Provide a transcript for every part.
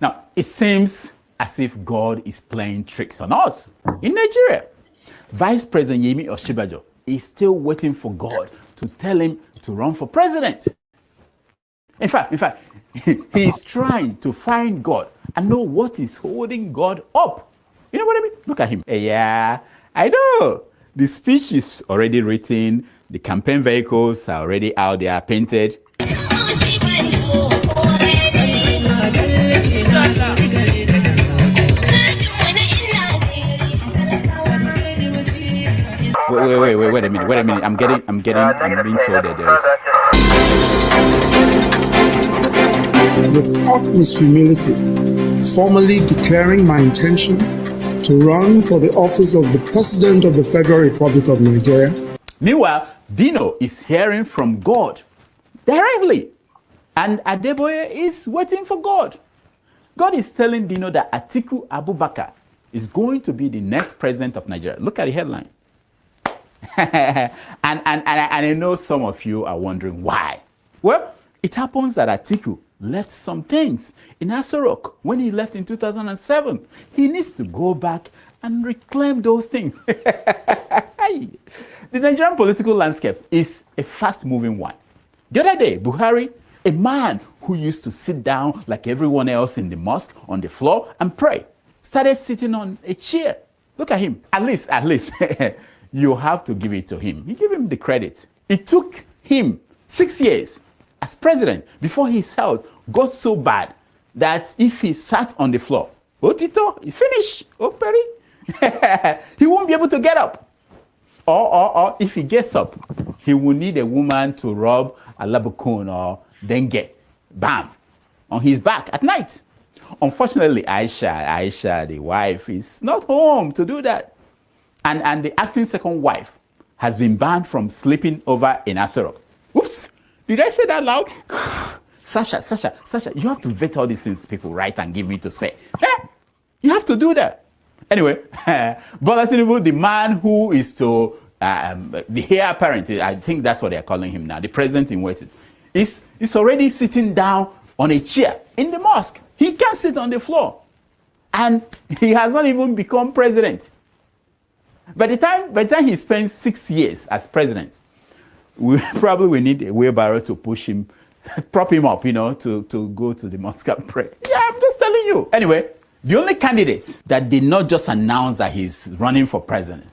Now, it seems as if God is playing tricks on us in Nigeria. Vice President Yemi Osinbajo is still waiting for God to tell him to run for president. In fact, he is trying to find God and know what is holding God up. You know what I mean? Look at him. Yeah, I know. The speech is already written. The campaign vehicles are already out there painted. Wait a minute. I'm being told that there is. With utmost humility, formally declaring my intention to run for the office of the President of the Federal Republic of Nigeria. Meanwhile, Dino is hearing from God directly, and Adeboye is waiting for God. God is telling Dino that Atiku Abubakar is going to be the next president of Nigeria. Look at the headline. and I know some of you are wondering why. Well, it happens that Atiku left some things in Aso Rock when he left in 2007. He needs to go back and reclaim those things. The Nigerian political landscape is a fast-moving one. The other day, Buhari, a man who used to sit down like everyone else in the mosque on the floor and pray, started sitting on a chair. Look at him. At least, you have to give it to him. You give him the credit. It took him 6 years as president before his health got so bad that if he sat on the floor, oh Tito, he finished, oh Perry, he won't be able to get up. Or if he gets up, he will need a woman to rub a labukun or dengue, bam, on his back at night. Unfortunately, Aisha, the wife, is not home to do that. And the acting second wife has been banned from sleeping over in Aso Rock. Oops, did I say that loud? Sasha, you have to vet all these things people write and give me to say. You have to do that. Anyway, Bola Tinubu, the man who is to, the heir apparent, I think that's what they're calling him now, the president in waiting, is already sitting down on a chair in the mosque. He can't sit on the floor. And he has not even become president. By the time he spends 6 years as president, we probably will need a wheelbarrow to push him, prop him up, to go to the mosque and pray. Yeah, I'm just telling you. Anyway, the only candidate that did not just announce that he's running for president,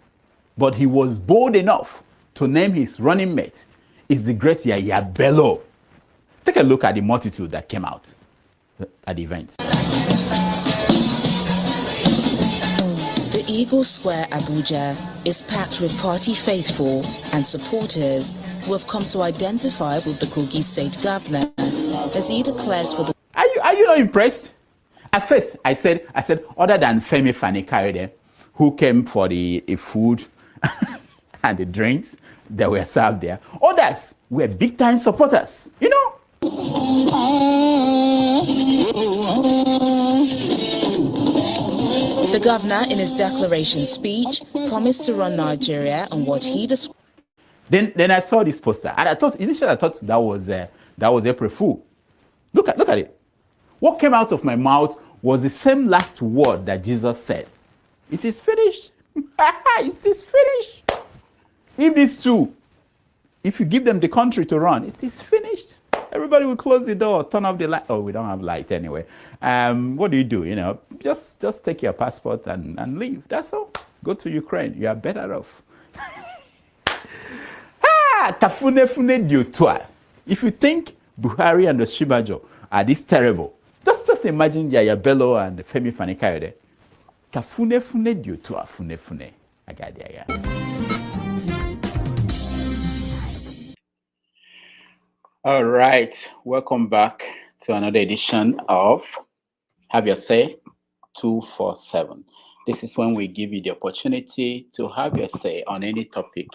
but he was bold enough to name his running mate is the great Yaya Bello. Take a look at the multitude that came out at the event. The Eagle Square, Abuja, is packed with party faithful and supporters who have come to identify with the Kogi state governor as he declares for the... Are you not impressed? At first, I said, other than Femi Fani-Kayode, who came for the food and the drinks that were served there, others were big-time supporters, The governor, in his declaration speech, promised to run Nigeria on what he described. Then I saw this poster, and initially I thought that was April Fool. Look at it. What came out of my mouth was the same last word that Jesus said. It is finished. It is finished. If these two, if you give them the country to run, it is finished. Everybody will close the door, turn off the light. Oh, we don't have light anyway. What do you do? Just take your passport and leave. That's all. Go to Ukraine. You are better off. Tafune diotwa. If you think Buhari and Osinbajo are this terrible, just imagine Yaya Bello and Femi Fani-Kayode. Tafune diotwa fune. I got the idea. All right, welcome back to another edition of Have Your Say 247. This is when we give you the opportunity to have your say on any topic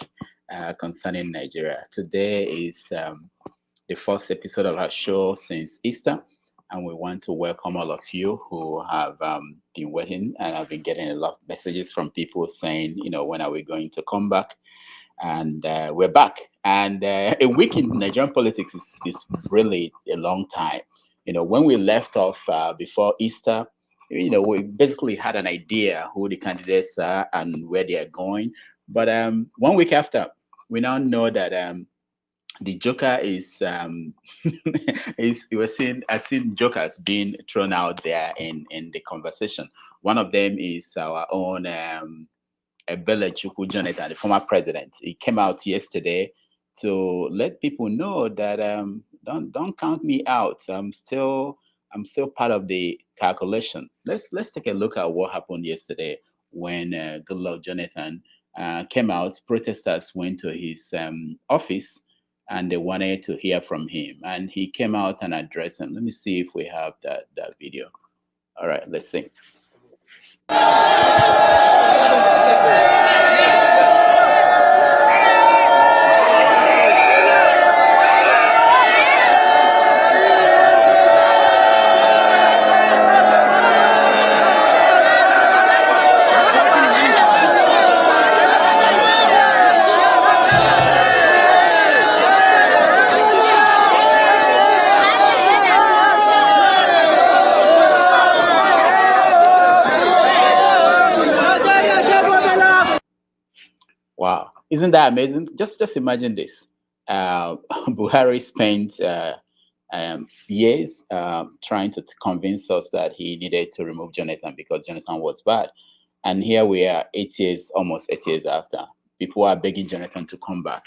concerning Nigeria. Today is the first episode of our show since Easter, and we want to welcome all of you who have been waiting and have been getting a lot of messages from people saying, when are we going to come back? And we're back. And a week in Nigerian politics is really a long time. when we left off before Easter, we basically had an idea who the candidates are and where they are going. But 1 week after, we now know that the Joker is I've seen jokers being thrown out there in the conversation. One of them is our own Ebele Chukwu Jonathan, the former president. He came out yesterday to let people know that don't count me out. I'm still part of the calculation. Let's take a look at what happened yesterday when Goodluck Jonathan came out. Protesters went to his office and they wanted to hear from him, and he came out and addressed them. Let me see if we have that video. All right, let's see. Wow, isn't that amazing? Just imagine this. Buhari spent years trying to convince us that he needed to remove Jonathan because Jonathan was bad. And here we are, almost 8 years after. People are begging Jonathan to come back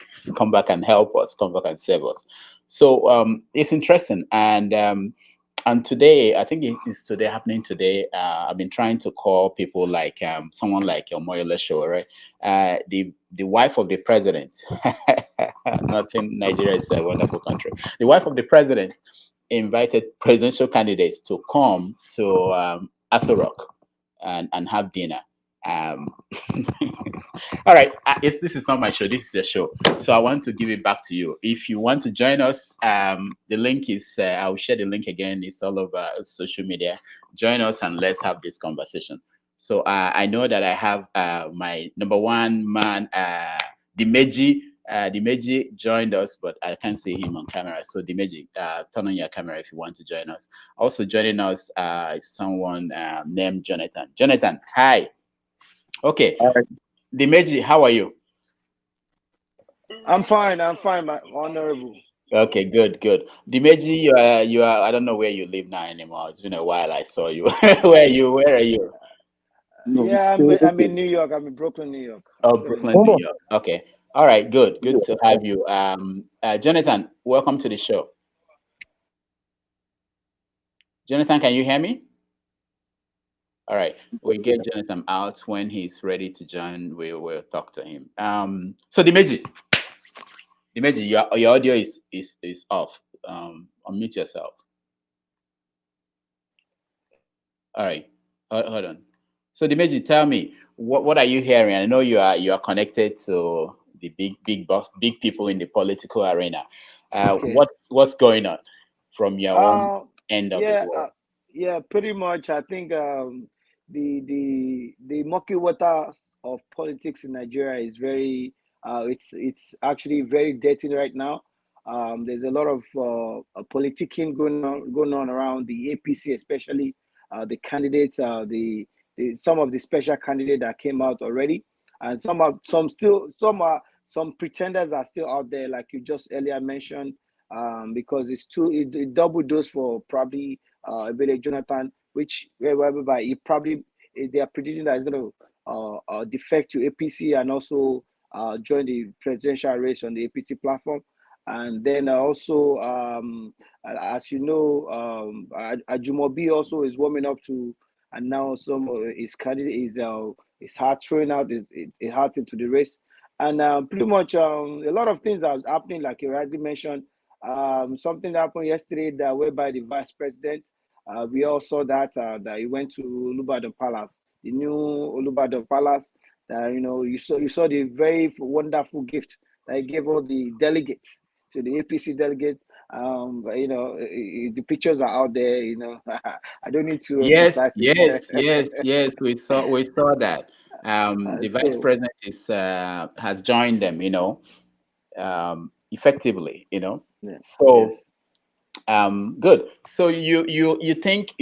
and help us, come back and save us. So it's interesting. And today, I think it's today happening today. I've been trying to call people like someone like Sowore, the wife of the president. Nothing. Nigeria is a wonderful country. The wife of the president invited presidential candidates to come to Aso Rock and have dinner. All right, this is not my show. This is your show, so I want to give it back to you. If you want to join us, the link is I'll share the link again. It's all over social media. Join us and let's have this conversation. So I know that I have my number one man, Dimeji. Dimeji joined us, but I can't see him on camera. So Dimeji, turn on your camera if you want to join us. Also joining us is someone named Jonathan. Jonathan, hi. Okay. Dimeji, how are you? I'm fine, my honorable. Okay, good. Dimeji, you are. I don't know where you live now anymore. It's been a while. I saw you. Where are you? Yeah, I'm in New York. I'm in Brooklyn, New York. Oh, Brooklyn, New York. Okay. All right. Good to have you. Jonathan, welcome to the show. Jonathan, can you hear me? All right, we'll get Jonathan out when he's ready to join. We'll talk to him. So Dimeji, your audio is off. Unmute yourself. All right, hold on. So Dimeji, tell me what are you hearing? I know you are connected to the big people in the political arena. Okay. What's going on from your own end of the world? Yeah, pretty much. I think the murky water of politics in Nigeria is very it's actually very dirty right now. There's a lot of politicking going on around the APC, especially the candidates, some of the special candidates that came out already, and some pretenders are still out there, like you just earlier mentioned, because it double dose for probably Ebele Jonathan, which whereby they are predicting that he's going to defect to APC and also join the presidential race on the APC platform. And then also, as you know, Ajumobi also is warming up to announce some his candidate is hard throwing out his heart into the race. And pretty much a lot of things are happening, like you already mentioned. Something happened yesterday whereby the vice president, we all saw that he went to Olubadan Palace, the new Olubadan Palace. You saw the very wonderful gift that he gave all the delegates, to the APC delegate. The pictures are out there. I don't need to emphasize it. Yes. We saw that. The vice president has joined them. Effectively. Yes, So. yes. Good. So you think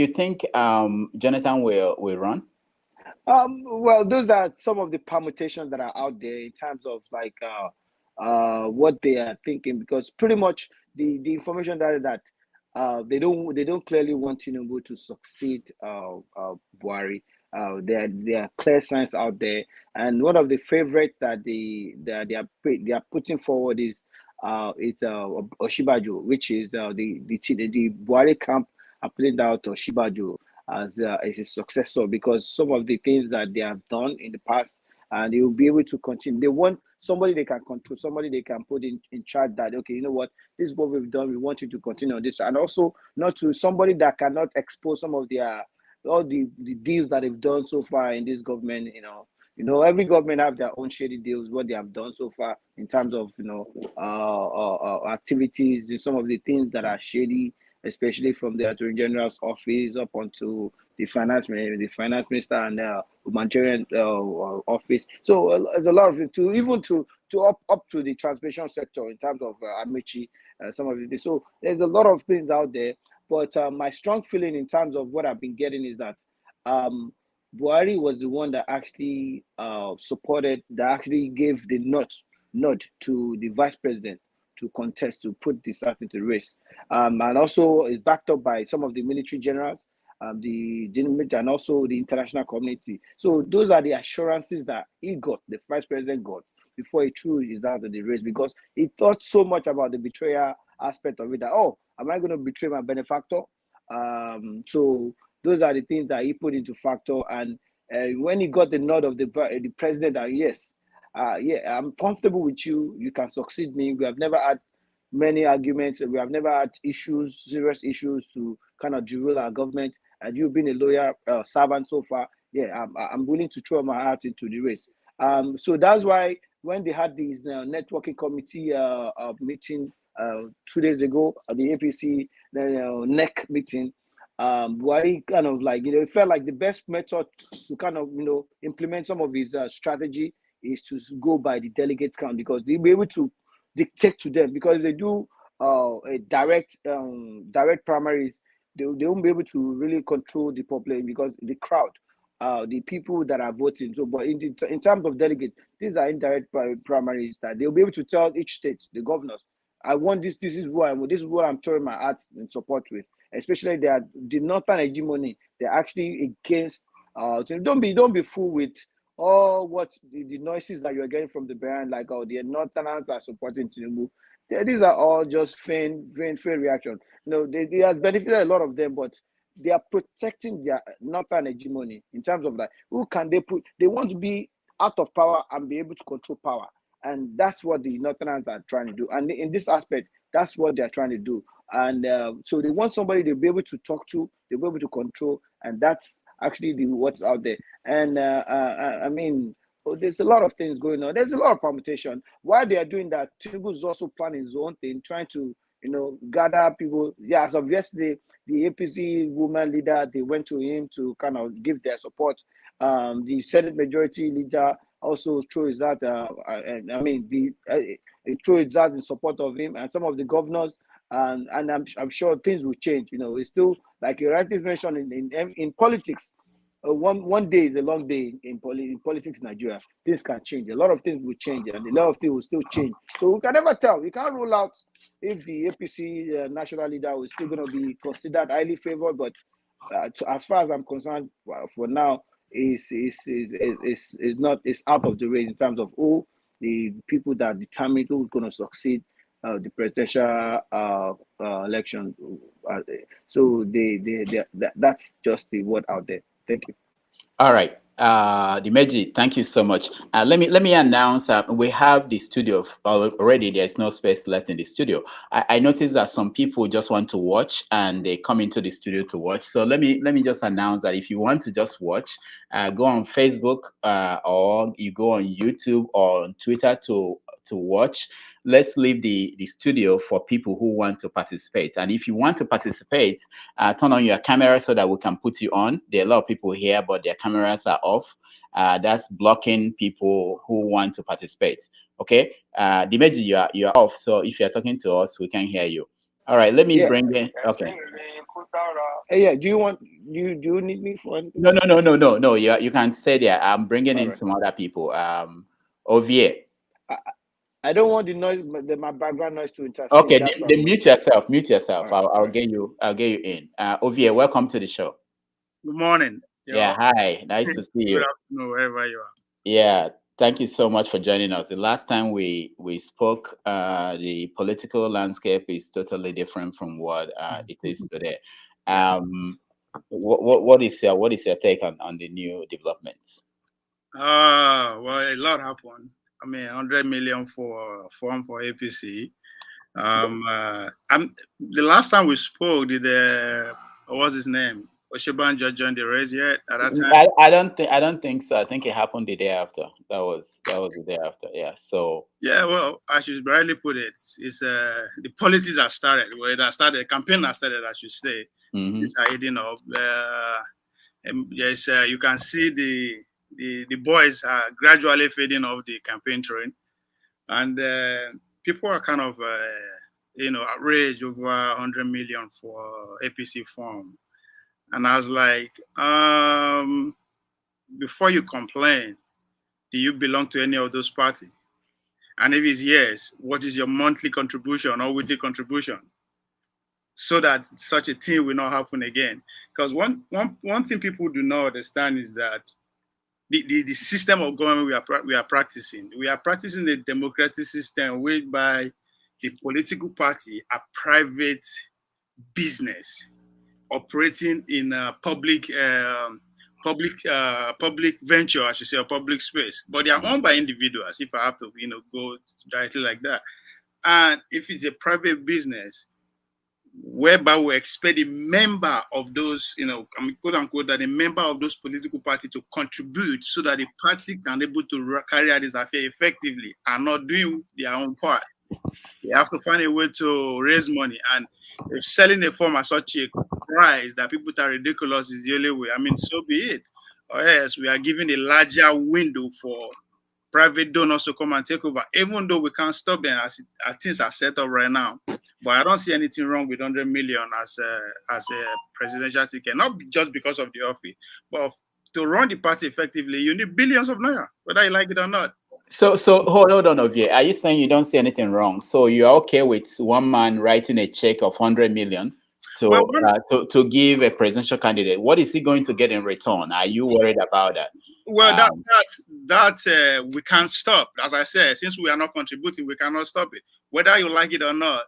Jonathan will run? Well, those are some of the permutations that are out there in terms of like what they are thinking, because pretty much the information that they don't clearly want Tinubu to succeed Buhari. There are clear signs out there, and one of the favorites that they are putting forward is Oshibajo, which is the Buhari camp are putting out Oshibajo as a successor, because some of the things that they have done in the past, and they will be able to continue. They want somebody they can control, somebody they can put in charge, that okay, you know what, this is what we've done, we want you to continue on this, and also not to somebody that cannot expose some of their all the deals that they've done so far in this government. Every government have their own shady deals, what they have done so far in terms of activities, some of the things that are shady, especially from the Attorney General's office up onto the finance minister and humanitarian office. So there's a lot of it, to up to the transportation sector in terms of Amaechi, some of it. So there's a lot of things out there. But my strong feeling in terms of what I've been getting is that Buhari was the one that actually that actually gave the nod to the vice president to contest, to put this out into the race, and also is backed up by some of the military generals, and also the international community. So those are the assurances that the vice president got, before he threw his out of the race, because he thought so much about the betrayal aspect of it, that, oh, am I going to betray my benefactor? So those are the things that he put into factor, and when he got the nod of the president, that yes, yeah, I'm comfortable with you. You can succeed me. We have never had many arguments. We have never had serious issues to kind of derail our government. And you've been a loyal servant so far. Yeah, I'm willing to throw my heart into the race. So that's why when they had this networking committee meeting 2 days ago at the APC NEC meeting, Buhari kind of like, it felt like the best method to kind of, implement some of his strategy is to go by the delegate count, because they'll be able to dictate to them, because if they do a direct primaries, they won't be able to really control the population, because the crowd, the people that are voting. So, but in terms of delegates, these are indirect primaries that they'll be able to tell each state, the governors, I want this. This is what I want. This is what I'm throwing my heart and support with. Especially the northern hegemony. They're actually against. So don't be fooled with all what the noises that you're getting from the behind, like, oh, the northerners are supporting Tinubu. These are all just faint reaction. They have benefited a lot of them, but they are protecting their northern hegemony in terms of that. Who can they put? They want to be out of power and be able to control power. And that's what the Northerners are trying to do. And in this aspect, that's what they're trying to do. And so they want somebody they'll be able to talk to, they'll be able to control. And that's actually what's out there. And I mean, there's a lot of things going on. There's a lot of permutation. While they are doing that, Tinubu is also planning his own thing, trying to, gather people. Yeah, as of yesterday, the APC woman leader, they went to him to kind of give their support. The Senate majority leader also throws that. It throws that in support of him, and some of the governors, and I'm sure things will change. It's still, like you rightly mentioned, in politics. One day is a long day in politics in Nigeria. Things can change. A lot of things will change, and a lot of things will still change. So we can never tell. We can't rule out if the APC national leader is still going to be considered highly favored. But as far as I'm concerned, for now, is not, is out of the race in terms of who the people that determine who's going to succeed the presidential election. So that's just the word out there. Thank you. All right. Dimeji, thank you so much. Let me announce we have the studio already. There's no space left in the studio. I noticed that some people just want to watch and they come into the studio to watch. So let me just announce that if you want to just watch, go on Facebook or you go on YouTube or on Twitter to watch. Let's leave the studio for people who want to participate. And if you want to participate, turn on your camera so that we can put you on. There are a lot of people here, but their cameras are off. That's blocking people who want to participate. Okay, Dimeji, you are off. So if you're talking to us, we can hear you. All right, let me Yeah. bring in. Okay. Yeah. Do you need me for anything? No. You can stay there. I'm bringing All in right. some other people. Ovie. I, I don't want the noise, my background noise to interfere. Okay, That's why I'm then mute waiting. yourself. Mute yourself. All right. I'll get you. I'll get you in. Ovie, welcome to the show. Good morning. Yeah, hi. Nice to see Good you. afternoon, wherever you are. Yeah, thank you so much for joining us. The last time we spoke, the political landscape is totally different from what it is today. Yes. What is your take on the new developments? Well, a lot happened. I mean, 100 million for form for APC. The last time we spoke, did what was his name? Oshibanjo join the race yet at that time? I don't think so. I think it happened the day after. That was the day after. Yeah. So Yeah, well, I should rightly put it. It's the politics have started. Well, that started, the campaign has started, I should say. Since I heading up. Yes, you can see the boys are gradually fading off the campaign train, and people are kind of outraged over 100 million for APC form. And I was like, before you complain, do you belong to any of those parties? And if it's yes, what is your monthly contribution or weekly contribution? So that such a thing will not happen again. Because one thing people do not understand is that the system of government we are practicing. We are practicing a democratic system whereby the political party are private business operating in a public venture, I should say, or public space. But they are owned by individuals. If I have to, go directly like that, and if it's a private business, whereby we expect a member of those, quote unquote, that a member of those political parties to contribute so that the party can be able to carry out this affair effectively and not doing their own part. They have to find a way to raise money. And if selling a form at such a price that people are ridiculous is the only way, I mean, so be it. Or else we are giving a larger window for private donors to come and take over, even though we can't stop them as things are set up right now. But I don't see anything wrong with 100 million as a presidential ticket, not just because of the office, but to run the party effectively, you need billions of naira, whether you like it or not. So hold on, Ovie. Are you saying you don't see anything wrong? So you're okay with one man writing a check of 100 million Well, to give a presidential candidate? What is he going to get in return? Are you worried about that? well, we can't stop. As I said, since we are not contributing, we cannot stop it. Whether you like it or not,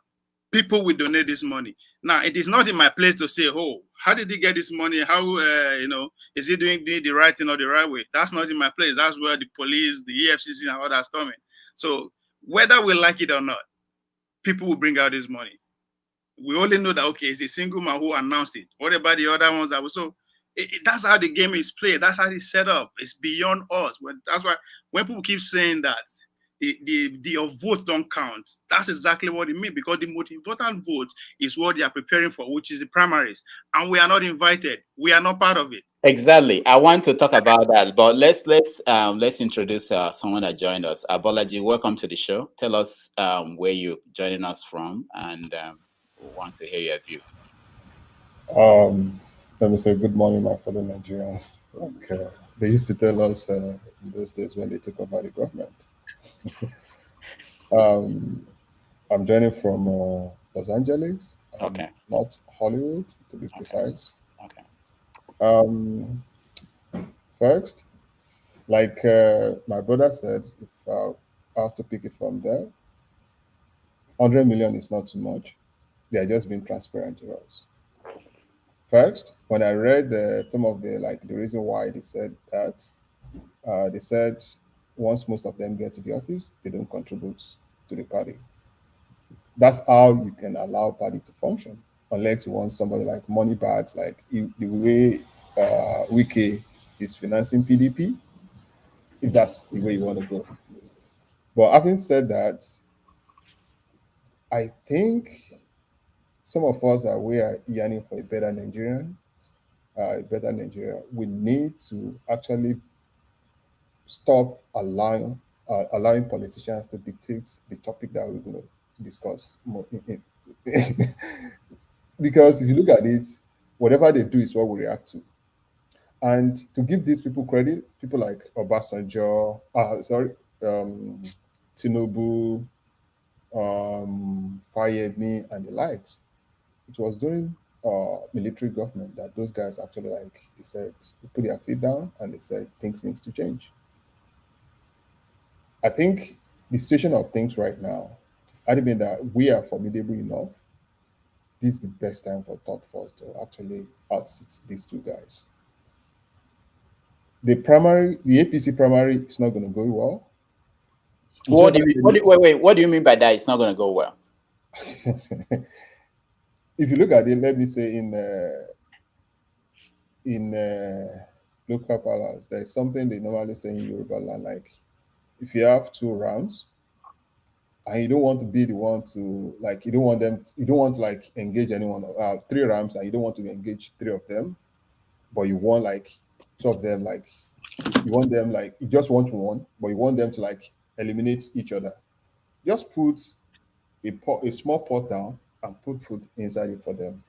people will donate this money. Now, it is not in my place to say, oh, how did he get this money? How, is he doing the right thing or the right way? That's not in my place. That's where the police, the EFCC, and others come in. So whether we like it or not, people will bring out this money. We only know that, okay, it's a single man who announced it. What about the other ones that were so? That's how the game is played. That's how it's set up. It's beyond us. But that's why when people keep saying that your vote don't count, that's exactly what it means, because the most important vote is what they are preparing for, which is the primaries. And we are not invited. We are not part of it. Exactly. I want to talk about that, but let's introduce someone that joined us. Abolaji, welcome to the show. Tell us where you're joining us from, and we want to hear your view. Let me say good morning, my fellow Nigerians. Like they used to tell us in those days when they took over the government. I'm joining from Los Angeles, Okay. not Hollywood, to be precise. Okay. First, like my brother said, if I have to pick it from there, 100 million is not too much. They are just being transparent to us. First, when I read some of the reason why they said that, they said once most of them get to the office, they don't contribute to the party. That's how you can allow party to function, unless you want somebody like money bags, like the way Wiki is financing PDP, if that's the way you want to go. But having said that, I think some of us we are yearning for a better Nigeria. We need to actually stop allowing politicians to dictate the topic that we're going to discuss more Because if you look at it, whatever they do is what we react to. And to give these people credit, people like Obasanjo, Tinubu, Fayemi, and the likes, it was during military government that those guys actually, like they said, they put their feet down and they said things needs to change. I think the situation of things right now, I mean that we are formidable enough. This is the best time for Third Force to actually outsit these two guys. The APC primary is not going to go well. What do you mean? What do you mean by that? It's not going to go well. If you look at it, let me say in local parlance, there's something they normally say in Yoruba land, like if you have two rams and you don't want to be the one to, like, you don't want to like engage anyone, three rams and you don't want to engage three of them, but you want like two of them, like you want them, like you just want one, but you want them to like eliminate each other. Just put a small pot down and put food inside it for them.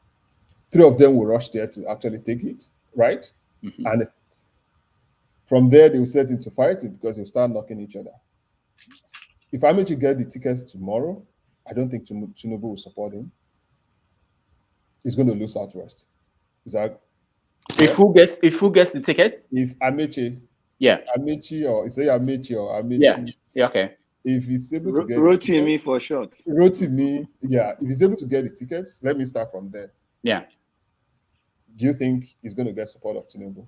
Three of them will rush there to actually take it, right? Mm-hmm. And from there, they will set into fighting because they'll start knocking each other. If Amaechi get the tickets tomorrow, I don't think Tinubu will support him. He's going to lose Southwest. Is that? If who gets the ticket? If Amaechi, Amaechi or Amaechi. Yeah, okay. If he's able to get Rotimi for short. Rotimi, yeah. If he's able to get the tickets, let me start from there. Yeah. Do you think he's going to get support of Tinubu?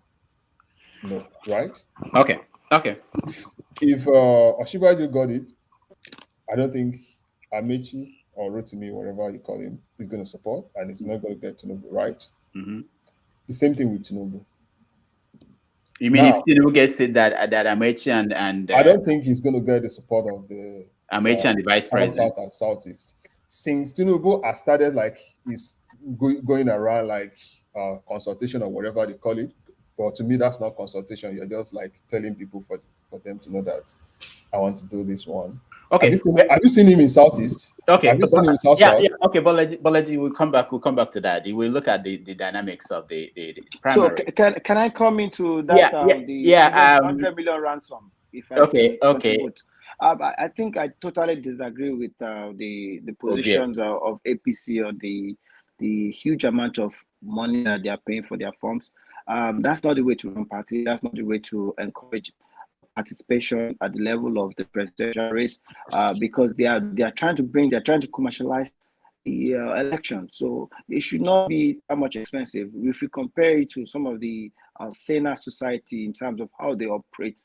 No, right? Okay. If Osinbajo got it, I don't think Amaechi or Rotimi, whatever you call him, is going to support, and it's not going to get Tinubu, right? Mm-hmm. The same thing with Tinubu. You mean now, if Tinubu gets it that Amaechi and I don't think he's going to get the support of the Amaechi and the vice president. South and Southeast. Since Tinubu has started, like, he's going around like consultation or whatever they call it, but to me that's not consultation. You're just like telling people for them to know that I want to do this one. Okay. Have you seen him in Southeast? Okay. Have you seen him in South? Yeah. Okay, but we'll come back to that. We'll look at the dynamics of the primary. So can I come into that? 100 million ransom. If I okay. I think I totally disagree with the positions of APC or the huge amount of money that they are paying for their forms. That's not the way to run party. That's not the way to encourage participation at the level of the presidential race, because they are trying to commercialize the election. So it should not be that much expensive. If you compare it to some of the saner society in terms of how they operate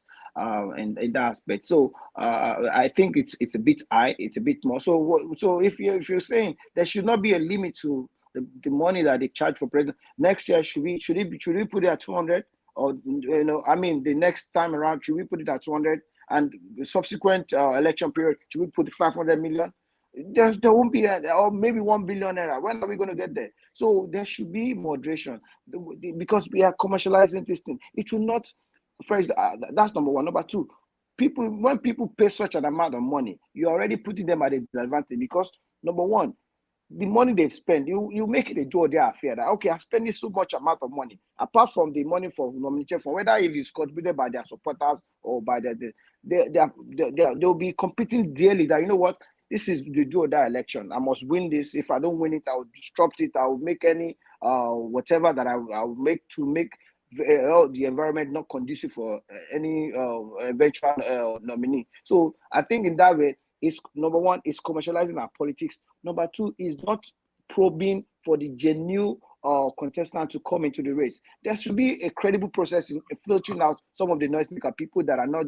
in that aspect. So I think it's a bit high. It's a bit more. So if you're saying there should not be a limit to the money that they charge for president next year, should we put it at 200? Or the next time around, should we put it at 200? And the subsequent election period, should we put 500 million? There won't be, or maybe 1 billion naira. When are we going to get there? So there should be moderation because we are commercializing this thing. It will not. First, that's number one. Number two, when people pay such an amount of money, you're already putting them at a disadvantage because number one, the money they've spent, you make it a do or die affair. That, okay, I'm spending so much amount of money, apart from the money for nomination, for whether if it's contributed by their supporters or by they'll be competing daily. That, you know what, this is the do or die election. I must win this. If I don't win it, I'll disrupt it. I'll make any whatever that I'll make to make the environment not conducive for any eventual nominee. So I think in that way, is number one, is commercializing our politics. Number two, is not probing for the genuine contestant to come into the race. There should be a credible process in filtering out some of the noisemaker people that are not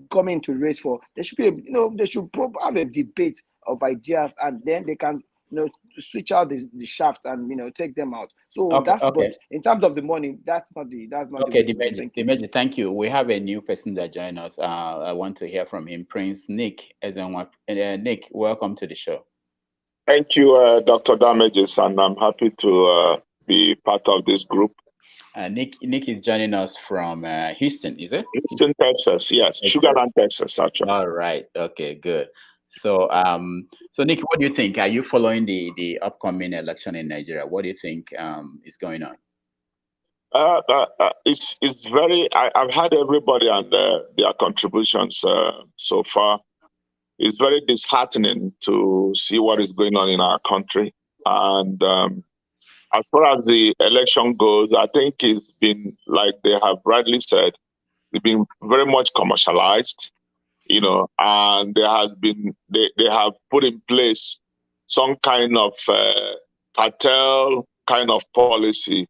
coming into the race for. There should be, they should have a debate of ideas, and then they can, switch out the shaft and take them out. So okay. But in terms of the money, that's not okay. Dimeji, thank you. We have a new person that joined us. I want to hear from him, Prince Nick. Nick, welcome to the show. Thank you, Dr. Damages, and I'm happy to be part of this group. Nick is joining us from Houston, is it? Houston, Texas, yes. Sugarland, Texas, actually. All right. Okay, good. So, so Nick, what do you think? Are you following the upcoming election in Nigeria? What do you think is going on? It's very. I've had everybody and their contributions so far. It's very disheartening to see what is going on in our country. And as far as the election goes, I think it's been, like they have rightly said, it's been very much commercialized, and there has been, they have put in place some kind of cartel kind of policy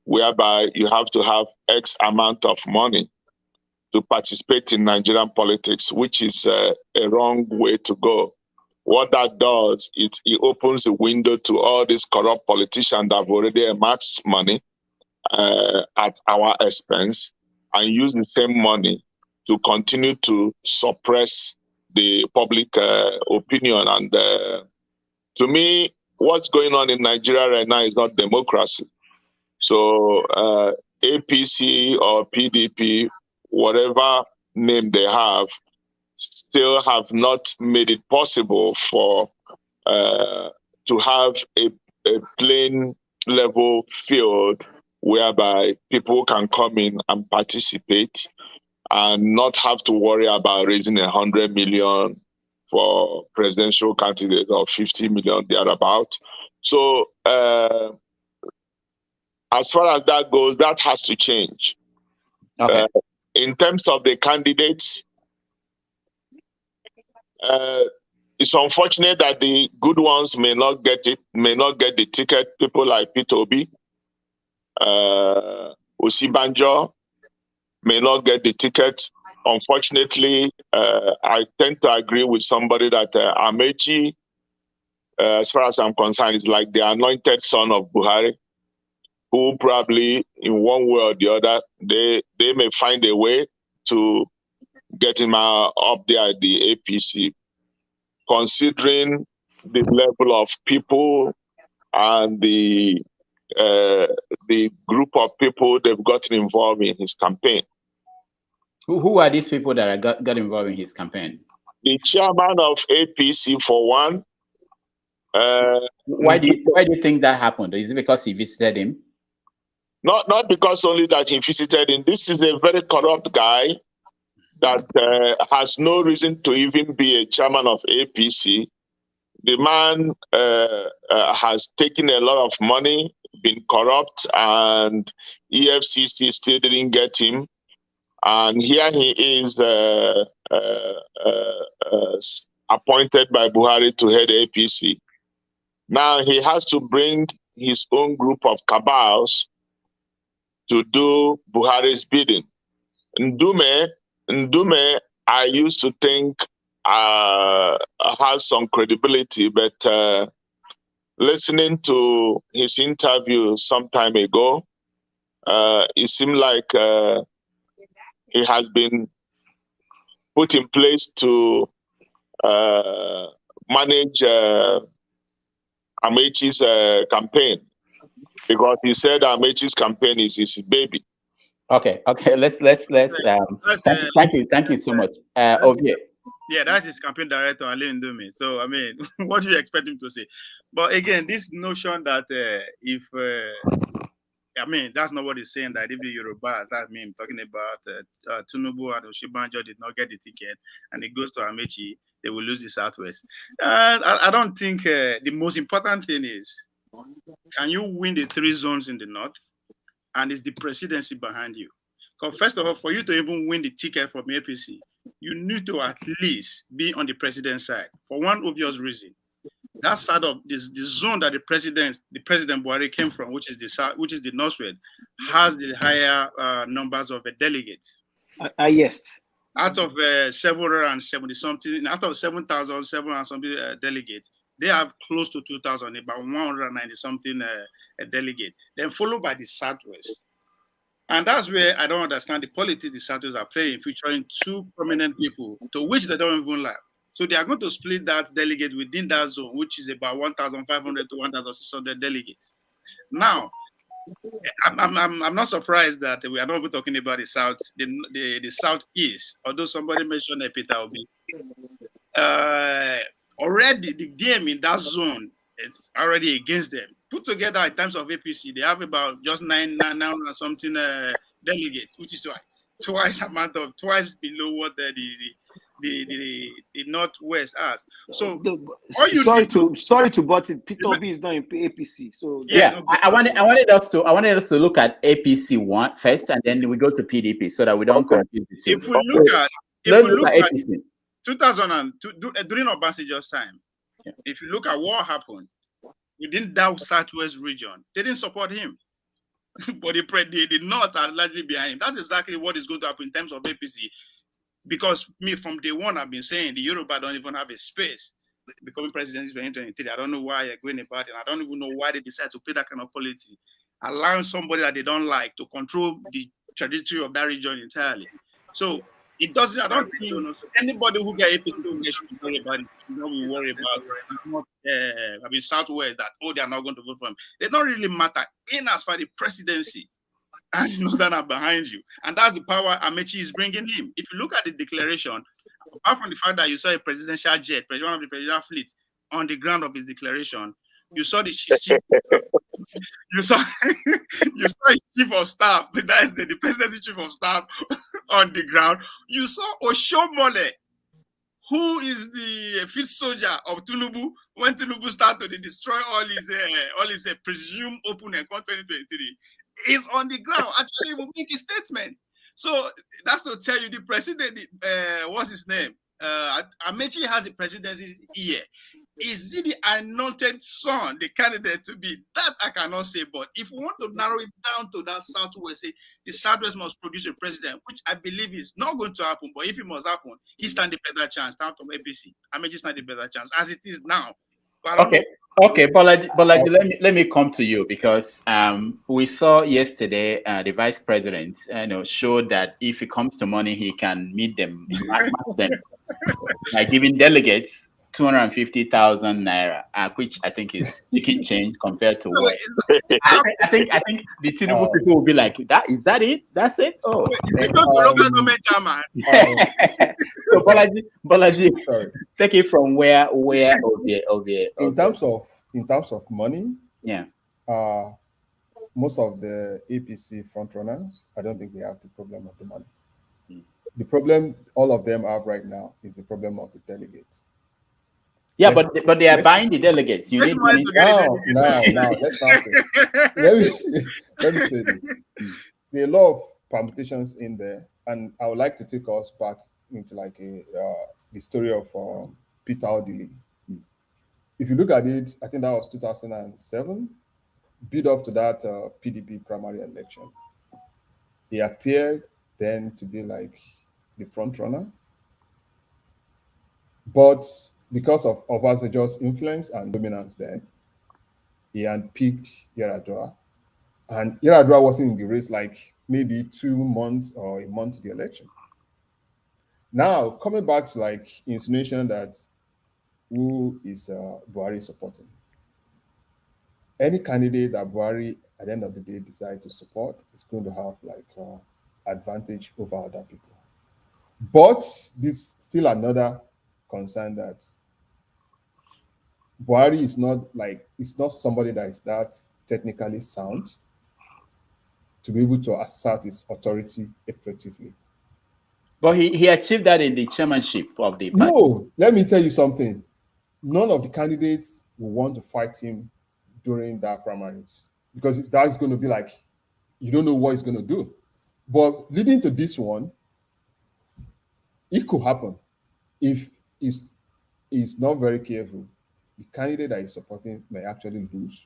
whereby you have to have X amount of money to participate in Nigerian politics, which is a wrong way to go. What that does, it opens a window to all these corrupt politicians that have already amassed money at our expense and use the same money to continue to suppress the public opinion. And to me, what's going on in Nigeria right now is not democracy. So APC or PDP, whatever name they have, still have not made it possible for to have a plain level field whereby people can come in and participate and not have to worry about raising 100 million for presidential candidates or 50 million thereabout. So as far as that goes, that has to change. Okay. In terms of the candidates, it's unfortunate that the good ones may not get the ticket. People like Ovie, Osinbajo may not get the ticket. Unfortunately, I tend to agree with somebody that Amaechi, as far as I'm concerned, is like the anointed son of Buhari, who probably in one way or the other, they may find a way to get him up there at the APC, considering the level of people and the group of people they've gotten involved in his campaign. Who are these people that got involved in his campaign? The chairman of APC, for one. Why do you think that happened? Is it because he visited him? Not because only that he visited him. This is a very corrupt guy that has no reason to even be a chairman of APC. The man has taken a lot of money, been corrupt, and EFCC still didn't get him. And here he is appointed by Buhari to head APC. Now he has to bring his own group of cabals to do Buhari's bidding. Ndume, I used to think has some credibility, but listening to his interview some time ago, it seemed like he has been put in place to manage Amaechi's campaign, because he said Amaechi's campaign is his baby. Okay. Let's thank you so much. Ovie. Yeah, that's his campaign director, Ali Ndume. So I mean, what do you expect him to say? But again, this notion that I mean, that's not what he's saying, that if the Yorubas, that's me talking about Tinubu and Osinbajo did not get the ticket and it goes to Amaechi, they will lose the Southwest. I don't think the most important thing is, can you win the 3 zones in the North? And is the presidency behind you? Because first of all, for you to even win the ticket from APC, you need to at least be on the president's side for one obvious reason. That side of the zone that the president Buhari came from, which is the south, which is the northwest, has the higher numbers of delegates. Yes. Out of 770 something, out of 7,007 and something delegates, they have close to 2,000, about 190 something delegate. Then followed by the Southwest. And that's where I don't understand the politics the Southwest are playing, featuring 2 prominent people to which they don't even like. So they are going to split that delegate within that zone, which is about 1,500 to 1,600 delegates. Now, I'm not surprised that we are not even talking about the South, the Southeast, although somebody mentioned Peter Obi. already the game in that zone, it's already against them. Put together in terms of APC, they have about just nine or something delegates, which is like twice below what the Northwest has. So sorry to butt it. Peter Obi is not in APC. So yeah, I wanted us to look at APC one first, and then we go to PDP so that we don't confuse the two. If we look at APC. 2002 during Obasanjo's time, if you look at what happened within that Southwest region, they didn't support him. But the North are largely behind him. That's exactly what is going to happen in terms of APC. Because from day one, I've been saying the Yoruba don't even have a space becoming president in 2023. I don't know why you're going about it. I don't even know why they decide to play that kind of politics, allowing somebody that they don't like to control the trajectory of that region entirely. So it doesn't. I don't think anybody who get APC should worry about it. Don't worry about Southwest that they are not going to vote for him. They don't really matter in as far as the presidency and Northern are behind you, and that's the power Amaechi is bringing him. If you look at the declaration, apart from the fact that you saw a presidential jet, one of the presidential fleet on the ground of his declaration, you saw the you saw his chief of staff, that is the presidency chief of staff on the ground. You saw Oshomole, who is the field soldier of Tinubu when Tinubu started to destroy all his presumed open account 2023. Is on the ground. Actually, will make a statement. So that's to tell you the president. What's his name? Amaechi has a presidency here. Is he the anointed son, the candidate to be? That I cannot say. But if we want to narrow it down to that Southwest, say the Southwest must produce a president, which I believe is not going to happen. But if it must happen, he stands a better chance. Down from APC, Amaechi stands a better chance as it is now. Okay, Bolaji, let me come to you because we saw yesterday the vice president showed that if it comes to money, he can meet them, match them by giving delegates 250,000 naira, which I think is taking change compared to what I think the Tinubu people will be like, is that it? That's it? Oh, is it local government chairman? So Bolaji, sorry, take it from where Ovie. In terms of money, yeah. Most of the APC frontrunners, I don't think they have the problem of the money. The problem all of them have right now is the problem of the delegates. Yeah, but they are buying the delegates. You need money. Now, let's not say. Let me say this. There are a lot of permutations in there, and I would like to take us back into the story of Peter Odili. If you look at it, I think that was 2007, build up to that PDP primary election. He appeared then to be like the front runner, but because of Obasanjo's influence and dominance there, he had picked Yar'Adua. And Yar'Adua wasn't in the race like maybe 2 months or a month to the election. Now, coming back to like insinuation that who is Buhari supporting? Any candidate that Buhari at the end of the day decide to support is going to have like advantage over other people. But this still another concern that Buhari is not somebody that is that technically sound to be able to assert his authority effectively. But he achieved that in the chairmanship of the party. No, let me tell you something. None of the candidates will want to fight him during that primaries because that's going to be like, you don't know what he's going to do. But leading to this one, it could happen if he's not very careful. The candidate that he's supporting may actually lose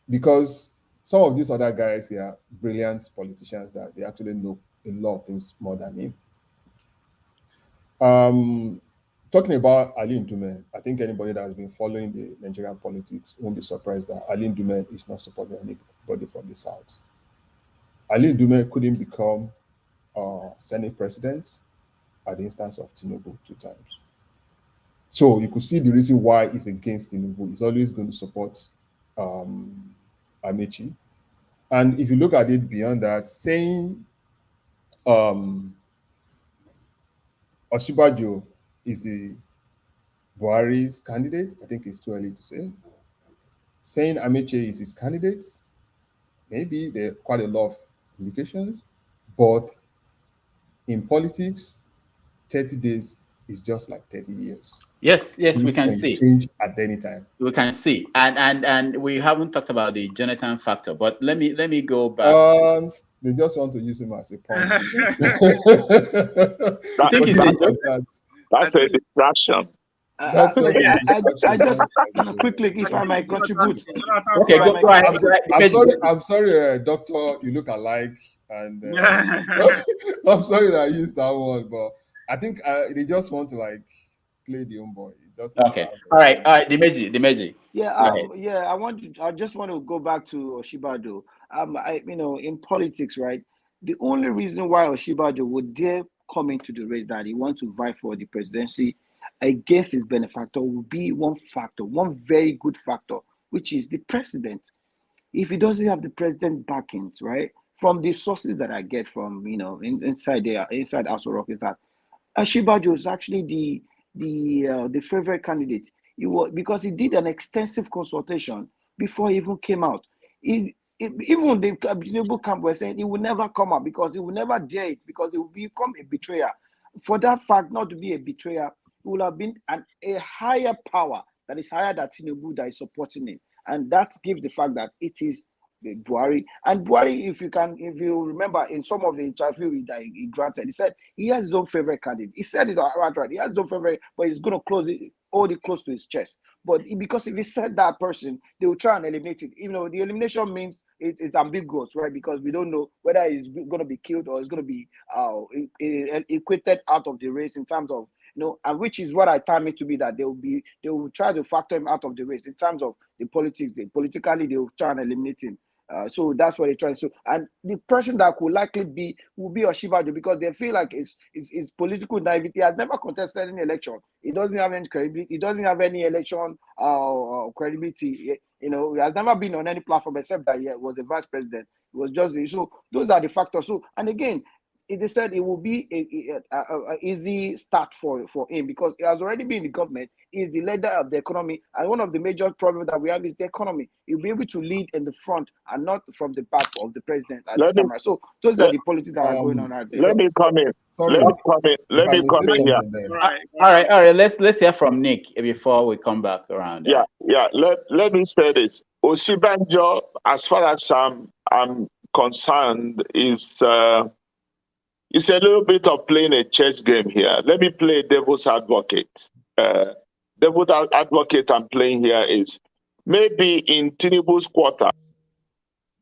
because some of these other guys, they are brilliant politicians that they actually know a lot of things more than him. Talking about Ali Ndume, I think anybody that has been following the Nigerian politics won't be surprised that Ali Ndume is not supporting anybody from the South. Ali Ndume couldn't become Senate president at the instance of Tinubu 2 times. So you could see the reason why he's against Tinubu. He's always going to support Amaechi. And if you look at it beyond that, saying Osinbajo is the Buhari's candidate? I think it's too early to say. Saying Amaechi is his candidate, maybe there are quite a lot of indications, but in politics, 30 days is just like 30 years. Yes, we Things can can see. change at any time. We can see, and we haven't talked about the Jonathan factor. But let me go back. They just want to use him as a pawn. I think he's That's a distraction. That's just a I just distraction. quickly, if I might contribute. Okay, go ahead. I'm sorry, Doctor, you look alike, and I'm sorry that I used that one, but I think they just want to like play the homeboy. Okay. All right, Dimeji. Yeah, I just want to go back to Osinbajo. In politics, right? The only reason why Osinbajo would dare come into the race that he wants to vie for the presidency against his benefactor will be one factor, one very good factor, which is the president. If he doesn't have the president backings, right, from the sources that I get from inside Aso Rock, is that Osinbajo is actually the favorite candidate. He was, because he did an extensive consultation before he even came out. Even the Tinubu camp were saying he will never come out because he will never dare it, because he will become a betrayer. For that fact not to be a betrayer, it will have been a higher power that is higher than Tinubu that is supporting him. And that gives the fact that it is Buhari. And Buhari, if you remember, in some of the interview that he granted, he said he has his own favorite candidate. He said it right. He has his own favorite, but he's going to hold it close to his chest. But because if he said that person, they will try and eliminate it. The elimination means it's ambiguous, right? Because we don't know whether he's going to be killed or he's going to be equated out of the race in terms of, and which is what I time it to be, that they will try to factor him out of the race in terms of the politics. Politically, they will try and eliminate him. So that's what they're trying to do. And the person that could likely will be Osinbajo, because they feel like his political naivety. He has never contested any election. He doesn't have any credibility. He doesn't have any election credibility. He has never been on any platform except that he was the vice president. It was just so those are the factors. So, and again, they said it will be a easy start for him because he has already been in the government. He's the leader of the economy, and one of the major problems that we have is the economy. He'll be able to lead in the front and not from the back of the president at this time. So those are the politics that are going on right there. Let me come in. Sorry. Let me come in here. All right. Let's hear from Nick before we come back around. Yeah. Let me say this. Osinbajo, as far as I'm concerned, is it's a little bit of playing a chess game here. Let me play devil's advocate. Devil's advocate I'm playing here is maybe in Tinubu's quarter,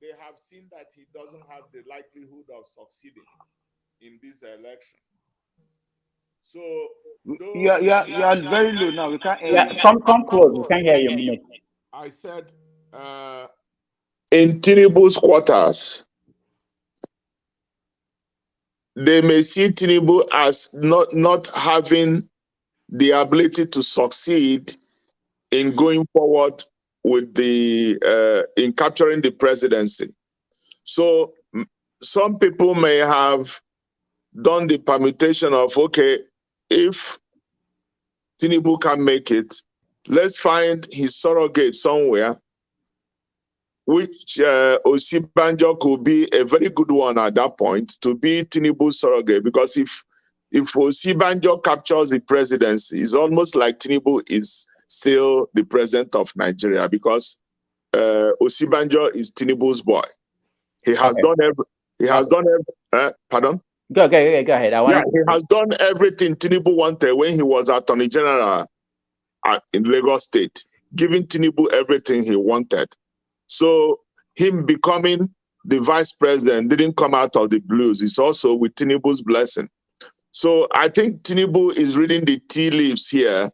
they have seen that he doesn't have the likelihood of succeeding in this election. So you are very low now. We can't hear you. Come close. We can't hear you, Nick. I said in Tinubu's quarters, they may see Tinubu as not having the ability to succeed in going forward with in capturing the presidency. So some people may have done the permutation of, okay, if Tinubu can make it, let's find his surrogate somewhere, which Osinbajo could be a very good one at that point to be Tinubu's surrogate. Because if Osinbajo captures the presidency, it's almost like Tinubu is still the president of Nigeria, because Osinbajo is Tinubu's boy. He has pardon? Go ahead. He has done everything Tinubu wanted when he was Attorney General in Lagos State, giving Tinubu everything he wanted. So him becoming the vice president didn't come out of the blues. It's also with Tinubu's blessing. So I think Tinubu is reading the tea leaves here,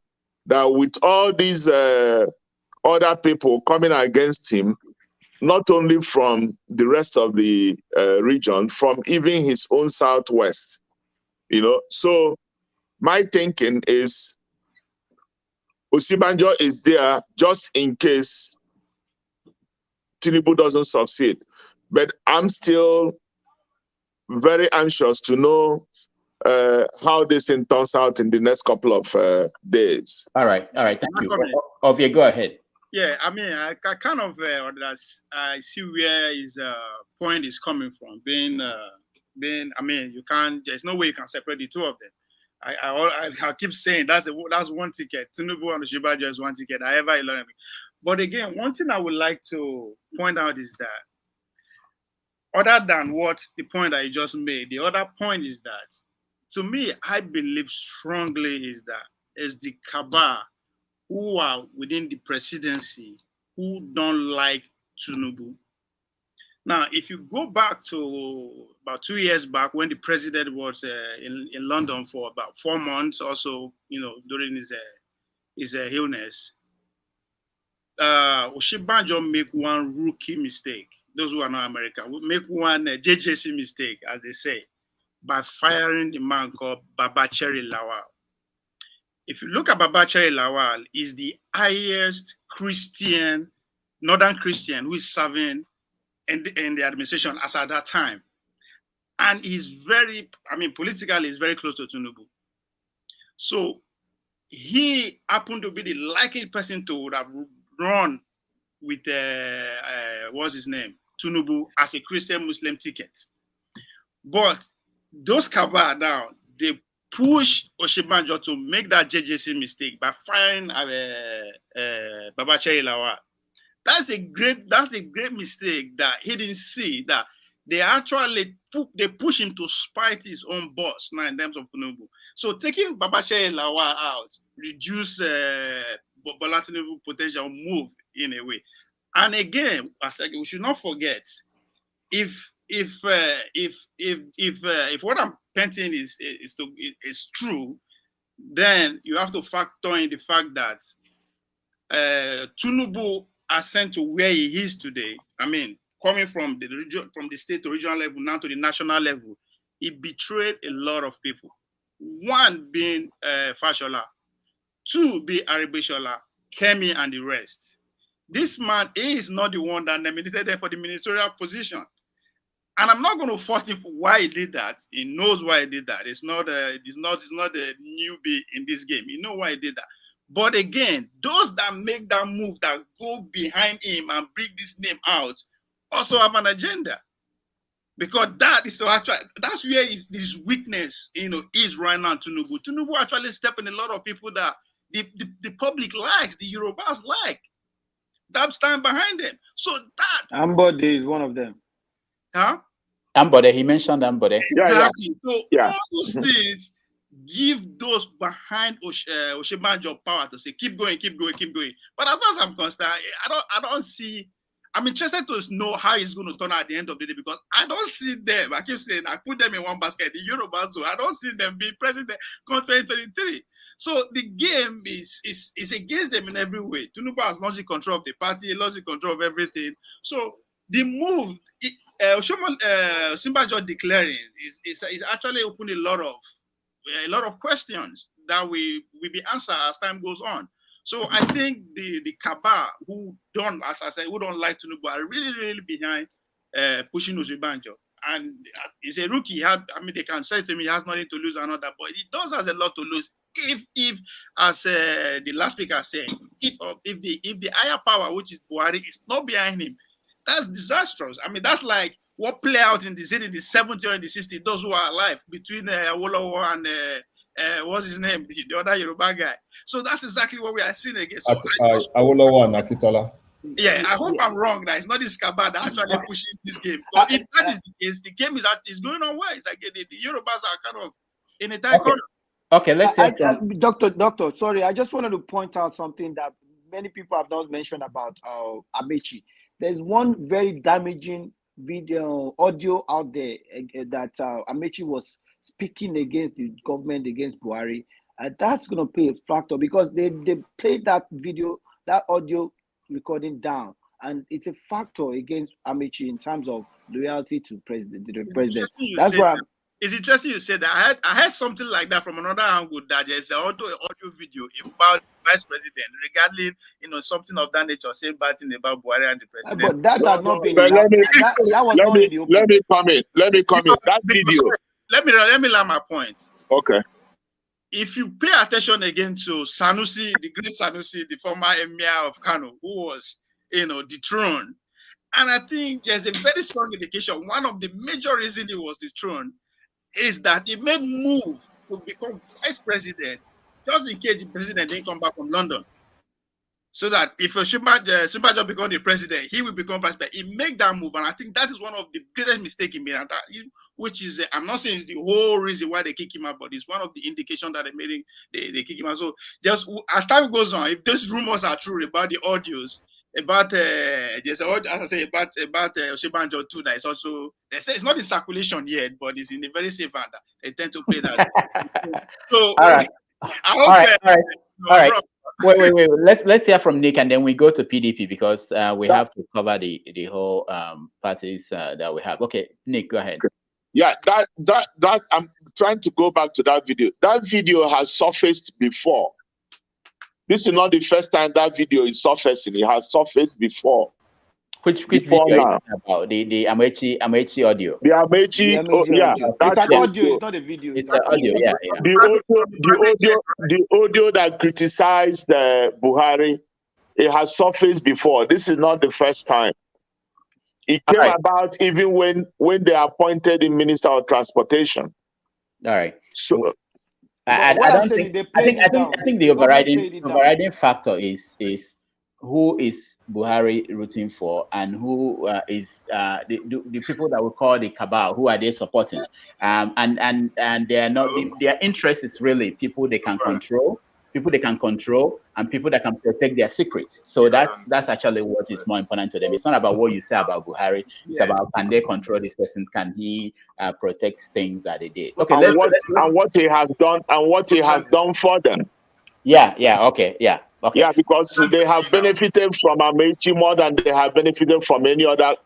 that with all these other people coming against him, not only from the rest of the region, from even his own southwest, So my thinking is Osinbajo is there just in case Tinubu doesn't succeed. But I'm still very anxious to know how this thing turns out in the next couple of days. All right. Thank you. Ovie, go ahead. Yeah, I mean, I kind of I see where his point is coming from. Being, I mean, you can't. There's no way you can separate the two of them. I keep saying that's one ticket. Tinubu and Osinbajo is one ticket. However, but again, one thing I would like to point out is that, other than what the point that you just made, the other point is that, to me, I believe strongly is that it's the cabal who are within the presidency who don't like Tinubu. Now, if you go back to about 2 years back when the president was in London for about 4 months or so, during his illness, Osinbajo make one rookie mistake. Those who are not American will make one JJC mistake, as they say, by firing the man called Babacheri Lawal. If you look at Babacheri Lawal, is the highest Christian, Northern Christian, who is serving in the administration as at that time. And he's very, politically, he's very close to Tinubu. So he happened to be the likely person to would have run with, what's his name? Tinubu as a Christian Muslim ticket. But those cabal now, they push Osinbajo to make that JJC mistake by firing Babacheri Lawal. That's a great mistake that he didn't see, that they actually push him to spite his own boss now in terms of Tinubu. So taking Babacheri Lawal out reduce Bola Tinubu potential move in a way. And again, we should not forget, if what I'm painting is true, then you have to factor in the fact that Tinubu ascent to where he is today. Coming from the region, from the state to regional level now to the national level, he betrayed a lot of people. One being Fashola, two being Aribishola, Kemi, and the rest. This man is not the one that nominated them for the ministerial position. And I'm not going to fault him for why he did that. He knows why he did that. It's not a newbie in this game. He knows why he did that. But again, those that make that move, that go behind him and bring this name out, also have an agenda. Because that's where his weakness, is right now. Tinubu actually stepping a lot of people that the public likes, the Yorubas like. That stand behind them. So that Ambode is one of them. Huh? Ambode, he mentioned Ambode. Exactly. Yeah. So all those things give those behind Osinbajo power to say keep going. But as far as I'm concerned, I don't see. I'm interested to know how it's going to turn out at the end of the day, because I don't see them. I keep saying I put them in one basket, the Yorubas. So I don't see them being president come 2023. So the game is against them in every way. Tinubu has lost the control of the party, lost the control of everything. So the move, Osinbajo declaring is actually opened a lot of questions that will be answered as time goes on. So I think the cabal who don't, as I said, who don't like Tinubu are really, really behind pushing Osinbajo. And he's a rookie. They can say to me he has nothing to lose and all that, but he does have a lot to lose. If as the last speaker said, if the higher power, which is Buhari, is not behind him, that's disastrous. That's like what play out in the 70s or in the 60s, those who are alive, between Awolowo and what's his name, the other Yoruba guy. So that's exactly what we are seeing again. So Awolowo and Akitola. Yeah, I hope I'm wrong that it's not this cabal that actually pushing this game. But if that is the case, the game is going on well. It's like the Yorubas are kind of in a tight corner. Okay, let's hear Doctor, sorry, I just wanted to point out something that many people have not mentioned about Amaechi. There's one very damaging audio out there that Amaechi was speaking against the government, against Buhari. That's going to play a factor because they played that video, that audio recording down, and it's a factor against Amaechi in terms of loyalty to the president. That's why it's interesting you said that. I heard something like that from another angle, that there's an audio video about the vice president regarding something of that nature, saying bad thing about Buhari and the president. But that has not been. Let me come in. That video. let me land my point. Okay. If you pay attention again to Sanusi, the great Sanusi, the former emir of Kano, who was, dethroned, and I think there's a very strong indication. One of the major reasons he was dethroned is that he made move to become vice president, just in case the president didn't come back from London. So that if Osinbajo become the president, he will become vice president. He made that move, and I think that is one of the greatest mistakes he made. And that, which is, I'm not saying it's the whole reason why they kick him out, but it's one of the indications that they made they kick him out. So just as time goes on, if these rumors are true about the audios, about as I say about Osinbajo too, that is also, they say it's not in circulation yet, but it's in a very safe hand. They tend to play that. So all right. I hope. All right. Wait. Let's hear from Nick, and then we go to PDP, because we have to cover the whole parties that we have. Okay, Nick, go ahead. Yeah, that I'm trying to go back to that video. That video has surfaced before. This is not the first time that video is surfacing. It has surfaced before. Which video now? About the Amaechi audio. The Amaechi, It's an audio. It's not a video. It's an audio. Yeah. The audio that criticized Buhari, it has surfaced before. This is not the first time. It came about even when they appointed the Minister of Transportation. All right. So I think the overriding factor is who is Buhari rooting for, and who is the people that we call the cabal, who are they supporting? And they are not, their interest is really people they can control, and people that can protect their secrets. So that's actually what is more important to them. It's not about what you say about Buhari. It's about, can they control this person? Can he protect things that they did? Okay, and what he has done for them. Okay. Yeah, because they have benefited from Amaechi more than they have benefited from any other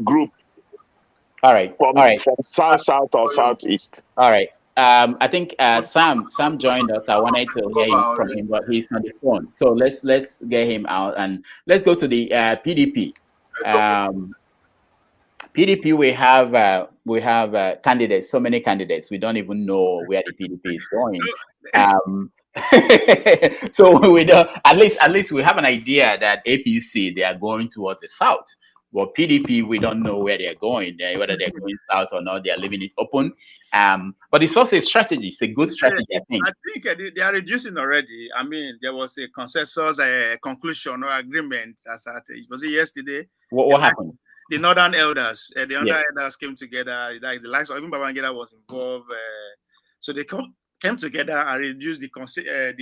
group. All right. From south or southeast. All right. I think Sam joined us. I wanted to hear from him, but he's on the phone. So let's get him out, and let's go to the PDP. PDP, we have candidates, so many candidates. We don't even know where the PDP is going. So we don't. At least we have an idea that APC, they are going towards the south. But PDP, we don't know where they're going, whether they're going south or not. They are leaving it open. But it's also a strategy. It's a good strategy, I think. I think they are reducing already. I mean, there was a consensus, conclusion or agreement. Was it yesterday? What happened? The Northern Elders, elders came together. Like the likes of even Babangida was involved. So they came together and reduced the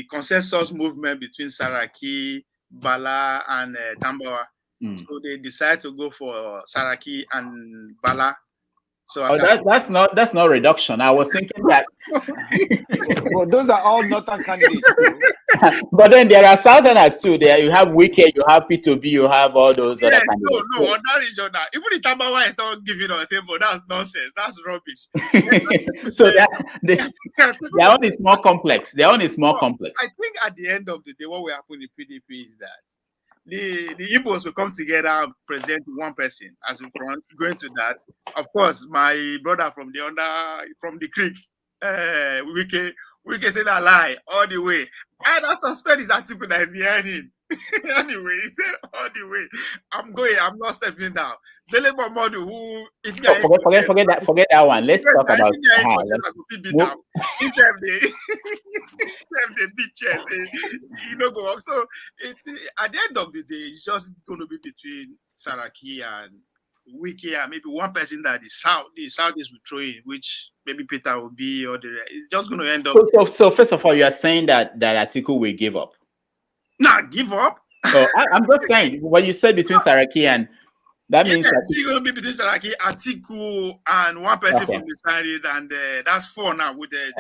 consensus movement between Saraki, Bala, and Tambawa. So they decided to go for Saraki and Bala. So that's not reduction. I was thinking that. Well, those are all northern candidates. But then there are southerners too. There you have Wike, you have P2B, you have all those other candidates. No, on that region now. Even the Tambawa is not giving us a but that's nonsense. That's rubbish. So their own is more complex. I think at the end of the day, what will happen in PDP is that the Igbos will come together and present one person as in front. Going to that, of course, my brother from the creek, we can say that lie all the way. I don't suspect his article that is behind him. Anyway, he said all the way. I'm not stepping down. Dele Momodu, who forget that one. Let's talk about he said the bitches, go up. So it's at the end of the day, it's just going to be between Saraki and Wiki, and maybe one person that the Southeast will throw in, which maybe Peter will be, or it's just going to end up. So first of all, you are saying that Atiku will give up? Nah, give up. So I'm just saying what you said between Saraki and. That means it's going to be between Saraki, Atiku, and one person from the side, and that's 4 now with the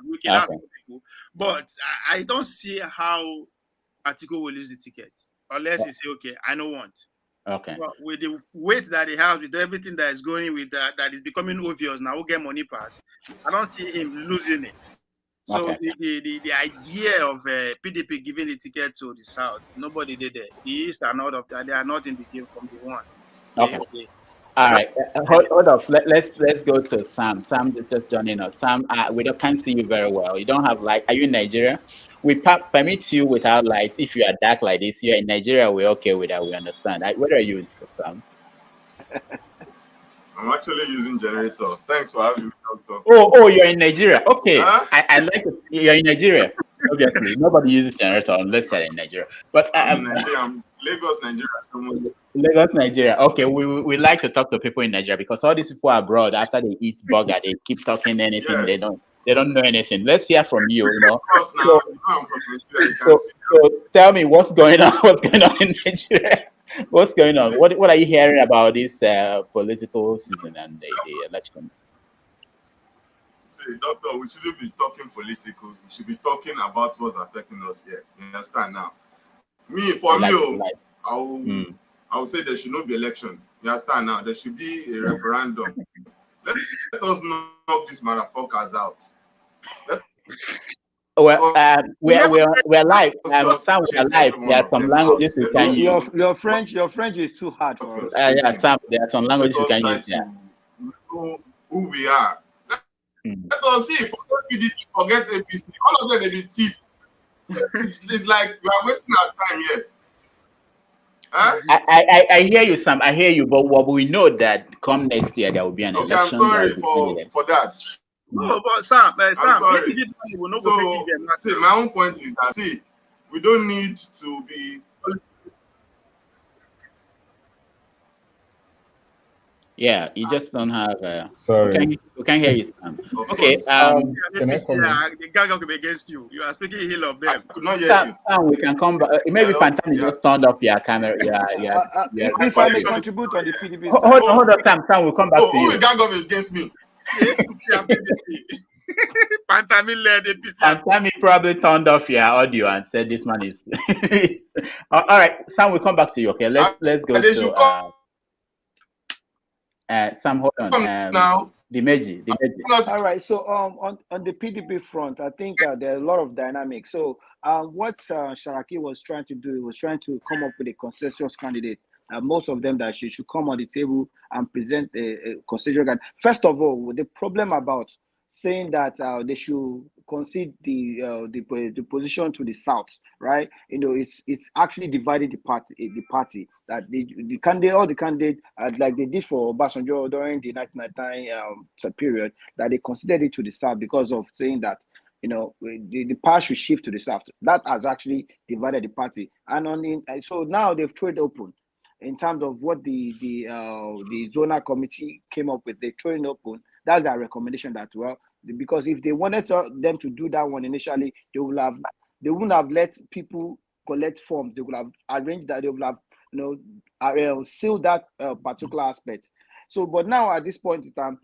Wiki. That's cool. But I don't see how Atiku will lose the ticket unless he say, okay, I don't want. Okay. But with the weight that he has, with everything that is going with that is becoming obvious now, who get money pass, I don't see him losing it. So the idea of PDP giving the ticket to the South, nobody did it. The East are not of that. They are not in the game from the one. Okay. All right, hold up. Let's go to Sam. Sam is just joining us. Sam, can't see you very well. You don't have light. Are you in Nigeria? We permit you without light. If you are dark like this, you're in Nigeria. We're okay with that. We understand. Where are you, Sam? I'm actually using generator. Thanks for having me, doctor. Oh, you're in Nigeria. Okay, Huh? I like it. You're in Nigeria. Obviously, nobody uses generator unless you're in Nigeria. But I'm in Nigeria. I'm Lagos, Nigeria. Lagos, Nigeria. Okay, we like to talk to people in Nigeria because all these people abroad, after they eat burger, they keep talking anything. Yes. They don't know anything. Let's hear from you. You know. Of course, now So, you know I'm from Nigeria. You can see so tell me what's going on. What's going on in Nigeria? What's going on? What are you hearing about this political season and the elections? See, doctor, we shouldn't be talking political. We should be talking about what's affecting us here. You understand now? I will say there should not be election. You understand now? There should be a referendum. Let us knock these motherfuckers out. We're live. Sam, we're live. There are some languages we can use. Your French is too hard for us. Yeah, Sam, there are some languages we can use. Yeah. Know who we are. Let us see. Forget APC. All of them, they thief. It's like we are wasting our time here. Huh? I hear you, Sam. I hear you, but we know that come next year there will be an election. I'm sorry for that. No, but Sam, I'm sorry. See, my own point is that we don't need to be. Yeah, you just don't have. Sorry, we can hear you, Sam. Okay. Can I comment? The gang up against you. You are speaking ill of them. I could not hear Sam, you. Sam, we can come back. Maybe Pantani just turned off your camera. If I may contribute on the PDP hold on, Sam. Sam, we'll come back to you. Who will gang up against me? Pantani probably turned off your audio and said this man is. All right, Sam, we'll come back to you. Okay, let's go to. Sam, hold on. Now. Dimeji. All right. So on the PDP front, I think there are a lot of dynamics. So what Saraki was trying to do was trying to come up with a consensus candidate. Most of them that she should come on the table and present a consensus candidate. First of all, the problem about saying that they should concede the position to the south, right? You know, it's actually divided the party that all the candidate like they did for Obasanjo during the 1999 period, that they considered it to the south because of saying that, you know, the power should shift to the south. That has actually divided the party, and so now they've thrown it open. In terms of what the zonal committee came up with, they thrown it open. That's their recommendation. That because if they wanted them to do that one initially, they wouldn't have let people collect forms. They would have arranged that. They would have sealed that particular aspect. So, but now at this point in time,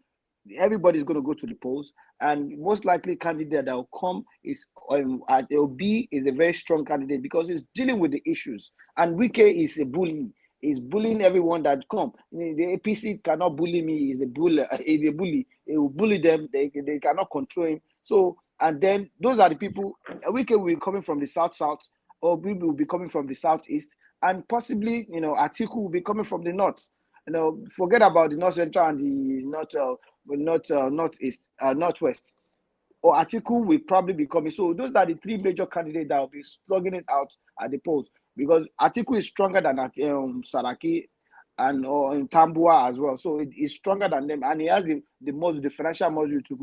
everybody's going to go to the polls, and most likely candidate that will come is Ovie is a very strong candidate because he's dealing with the issues, and Wike is a bully. Is bullying everyone that come. The APC cannot bully me. He's a bully. He's a bully. He will bully them. They cannot control him. So, and then those are the people. Wike will be coming from the south, or people will be coming from the southeast, and possibly, you know, Atiku will be coming from the north. You know, forget about the north central and the northwest. Or Atiku will probably be coming. So those are the three major candidates that will be slugging it out at the polls, because Atiku is stronger than Saraki and in Tambua as well. So he's stronger than them, and he has the financial muscle to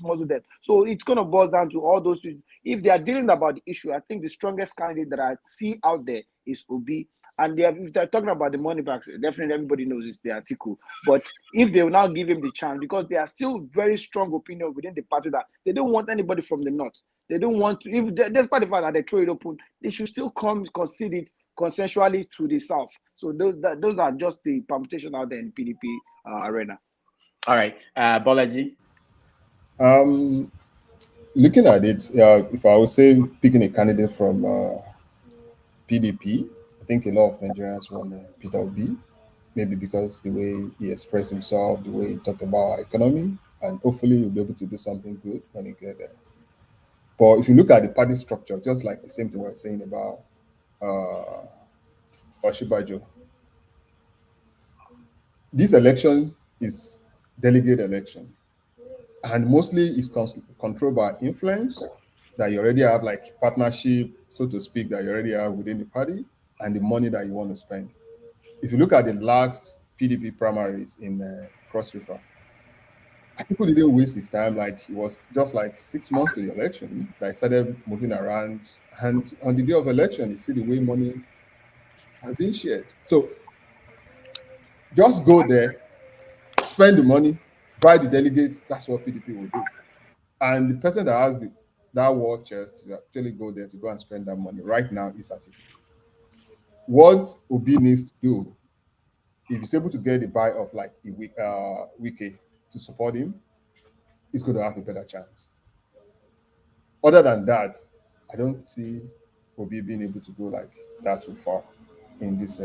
muzzle them. So it's going to boil down to all those. If they are dealing about the issue, I think the strongest candidate that I see out there is Ovie. And if they're talking about the money backs, definitely everybody knows it's the Atiku. But if they will now give him the chance, because there are still very strong opinion within the party that they don't want anybody from the north. They don't want to, despite the fact that they throw it open, they should still concede it consensually to the south. So those are just the permutation out there in PDP arena. All right, Bolaji. Looking at it, if I would say picking a candidate from PDP, I think a lot of Nigerians want Peter Obi, maybe because the way he expressed himself, the way he talked about our economy, and hopefully he'll be able to do something good when he get there. But if you look at the party structure, just like the same thing we were saying about Osinbajo, this election is delegate election, and mostly is controlled by influence that you already have, like partnership, so to speak, that you already have within the party, and the money that you want to spend. If you look at the last PDP primaries in Cross River, people didn't waste his time. Like, it was just like 6 months to the election that I started moving around, and on the day of election, you see the way money has been shared. So just go there, spend the money, buy the delegates. That's what PDP will do. And the person that has that war chest to actually go there to go and spend that money right now is Atiku. What Obi needs to do, if he's able to get the buy of like a Wike to support him, he's going to have a better chance. Other than that, I don't see Obi being able to go like that too far in this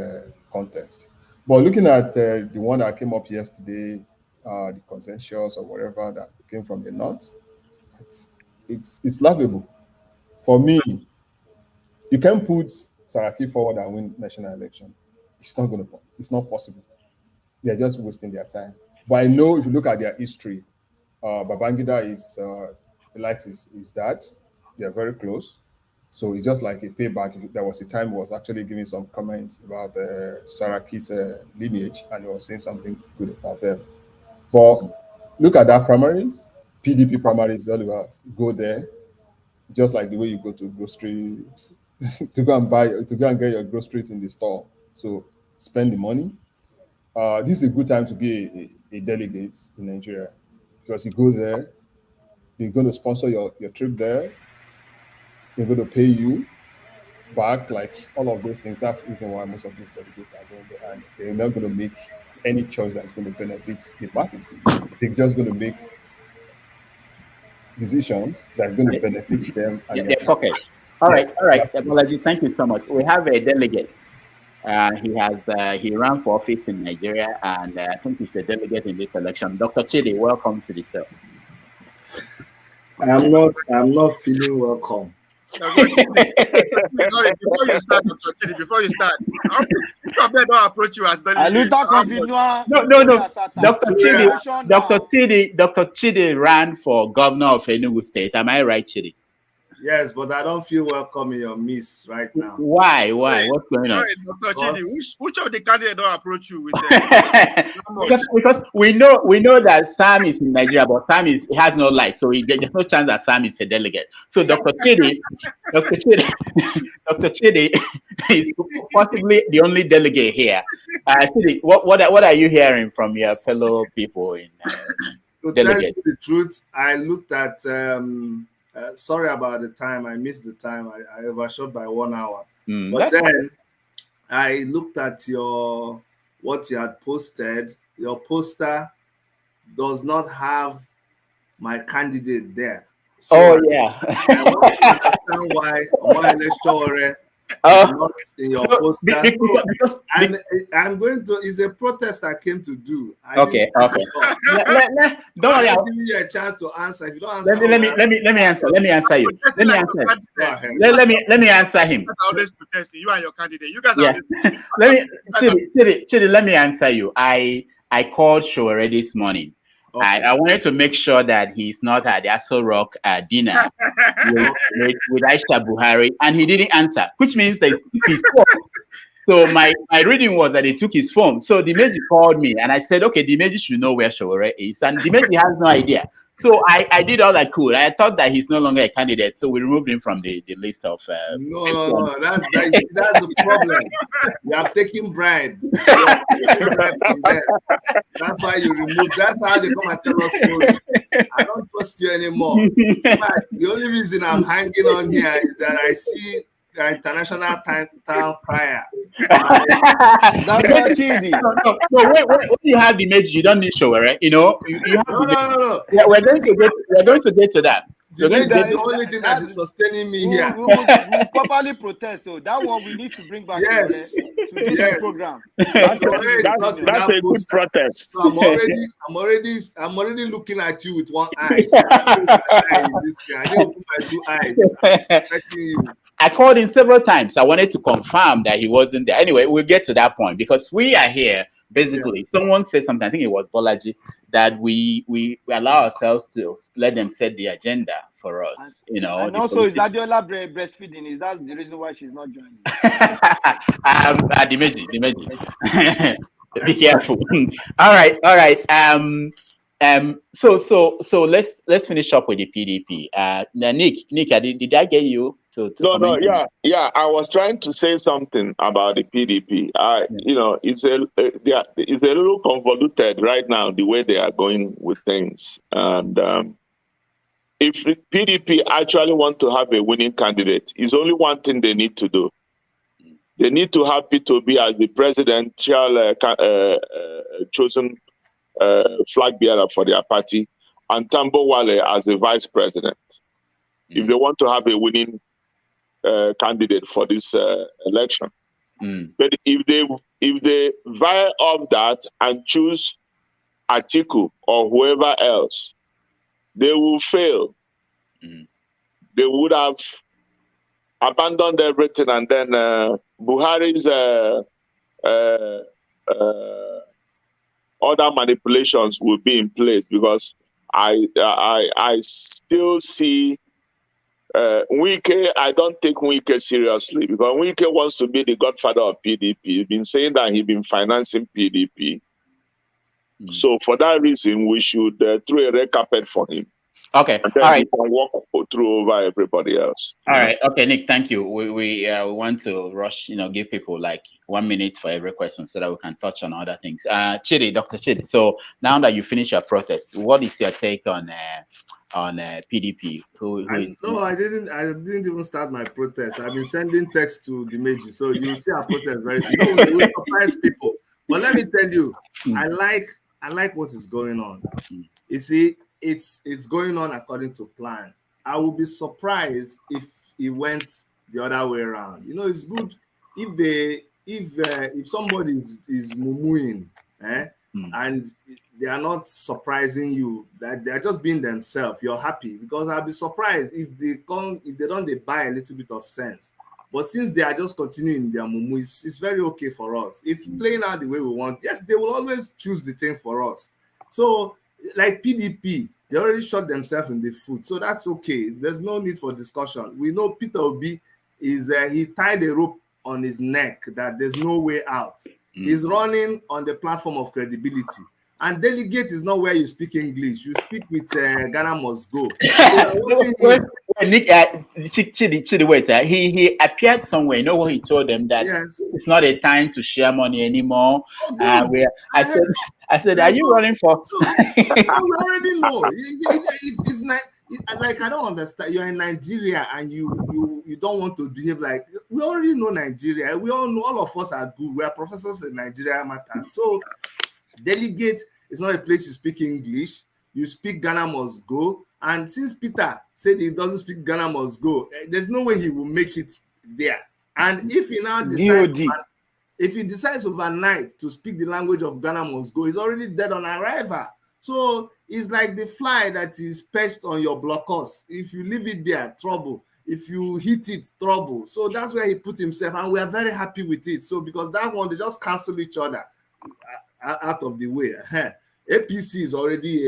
context. But looking at the one that came up yesterday, the consensus or whatever that came from the north, it's laughable. For me, you can put Saraki forward and win national election. It's not possible. They're just wasting their time. But I know if you look at their history, Babangida likes his dad. They're very close. So it's just like a payback. There was a time he was actually giving some comments about Saraki's lineage, and he was saying something good about them. But look at that primaries. PDP primaries, all about go there, just like the way you go to grocery to go and get your groceries in the store. So spend the money. This is a good time to be a delegate in Nigeria, because you go there, they're going to sponsor your trip there. They're going to pay you back, like all of those things. That's the reason why most of these delegates are going there, and they're not going to make any choice that's going to benefit the masses. They're just going to make decisions that's going to benefit them. And their pocket. All right. Apology. Thank you so much. We have a delegate. He ran for office in Nigeria, and I think he's the delegate in this election. Dr. Chidi, welcome to the show. I'm not feeling welcome. Sorry, before you start, Dr. Chidi, don't approach you as delegate. No. Dr. Chidi ran for governor of Enugu State. Am I right, Chidi? Yes, but I don't feel welcome in your midst right now. Why? What's going on? Dr. Chidi, which of the candidates don't approach you with that? because we know that Sam is in Nigeria, but Sam has no light, so there's no chance that Sam is a delegate. So Dr. Chidi is possibly the only delegate here. Chidi, what are you hearing from your fellow people in delegate? To tell you the truth, I looked at. Sorry about the time. I missed the time. I overshot by 1 hour. But then I looked at what you had posted. Your poster does not have my candidate there. So yeah. I want to understand why Sowore not in your poster. I'm going to. It's a protest I came to do. Okay. Don't worry. I'll give you a chance to answer. If you don't answer, let me answer you. Let me answer him. That's always protesting. You and your candidate. You guys are. Chidi, let me answer you. I called Sowore this morning. Okay. I wanted to make sure that he's not at the Aso Rock dinner with Aisha Buhari, and he didn't answer, which means they took his phone. So my reading was that he took his phone. So Dimeji called me, and I said, okay, Dimeji should know where Sowore is, and Dimeji has no idea. So I did all I could. I thought that he's no longer a candidate, so we removed him from the list of. No. That's the problem. You have taken bribe. From there. That's why you removed. That's how they come and tell us. I don't trust you anymore. The only reason I'm hanging on here is that I see the international town crier. That's Chidi. No, when you have the image, you don't need Sowore. You know, you have no. Yeah, we're going to get to that. That's the only thing that is sustaining me here. We properly protest, so that one we need to bring back to the program. That's a good protest. So I'm already looking at you with one eye. I didn't open my two eyes. I'm expecting you. I called him several times. I wanted to confirm that he wasn't there. Anyway, we'll get to that point because we are here Basically, someone said something, I think it was Bolaji, that we allow ourselves to let them set the agenda for us, And also, is Adiola breastfeeding? Is that the reason why she's not joining? Dimeji. Be careful. All right. So let's finish up with the PDP. Nick, did I get you to No, comment? yeah. I was trying to say something about the PDP. It's a little convoluted right now the way they are going with things. And if the PDP actually want to have a winning candidate, it's only one thing they need to do. They need to have P2B as the presidential chosen flag bearer for their party, and Tambo Wale as the vice president. If they want to have a winning candidate for this election. But if they vie off that and choose Atiku or whoever else, they will fail. They would have abandoned everything, and then Buhari's other manipulations will be in place, because I still see Wike. I don't take Wike seriously, because Wike wants to be the godfather of PDP. He's been saying that he's been financing PDP. So for that reason, we should throw a red carpet for him. Okay. And then All right. he can walk through over everybody else. All right. Okay, Nick, thank you. We want to rush, give people like 1 minute for every question so that we can touch on other things. Chidi, Dr. Chidi. So now that you finish your protest, what is your take on PDP? I didn't even start my protest. I've been sending texts to Dimeji, so you'll see our protest very soon. We will surprise people. But let me tell you, I like what is going on. You see, it's going on according to plan. I will be surprised if it went the other way around. It's good if somebody is mumuing, and they are not surprising you, that they are just being themselves, you're happy, because I'll be surprised if they don't buy a little bit of sense. But since they are just continuing their mumu, it's very okay for us. It's playing out the way we want. Yes, they will always choose the thing for us. So, like PDP, they already shot themselves in the foot. So that's okay. There's no need for discussion. We know Peter Obi he tied a rope on his neck that there's no way out. He's running on the platform of credibility. And delegate is not where you speak English. You speak with Ghana Must Go. Nick, Chidi, wait. He appeared somewhere. You know what he told them? That it's not a time to share money anymore. I said, are you running for? So we already know. It's like I don't understand. You're in Nigeria and you don't want to behave like. We already know Nigeria. We all know. All of us are good. We are professors in Nigeria matter. So delegate is not a place you speak English. You speak Ghana Must Go. And since Peter said he doesn't speak Ghana Must Go, there's no way he will make it there. And if he now decides overnight to speak the language of Ghana Must Go, he's already dead on arrival. So it's like the fly that is perched on your blockhouse. If you leave it there, trouble. If you hit it, trouble. So that's where he put himself, and we are very happy with it. So because that one, they just cancel each other out of the way. APC is already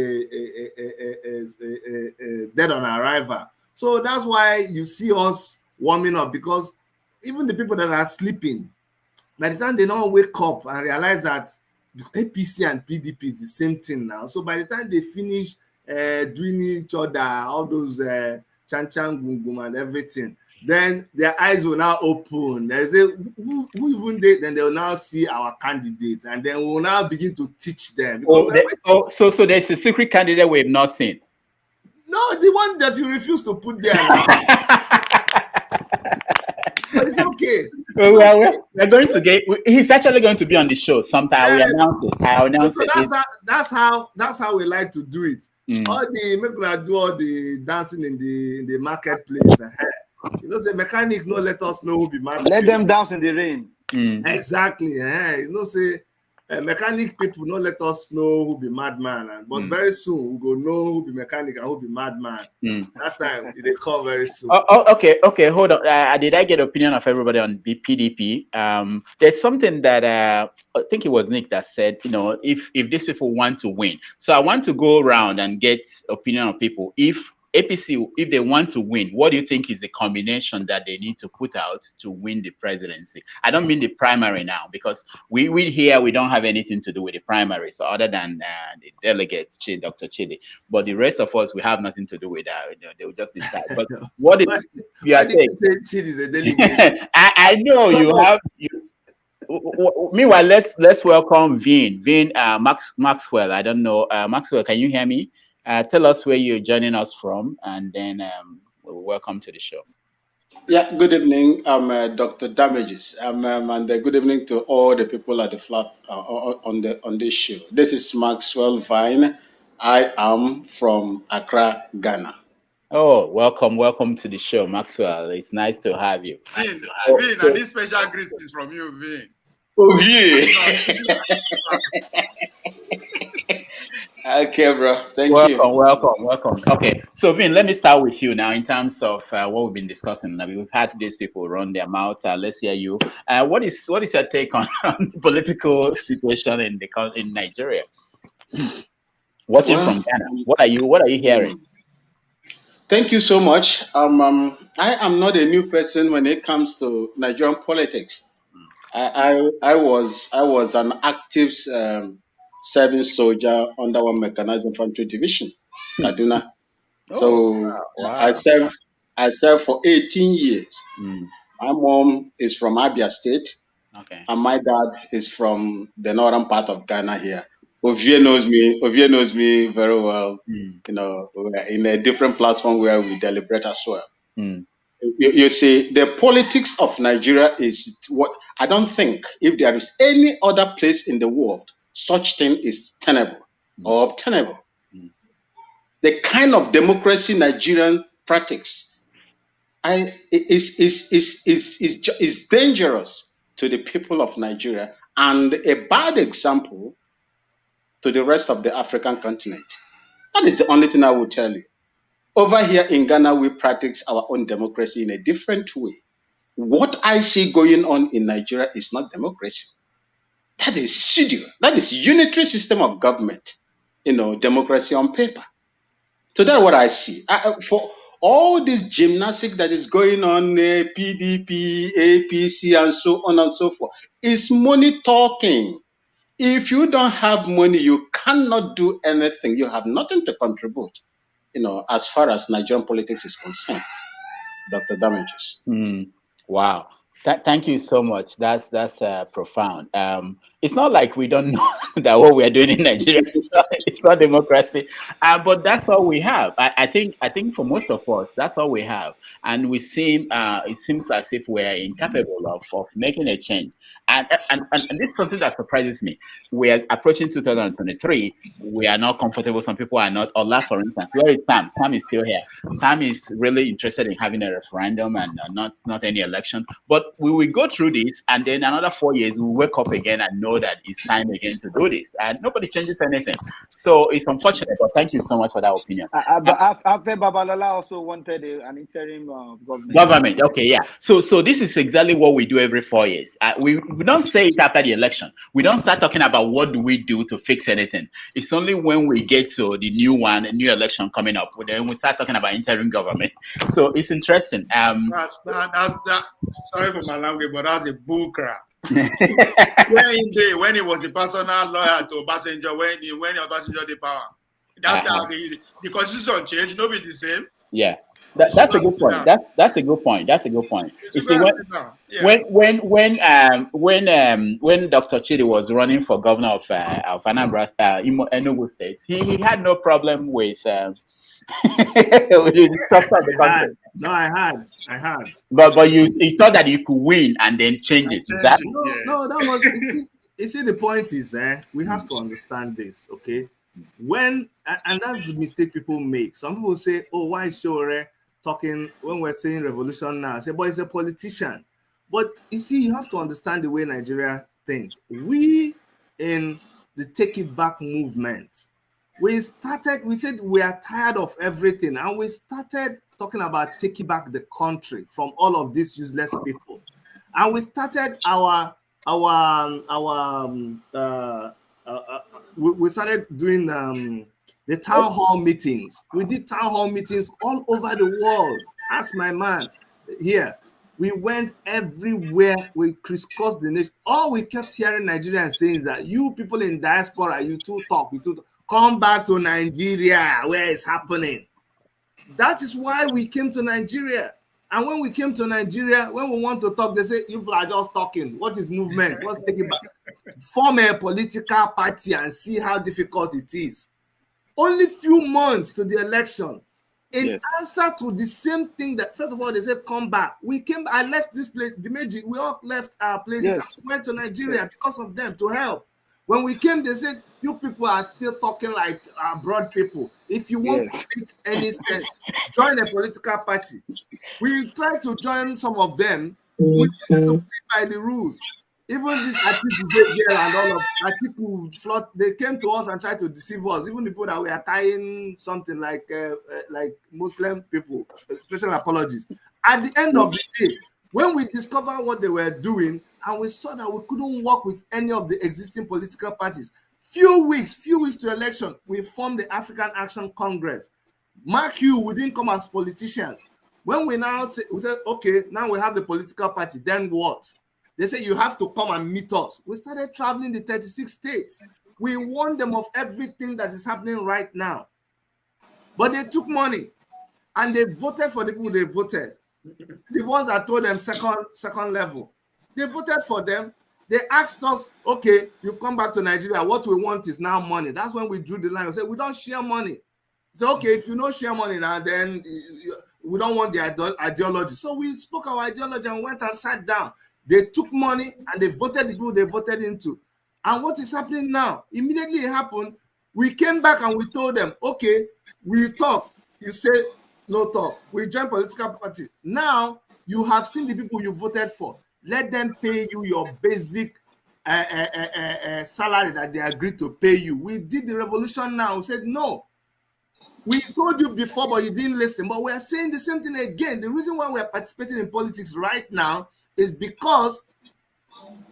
dead on arrival. So that's why you see us warming up, because even the people that are sleeping, by the time they don't wake up and realize that APC and PDP is the same thing now. So by the time they finish doing each other, all those chan gum gum and everything, then their eyes will now open. They say, who even they? Then they will now see our candidates, and then we will now begin to teach them. So there's a secret candidate we have not seen. No, the one that you refuse to put there. But it's okay. We're going to get. He's actually going to be on the show sometime. We announce it. I announce it. That's how we like to do it. All the dancing in the marketplace. The mechanic no let us know who be mad. Let them dance in the rain. Exactly. Say mechanic people don't let us know who be madman, but very soon we go know who be mechanic and who be madman. That time they call very soon. Okay, hold on. Did I get opinion of everybody on PDP? There's something that I think it was Nick that said, if these people want to win, so I want to go around and get opinion of people. If APC, if they want to win, what do you think is the combination that they need to put out to win the presidency? I don't mean the primary now, because we here, we don't have anything to do with the primary, so other than the delegates, Dr. Chidi, but the rest of us, we have nothing to do with that. They will just decide. But what is your take? Chidi is a delegate. I know you have. Meanwhile, let's welcome Vin Maxwell. I don't know, Maxwell. Can you hear me? Tell us where you're joining us from, and then welcome to the show. Yeah, good evening. I'm Dr. Damages, and good evening to all the people at the flat on this show. This is Maxwell Vine. I am from Accra, Ghana. Oh, welcome to the show, Maxwell. It's nice to have you. Vin, and this special greetings from you, Vin. Ovie. Okay, bro. Thank you. Welcome. Okay, so Vin, let me start with you now in terms of what we've been discussing. I mean, we've had these people run their mouths. Let's hear you. What is your take on the political situation in Nigeria? Watching from Ghana, what are you hearing? Thank you so much. I am not a new person when it comes to Nigerian politics. I was an active serving soldier under one mechanized infantry division, Kaduna. Wow. I served for 18 years. My mom is from Abia State, and my dad is from the northern part of Ghana here. Ovie knows me very well. We're in a different platform where we deliberate as well. You see, the politics of Nigeria is what I don't think, if there is any other place in the world, such thing is tenable or obtainable. The kind of democracy Nigerian practice is dangerous to the people of Nigeria and a bad example to the rest of the African continent. That is the only thing I will tell you. Over here in Ghana, we practice our own democracy in a different way. What I see going on in Nigeria is not democracy. That is pseudo. That is unitary system of government, democracy on paper. So that's what I see. For all this gymnastics that is going on, PDP, APC, and so on and so forth, is money talking. If you don't have money, you cannot do anything. You have nothing to contribute, as far as Nigerian politics is concerned. Dr. Damages. Wow. Thank you so much. That's profound. It's not like we don't know that what we are doing in Nigeria it's not democracy, but that's all we have. I think for most of us, that's all we have, and it seems as if we're incapable of making a change. And this is something that surprises me. We are approaching 2023. We are not comfortable. Some people are not. Ola, for instance, where is Sam? Sam is still here. Sam is really interested in having a referendum and not any election, but we will go through this, and then another 4 years, we'll wake up again and know that it's time again to do this. And nobody changes anything. So it's unfortunate, but thank you so much for that opinion. But after Babalola also wanted an interim government. Okay, yeah. So this is exactly what we do every 4 years. We don't say it after the election. We don't start talking about what do we do to fix anything. It's only when we get to the new one, a new election coming up, then we start talking about interim government. So it's interesting. Sorry for my language, but that's a bull crap. when he was the personal lawyer to Obasanjo, when Obasanjo the power, the constitution changed, nobody the same. Yeah, that's a good point. That's a good point. You see, when Dr. Chidi was running for governor of Anambra, Enugu State, he had no problem with. with the structure of the country. No, I had. But you thought that you could win and then change it. That was. You see, the point is, we have to understand this, okay? And that's the mistake people make. Some people say, "Oh, why is Sowore talking when we're saying revolution now?" I say, "But he's a politician." But you see, you have to understand the way Nigeria thinks. We in the Take It Back movement. We said we are tired of everything, and we started talking about taking back the country from all of these useless people. And we started we started doing the town hall meetings. We did town hall meetings all over the world. Ask my man here. We went everywhere. We crisscrossed the nation. All we kept hearing Nigerians saying is that you people in diaspora, you too talk. Come back to Nigeria where it's happening. That is why we came to Nigeria. And when we came to Nigeria, when we want to talk, they say, you people are just talking. What is movement? What's taking back? Form a political party and see how difficult it is. Only few months to the election. In answer to the same thing that, first of all, they said, come back. I left this place, Dimeji, we all left our places and went to Nigeria because of them to help. When we came, they said, you people are still talking like broad people. If you want to make any sense, join a political party. We tried to join some of them. We had to play by the rules. Even this Activism and all of people, they came to us and tried to deceive us. Even the people that we are tying something like Muslim people, special apologies. At the end of the day, when we discovered what they were doing, and we saw that we couldn't work with any of the existing political parties, few weeks to election, we formed the African Action Congress. Mark you, we didn't come as politicians. When we said, okay, now we have the political party, then what? They said, you have to come and meet us. We started traveling the 36 states. We warned them of everything that is happening right now. But they took money and they voted for the people they voted. The ones that told them second level. They voted for them. They asked us, okay, you've come back to Nigeria. What we want is now money. That's when we drew the line. We said, we don't share money. So, okay, if you don't share money now, then we don't want the ideology. So we spoke our ideology and went and sat down. They took money and they voted the people they voted into. And what is happening now? Immediately it happened. We came back and we told them, okay, we talked. You say no talk. We joined political party. Now you have seen the people you voted for. Let them pay you your basic salary that they agreed to pay you. We did the revolution now. We said no. We told you before, but you didn't listen. But we are saying the same thing again. The reason why we are participating in politics right now is because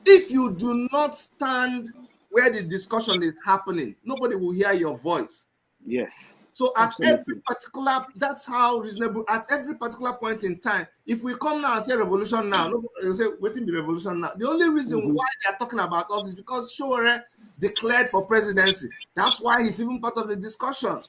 if you do not stand where the discussion is happening, nobody will hear your voice. Yes. So at every particular, that's how reasonable, at every particular point in time, if we come now and say revolution now, nobody say, waiting the revolution now. The only reason why they are talking about us is because Sowore declared for presidency. That's why he's even part of the discussion.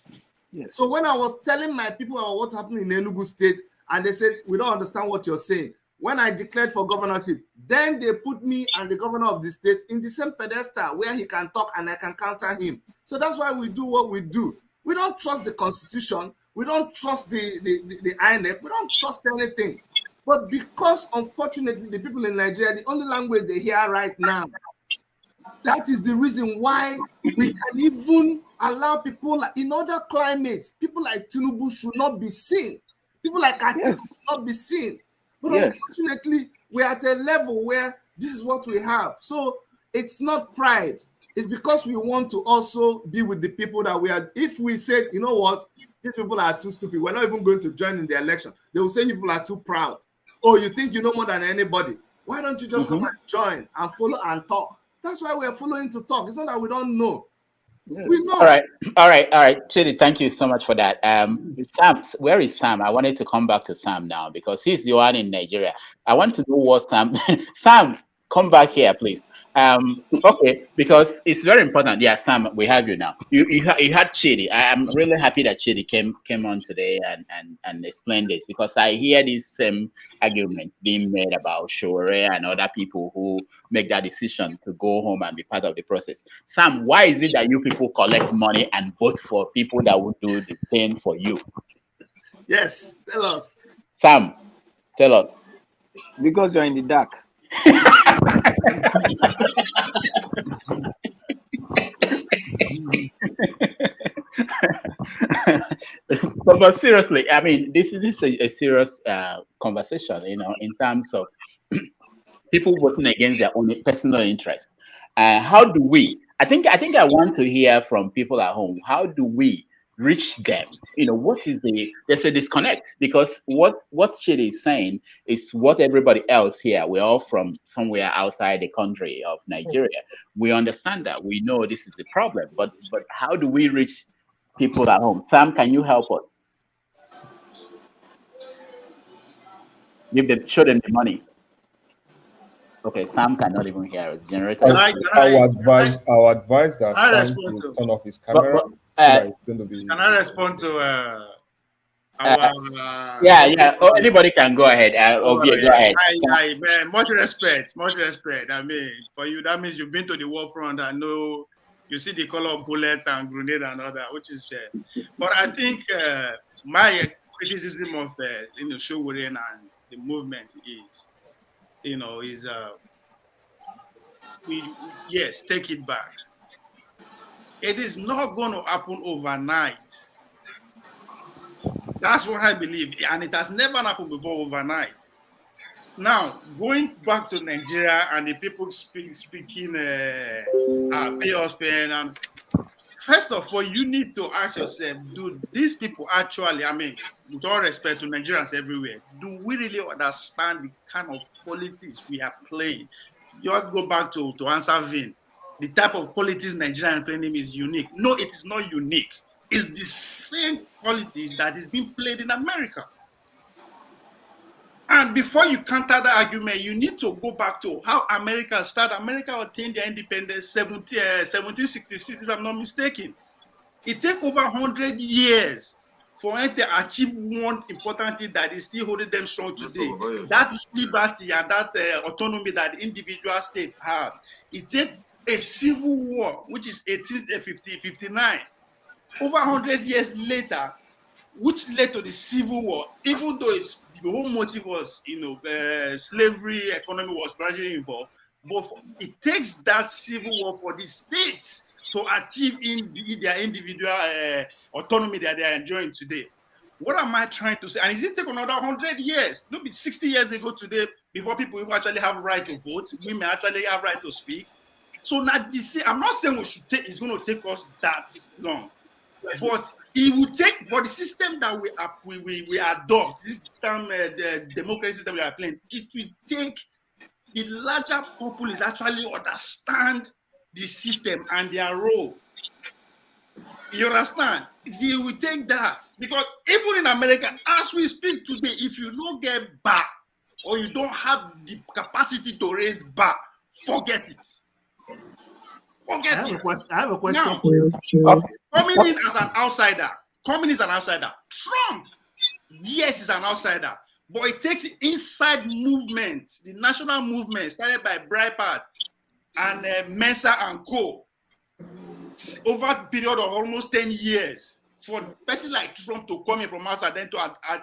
Yes. So when I was telling my people about what's happening in Enugu State, and they said, we don't understand what you're saying. When I declared for governorship, then they put me and the governor of the state in the same pedestal where he can talk and I can counter him. So that's why we do what we do. We don't trust the constitution. We don't trust the INEC. We don't trust anything. But because, unfortunately, the people in Nigeria, the only language they hear right now, that is the reason why we can even allow people like, in other climates, people like Tinubu should not be seen. People like Atiku should not be seen. But unfortunately, we're at a level where this is what we have. So it's not pride. It's because we want to also be with the people that we are. If we said, you know what, these people are too stupid, we're not even going to join in the election, they will say people are too proud. Oh, you think you know more than anybody. Why don't you just come and join and follow and talk? That's why we're following to talk. It's not that we don't know. Yeah. We know. All right. Chidi, thank you so much for that. Sam, where is Sam? I wanted to come back to Sam now because he's the one in Nigeria. I want to know what Sam. Sam, come back here, please. Okay, because it's very important. Yeah, Sam, we have you now. You had Chidi. I'm really happy that Chidi came on today and explained this because I hear these same arguments being made about Sowore and other people who make that decision to go home and be part of the process. Sam, why is it that you people collect money and vote for people that will do the thing for you? Yes, tell us. Sam, tell us. Because you're in the dark. but seriously, I mean, this is a serious conversation, you know, in terms of people voting against their own personal interest. How do we, I think I want to hear from people at home. How do we reach them? What is there's a disconnect, because what Chidi is saying is what everybody else here, we're all from somewhere outside the country of Nigeria. We understand that. We know this is the problem, but how do we reach people at home? Sam, can you help us? Show them the money. Okay, Sam cannot even hear it. Generator. I would advise that Sam will turn off his camera, so that it's going to be. Can I respond to yeah. Oh, anybody can go ahead. Ovie, go ahead. Man, much respect. I mean, for you, that means you've been to the war front and know you see the color of bullets and grenade and all that, which is fair. But I think my criticism of Sowore and the movement is, yes, take it back. It is not going to happen overnight. That's what I believe, and it has never happened before overnight. Now, going back to Nigeria and the people speaking pay us pen, and first of all, you need to ask yourself, do these people actually, I mean, with all respect to Nigerians everywhere, do we really understand the kind of politics we are playing? Just go back to answer Vin. The type of politics Nigerian playing is unique. No, it is not unique. It's the same politics that is being played in America. And before you counter that argument, you need to go back to how America started. America obtained their independence 1766, if I'm not mistaken. It took over 100 years for it to achieve one important thing that is still holding them strong today. That liberty and that autonomy that the individual state have. It took a civil war, which is 1859. Over 100 years later, which led to the Civil War, even though the whole motive was, slavery, economy was gradually involved, but it takes that Civil War for the states to achieve their individual autonomy that they are enjoying today. What am I trying to say? And is it take another 100 years? Maybe 60 years ago today, before people actually have right to vote, women actually have right to speak. So now I'm not saying it's going to take us that long. But it will take, for the system that we adopt, this time the democracy system we are playing, it will take the larger populace actually understand the system and their role. You understand? It will take that. Because even in America, as we speak today, if you don't get back or you don't have the capacity to raise bar, forget it. Forget it. I have a question now, for you. Coming in as an outsider. Trump, yes, is an outsider. But it takes inside movement, the national movement started by Breitbart and Mensa and Co. over a period of almost 10 years for a person like Trump to come in from outside, then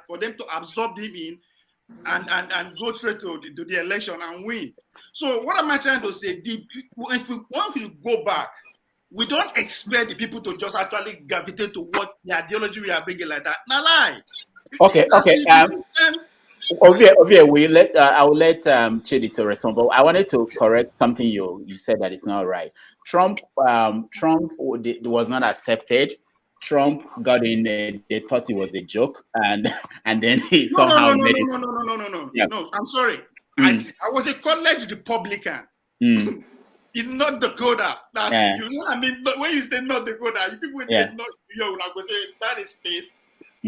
for them to absorb him in and go straight to the election and win. So what am I trying to say? If we go back, we don't expect the people to just actually gravitate to what the ideology we are bringing like that. Now lie. Okay. Ovie, I will let Chidi to respond, but I wanted to correct something you said that is not right. Trump was not accepted. Trump got in, they thought it was a joke, and then he somehow made it. No, I'm sorry. I was a college Republican. In North Dakota. You know what I mean? But when you say North Dakota, people in North York will say that is state.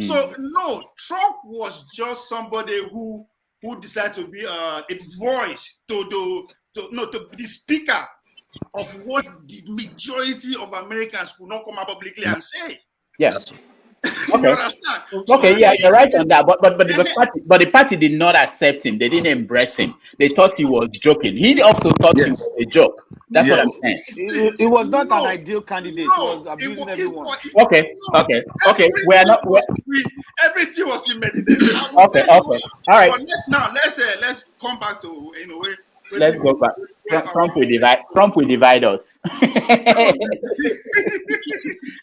So no, Trump was just somebody who decided to be a voice to be the speaker of what the majority of Americans could not come out publicly and say. Yes. Okay. You're right on that. But the party did not accept him. They didn't embrace him. They thought he was joking. He also thought he was a joke. That's what I'm saying. It was not an ideal candidate. It was abusing everyone. Okay. We are not. Everything was premeditated. Okay. All right. But let's come back to let's go back. Trump will divide us.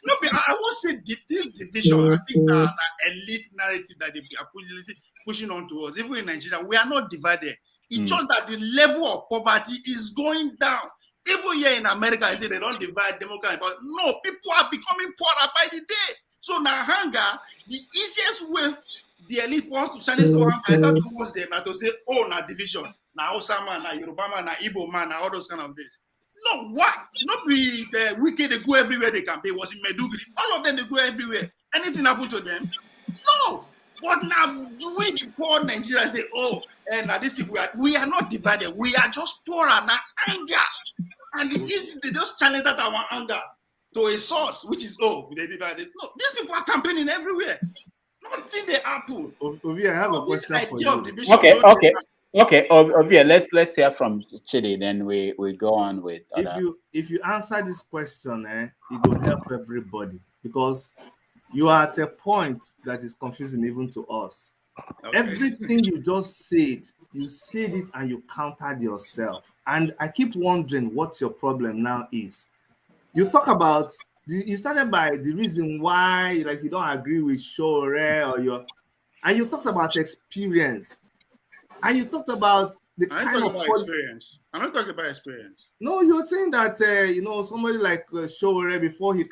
No, but I won't say this division. I think that elite narrative that they are pushing on to us, even in Nigeria, we are not divided. It's just that the level of poverty is going down. Even here in America, I say they don't divide Democrat, but no, people are becoming poorer by the day. So now hunger, the easiest way the elite wants to challenge to hunger towards them now to say, oh, now division, now Osama, now Yoruba man, now Igbo man, now all those kind of things. No, what? Not be the wicked, they go everywhere they can. They was in Medugri. All of them, they go everywhere. Anything happen to them? No. But now, we the poor Nigerians say, oh, and now these people, we are not divided. We are just poorer now, anger. And it is, they just challenge that our anger to a source, which is, oh, they divided. No, these people are campaigning everywhere. Nothing they happen. Ovie, I have a question for you. Okay. Ovie, let's hear from Chidi, then we go on with if you answer this question, it will help everybody, because you are at a point that is confusing even to us. Okay. Everything you just said, you said it and you countered yourself. And I keep wondering what your problem now is. You talk about, you started by the reason why, like, you don't agree with Sowore and you talked about experience. And you talked about the kind of experience. I'm not talking about experience. No, you're saying that, somebody like Sowore, before you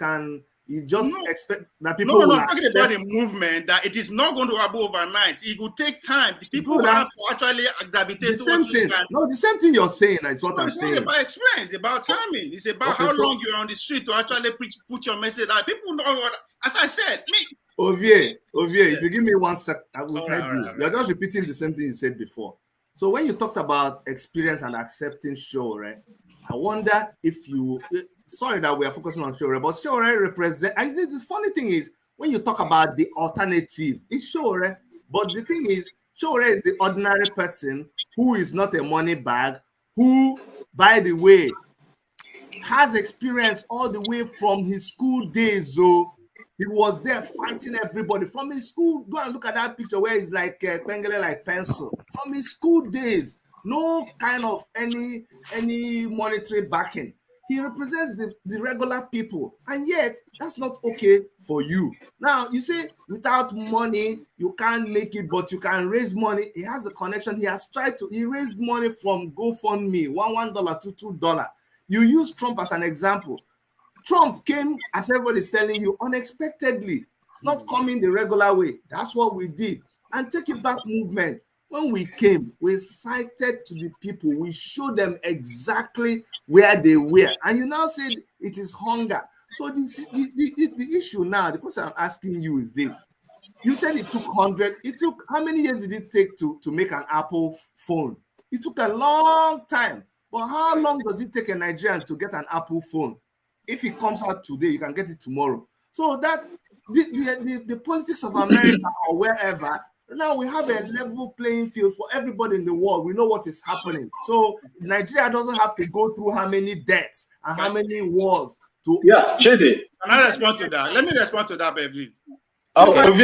just expect that people. No, I'm talking about a movement that it is not going to happen overnight. It will take time. The people have to actually gravitate the same thing. No, the same thing you're saying is what I'm saying. It's not about experience. It's about timing. It's about how long you're on the street to actually put your message out. People know what. As I said, me. Ovie, if you give me 1 sec, I will help you. You're just repeating the same thing you said before. So when you talked about experience and accepting Sowore, I wonder if you. Sorry that we are focusing on Sowore, but Sowore represents. I think the funny thing is when you talk about the alternative, it's Sowore. But the thing is, Sowore is the ordinary person who is not a money bag, who, by the way, has experience all the way from his school days. So he was there fighting everybody from his school. Go and look at that picture where he's like Pengele like pencil. From his school days, no kind of any monetary backing. He represents the regular people, and yet that's not okay for you. Now, you say without money, you can't make it, but you can raise money. He has a connection. He raised money from GoFundMe, $1 to $2. You use Trump as an example. Trump came, as everybody's telling you, unexpectedly, not coming the regular way. That's what we did. And Take It Back movement. When we came, we cited to the people, we showed them exactly where they were. And you now said it is hunger. So the issue now, the question I'm asking you is this. You said it took 100. It took, how many years did it take to make an Apple phone? It took a long time. But how long does it take a Nigerian to get an Apple phone? If it comes out today, you can get it tomorrow. So that the politics of America or wherever, now we have a level playing field for everybody in the world. We know what is happening. So Nigeria doesn't have to go through how many deaths and how many wars to. Yeah, Chidi. Can I respond to that? Let me respond to that, baby. So let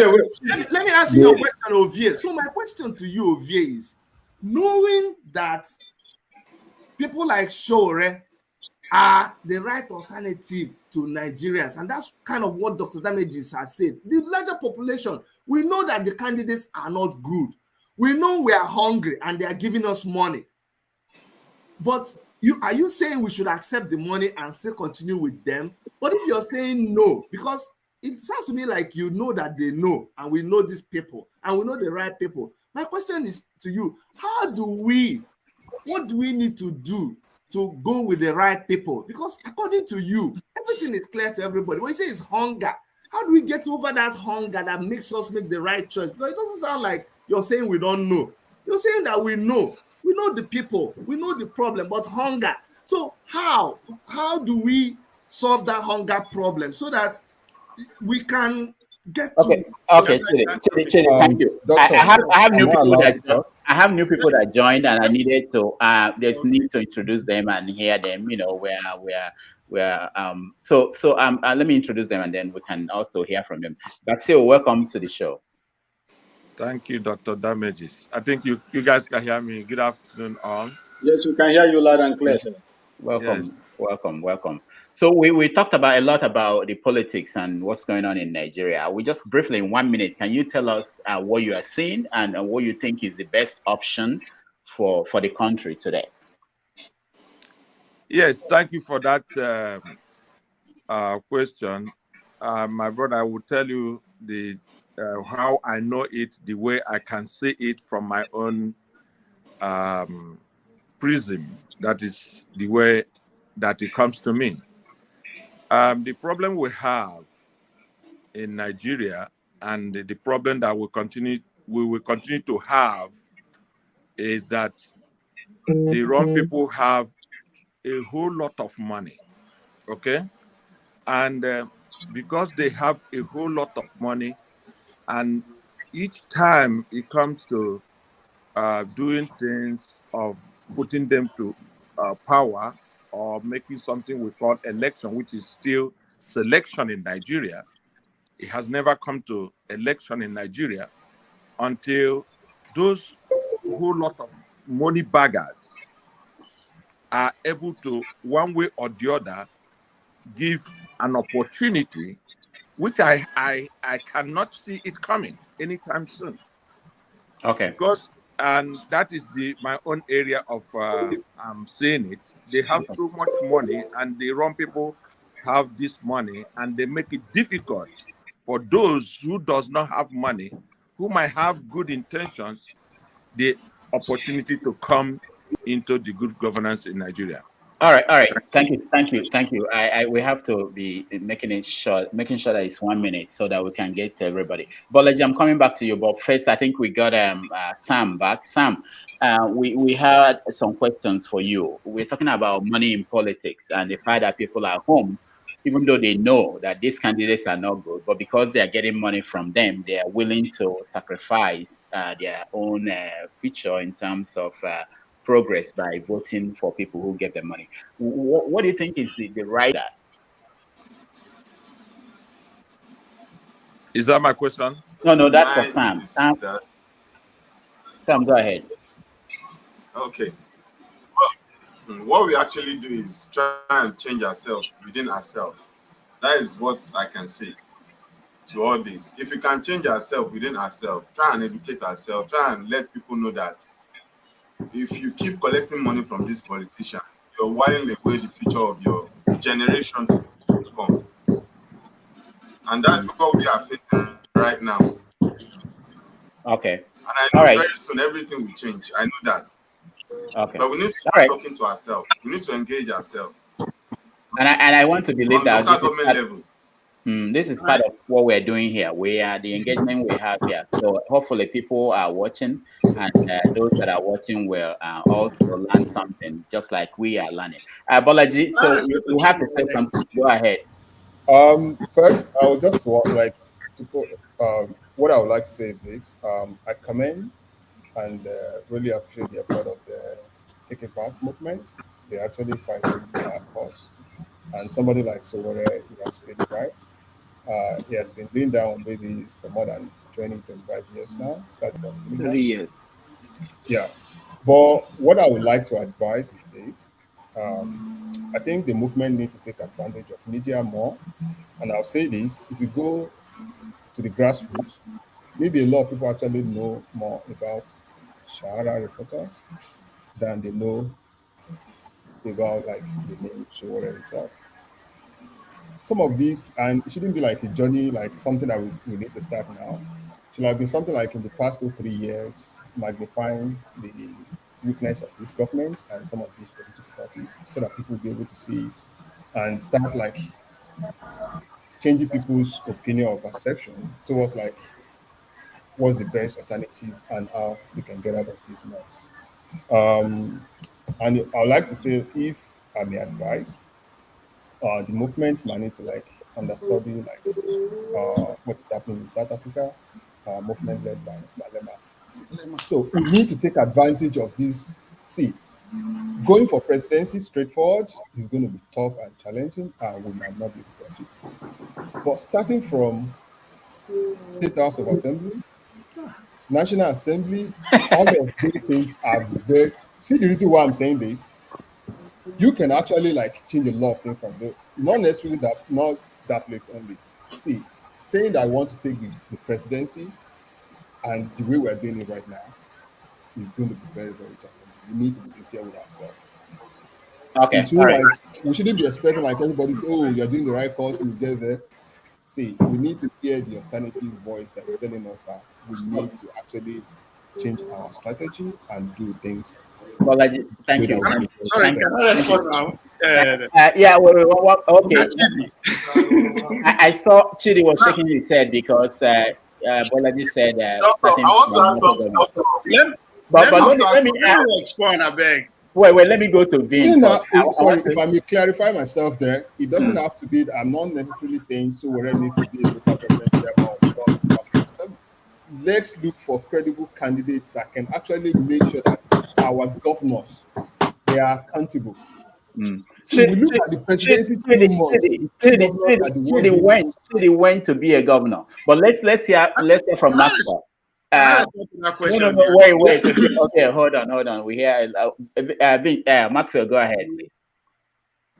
me ask you a question, Ovie. So my question to you, Ovie, is knowing that people like Sowore are the right alternative to Nigerians, and that's kind of what Dr. Damages has said. The larger population, we know that the candidates are not good. We know we are hungry and they are giving us money. But are you saying we should accept the money and still continue with them? But if you're saying no, because it sounds to me like you know that they know, and we know these people, and we know the right people. My question is to you, what do we need to do to go with the right people? Because according to you, everything is clear to everybody. When you say it's hunger, how do we get over that hunger that makes us make the right choice? Because it doesn't sound like you're saying we don't know. You're saying that we know. We know the people. We know the problem, but hunger. So how do we solve that hunger problem so that we can get to... Okay, Chidi, thank you. I have new people that... I have new people that joined, and I needed to. There's need to introduce them and hear them. You know So let me introduce them, and then we can also hear from them. Batsio, welcome to the show. Thank you, Dr. Damages. I think you guys can hear me. Good afternoon, all. Yes, we can hear you loud and clear, sir. Welcome, yes. welcome. So we talked about a lot about the politics and what's going on in Nigeria. We just briefly, in 1 minute, can you tell us what you are seeing and what you think is the best option for the country today? Yes, thank you for that question. My brother, I will tell you the how I know it, the way I can see it from my own prism. That is the way that it comes to me. The problem we have in Nigeria, and the problem that we will continue to have, is that the wrong people have a whole lot of money. Okay, and because they have a whole lot of money, and each time it comes to doing things of putting them to power or making something we call election, which is still selection in Nigeria. It has never come to election in Nigeria until those whole lot of money baggers are able to, one way or the other, give an opportunity, which I cannot see it coming anytime soon. Okay. Because, and that is my own area of I'm saying it. They have so much money, and the wrong people have this money, and they make it difficult for those who does not have money, who might have good intentions, the opportunity to come into the good governance in Nigeria. All right, all right. Thank you. We have to be making sure that it's 1 minute so that we can get to everybody. Bolaji, I'm coming back to you, but first, I think we got Sam back. Sam, we had some questions for you. We're talking about money in politics and the fact that people are home, even though they know that these candidates are not good, but because they are getting money from them, they are willing to sacrifice their own future in terms of progress by voting for people who get the money. What do you think is the right? Is that my question? No, that's for Mine Sam. is that Sam, go ahead. okay. What we actually do is try and change ourselves within ourselves. That is what I can say to all this. If we can change ourselves within ourselves, try and educate ourselves, try and let people know that if you keep collecting money from this politician, you're whiling away the future of your generations to come. And that's what we are facing right now. Okay. And I All know right. very soon everything will change. I know that. Okay. But we need to All right. talking to ourselves. We need to engage ourselves. And I want to believe On that local government level. This is part of what we're doing here. We are the engagement we have here. So hopefully people are watching, and those that are watching will also learn something, just like we are learning. Bolaji, so you have to say something. Go ahead. First, I would just want to put, what I would like to say is this: I commend and really appreciate the effort of the Take It Back movement. They're actually fighting our cause, and somebody like Sowore, he has paid the price. He has been doing that on baby for more than 20, 25 years now. Started from 3 years. yeah. But what I would like to advise is this. I think the movement needs to take advantage of media more. And I'll say this, if you go to the grassroots, maybe a lot of people actually know more about Shahara reporters than they know about like the name Sowore himself. Some of these, and it shouldn't be like a journey, like something that we need to start now. It should have been something like in the past 2 3 years, magnifying the weakness of this government and some of these political parties so that people will be able to see it and start like changing people's opinion or perception towards like what's the best alternative and how we can get out of this mess. Um, and I'd like to say, if I may advise, the movement might need to like understudy like what is happening in South Africa, movement led by Malema. So we need to take advantage of this. See, going for presidency straightforward is going to be tough and challenging, and we might not be able to achieve it. But starting from State House of Assembly, National Assembly, all of these things are very. See the reason why I'm saying this. You can actually like change a lot of things from there. Not necessarily that, not that place only. See, saying that I want to take the presidency and the way we're doing it right now is going to be very, very challenging. We need to be sincere with ourselves. Okay, It's all right. like we shouldn't be expecting like everybody say, "Oh, you're doing the right course, you get there." See, we need to hear the alternative voice that's telling us that we need to actually change our strategy and do things Well, the way thank that you. we Thank do you. it. Sorry, Thank can you. I Thank you. respond now? Yeah, okay. Chidi. I saw Chidi was shaking his head because Bolaji said Doctor, I certain want to ask local something, government. doctor. But I let want me to let ask me something. Let me respond, I beg. wait. Let me go to Vin first. I Sorry, want if to, I may clarify myself there, it doesn't have to be, I'm not necessarily saying Sowore needs to be a local government chairman or becomes the National Assembly. Let's look for credible candidates that can actually make sure that our governors, they are accountable. See, we look at the presidency too much. We think governors are the ones doing those. Chidi went to be a governor. But let's hear from Maxwell. Can I respond to that question? No, wait. Okay, hold on. We hear Maxwell. Go ahead, please.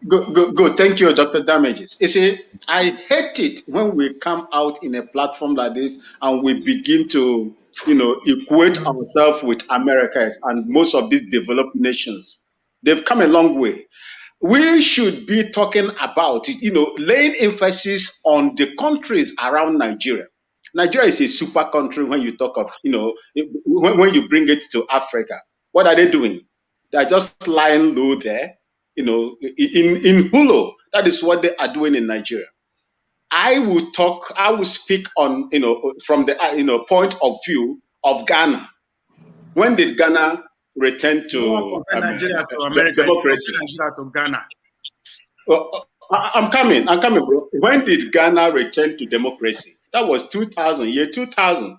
Good. Thank you, Dr. Damages. You see, I hate it when we come out in a platform like this and we begin to, equate ourselves with Americas and most of these developed nations. They've come a long way. We should be talking about, laying emphasis on the countries around Nigeria. Nigeria is a super country when you talk of, when you bring it to Africa. What are they doing? They're just lying low there, in Hulu. That is what they are doing in Nigeria. I will speak on, from the, point of view of Ghana. When did Ghana return You don't to compare Nigeria to America, you democracy? compare Nigeria to Ghana. I'm coming, bro. When did Ghana return to democracy? That was 2000, year 2000.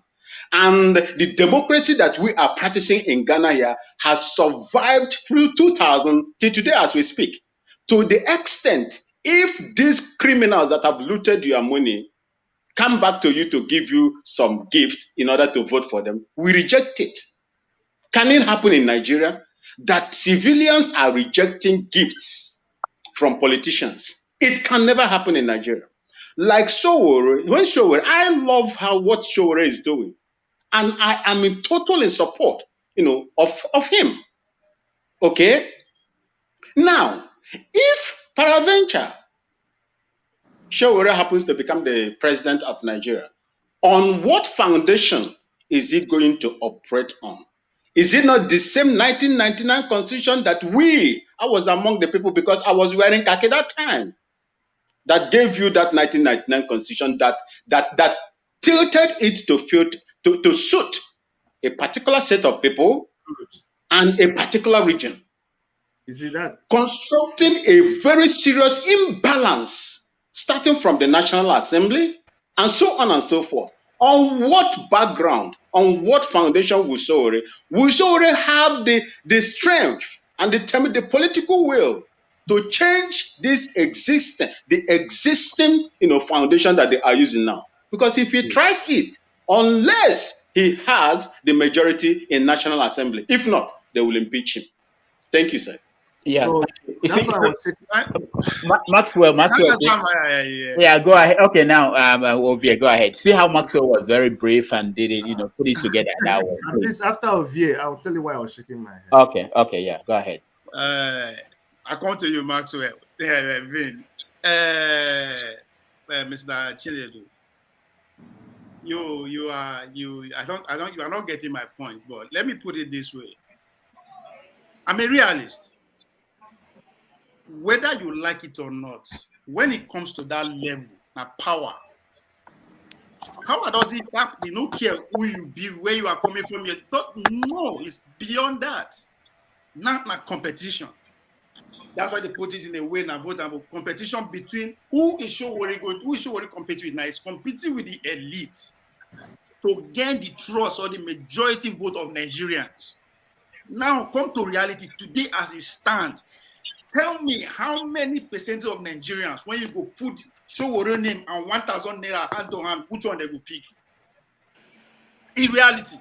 And the democracy that we are practicing in Ghana here has survived through 2000 till today as we speak. To the extent, if these criminals that have looted your money come back to you to give you some gift in order to vote for them, we reject it. Can it happen in Nigeria that civilians are rejecting gifts from politicians? It can never happen in Nigeria. Like Sowore, I love what Sowore is doing. And I am in total support, of him. Okay? Now, if peradventure Sowore happens to become the president of Nigeria, on what foundation is he going to operate on? Is it not the same 1999 constitution that I was among the people because I was wearing khaki that time, that gave you that 1999 constitution that tilted it to suit a particular set of people and a particular region, You see that? constructing a very serious imbalance starting from the National Assembly and so on and so forth. On what background, on what foundation will Sowore have the strength and the political will to change the existing foundation that they are using now? Because if he tries it, unless he has the majority in National Assembly, if not, they will impeach him. Thank you, sir. Yeah, So that's why I was saying. Maxwell. Yeah, go ahead. Okay, now, Ovie, go ahead. See how Maxwell was very brief and did it, put it together that way. At least after Ovie, I'll tell you why I was shaking my head. Okay, yeah, go ahead. I come to you, Maxwell. Vin. Mr. Chinedu. You are not getting my point, but let me put it this way. I'm a realist. Whether you like it or not, when it comes to that level, that power does it that you don't care who you be, where you are coming from, no, it's beyond that. Not competition. That's why they put it in a way now, vote about competition between who is Sowore compete with now. It's competing with the elite to gain the trust or the majority vote of Nigerians. Now come to reality today as it stands. Tell me how many percentage of Nigerians, when you go put Sowore name and 1,000 naira hand to hand, which one they go pick? In reality.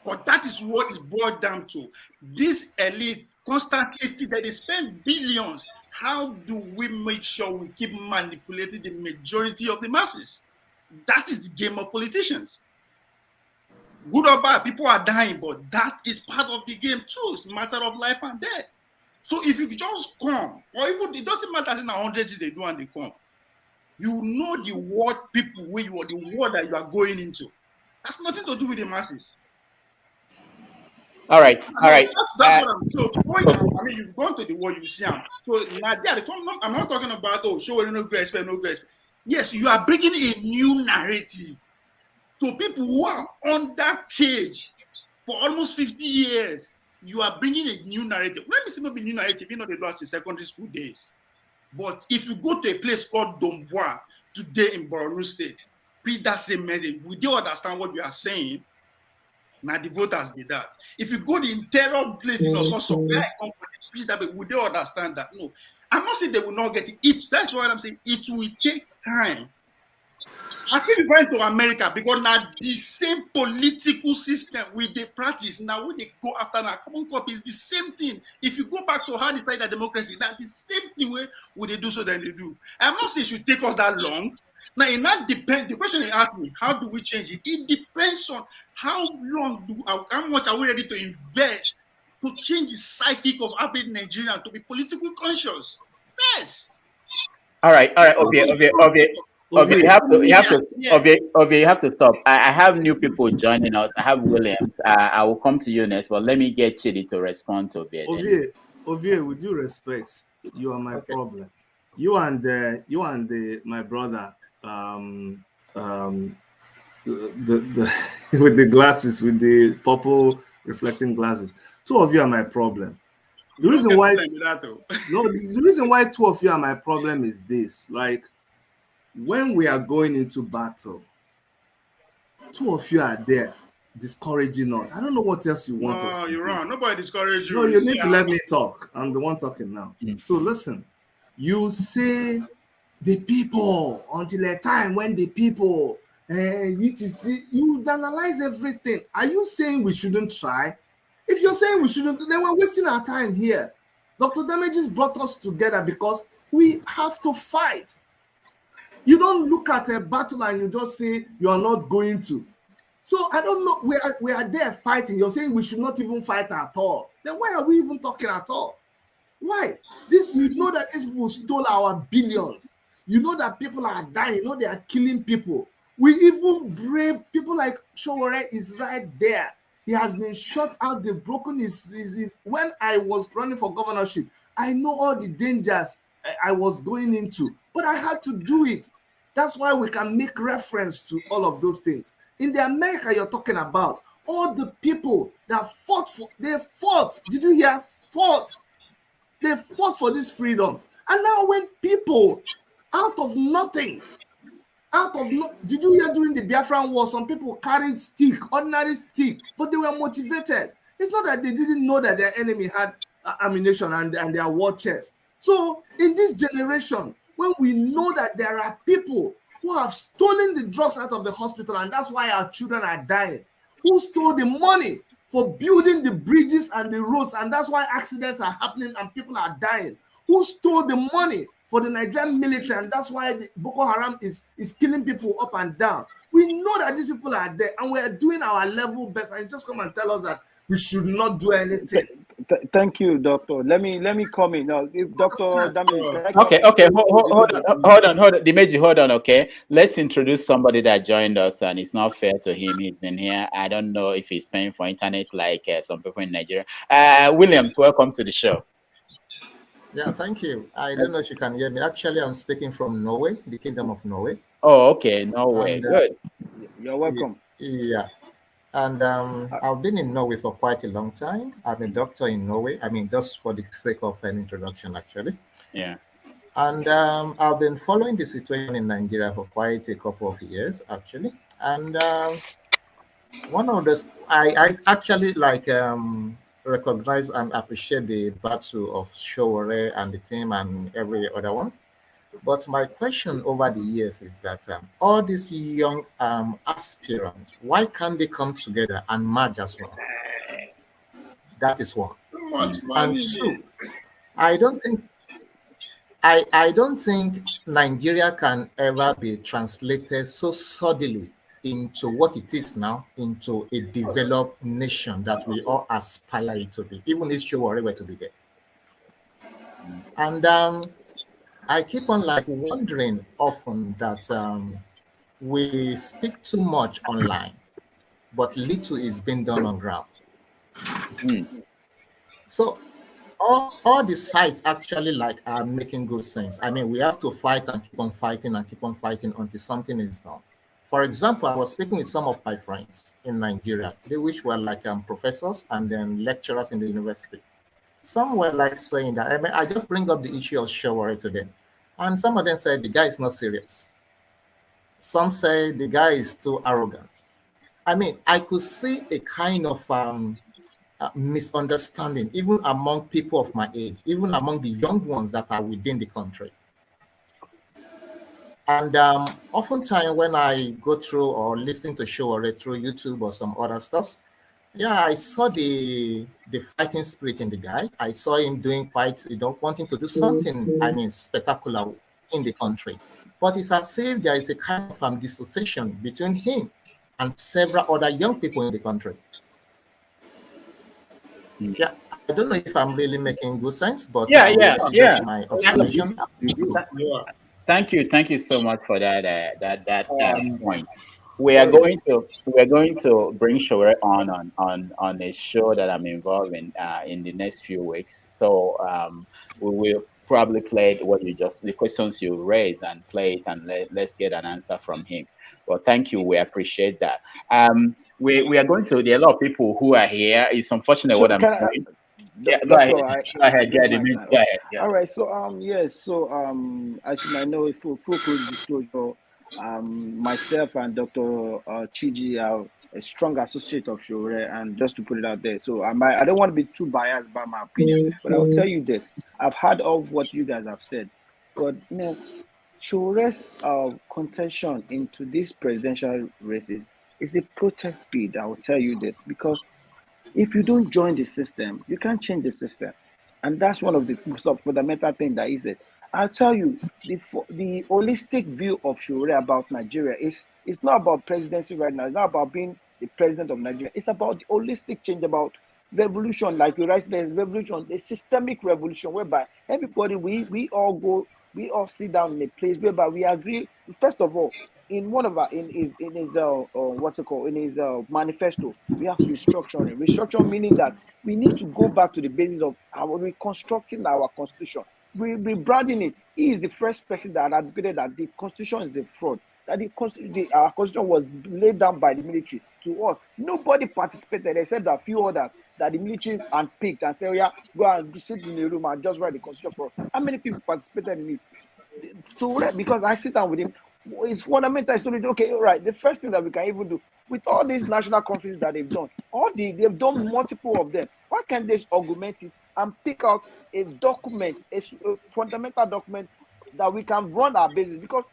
But that is what it boiled down to. This elite constantly, they spend billions. How do we make sure we keep manipulating the majority of the masses? That is the game of politicians. Good or bad, people are dying, but that is part of the game too. It's a matter of life and death. So if you just come, or even it doesn't matter in 100 they do and they come, you know the word people where you are, the word that you are going into. That's nothing to do with the masses. All right. That's what I'm so going. I mean, you've gone to the world, you see them. So Nadia, I'm not talking about show no go expect, no go expect. Yes, you are bringing a new narrative. So people who are on that cage for almost 50 years, you are bringing a new narrative. Let me see, maybe new narrative, you know, they lost in secondary school days. But if you go to a place called Domboa today in Borno State, read that same message, we do understand what you are saying. Now the voters did that. If you go to the interior place in Ososo, where I come from, we do understand that. No, I'm not saying they will not get it. That's why I'm saying it will take time. I feel going to America because now the same political system with the practice now when they go after now common cop is the same thing. If you go back to how they decide that democracy, that's the same thing where would they do so than they do. I'm not saying it should take us that long. Now it not depend. The question you asked me, how do we change it? It depends on how much are we ready to invest to change the psychic of average Nigerian to be politically conscious. Yes. All right. Ovie, you have to stop. I have new people joining us. I have Williams. I will come to you next, but let me get Chidi to respond to Ovie. Ovie, with due respect, you are my problem. You and my brother, the with the glasses, with the purple reflecting glasses. Two of you are my problem. The reason why the reason why two of you are my problem is this: like when we are going into battle, two of you are there discouraging us. I don't know what else you want us to do. No, you're wrong. Nobody discouraged you. No, you need to let me talk. I'm the one talking now. So listen, you say the people until a time when the people you analyze everything. Are you saying we shouldn't try? If you're saying we shouldn't, then we're wasting our time here. Dr. Damages brought us together because we have to fight. You don't look at a battle and you just say you are not going to. So I don't know. We are there fighting. You're saying we should not even fight at all. Then why are we even talking at all? Why? You know that these people stole our billions. You know that people are dying. You know they are killing people. We even brave people like Sowore is right there. He has been shot out. They've broken his. When I was running for governorship, I know all the dangers I was going into, but I had to do it. That's why we can make reference to all of those things. In the America you're talking about, all the people that they fought. Did you hear? Fought. They fought for this freedom. And now when people out of nothing, did you hear during the Biafran War, some people carried ordinary stick, but they were motivated. It's not that they didn't know that their enemy had ammunition and their war chest. So in this generation, when we know that there are people who have stolen the drugs out of the hospital, and that's why our children are dying, who stole the money for building the bridges and the roads, and that's why accidents are happening and people are dying, who stole the money for the Nigerian military, and that's why the Boko Haram is killing people up and down. We know that these people are there, and we are doing our level best, and you just come and tell us that we should not do anything. Thank you, Doctor. Let me come in now. If Dr. Damage, okay, hold on, Dimeji, hold on. Okay, let's introduce somebody that joined us, and it's not fair to him. He's been here. I don't know if he's paying for internet like some people in Nigeria. Williams, welcome to the show. Yeah, thank you. I don't know if you can hear me. Actually, I'm speaking from Norway, the Kingdom of Norway. Oh, okay, Norway. And, good. You're welcome. Yeah. And I've been in Norway for quite a long time. I'm a doctor in Norway. I mean, just for the sake of an introduction, actually. Yeah. And I've been following the situation in Nigeria for quite a couple of years, actually. And one of the, I actually like recognize and appreciate the battle of Sowore and the team and every other one. But my question over the years is that all these young aspirants, why can't they come together and merge as one? That is one. And two, I don't think Nigeria can ever be translated so suddenly into what it is now, into a developed nation that we all aspire it to be, even if Sowore were to be there. And I keep on like wondering often that we speak too much online, but little is being done on ground. So all the sides actually like are making good sense. I mean, we have to fight and keep on fighting and keep on fighting until something is done. For example, I was speaking with some of my friends in Nigeria, they which were like professors and then lecturers in the university. Some were like saying that, I mean, I just bring up the issue of Sowore to them. And some of them said the guy is not serious. Some say the guy is too arrogant. I mean, I could see a kind of misunderstanding, even among people of my age, even among the young ones that are within the country. And oftentimes when I go through or listen to Sowore through YouTube or some other stuff, yeah, I saw the fighting spirit in the guy. I saw him doing quite, wanting to do something, I mean, spectacular in the country. But it's as if there is a kind of dissociation between him and several other young people in the country. Yeah, I don't know if I'm really making good sense, but just my observation. Thank you so much for that point. We are going to bring Sowore on a show that I'm involved in the next few weeks. So we will probably play the questions you raised and play it, and let's get an answer from him. Well, thank you. We appreciate that. We are going to. There are a lot of people who are here. It's unfortunate what I'm doing. Yeah, go ahead. Go ahead. Go ahead. All right. So yes. So as you might know, full disclosure, myself and Dr. Chidi are a strong associate of Sowore, and just to put it out there. So I don't want to be too biased about my opinion, but I'll tell you this: I've heard of what you guys have said, but Sowore's contention into these presidential races is a protest bid. I will tell you this, because if you don't join the system, you can't change the system. And that's one of the fundamental things that is it. I'll tell you, the holistic view of Sowore about Nigeria is it's not about presidency right now. It's not about being the president of Nigeria. It's about the holistic change, about revolution, like you write, the revolution, the systemic revolution, whereby everybody, we all sit down in a place whereby we agree, first of all, in one of our in his manifesto, we have restructuring. Restructuring meaning that we need to go back to the basis of our reconstructing our constitution, rebranding it. He is the first person that advocated that the constitution is a fraud, that our constitution was laid down by the military to us. Nobody participated except a few others that the military handpicked and said, "Oh yeah, go and sit in the room and just write the constitution for us." How many people participated in it? So because I sit down with him, it's fundamental. It's okay, all right. The first thing that we can even do with all these national conferences that they've done, they've done multiple of them. Why can't they augment it and pick out a document, a fundamental document that we can run our basis? Because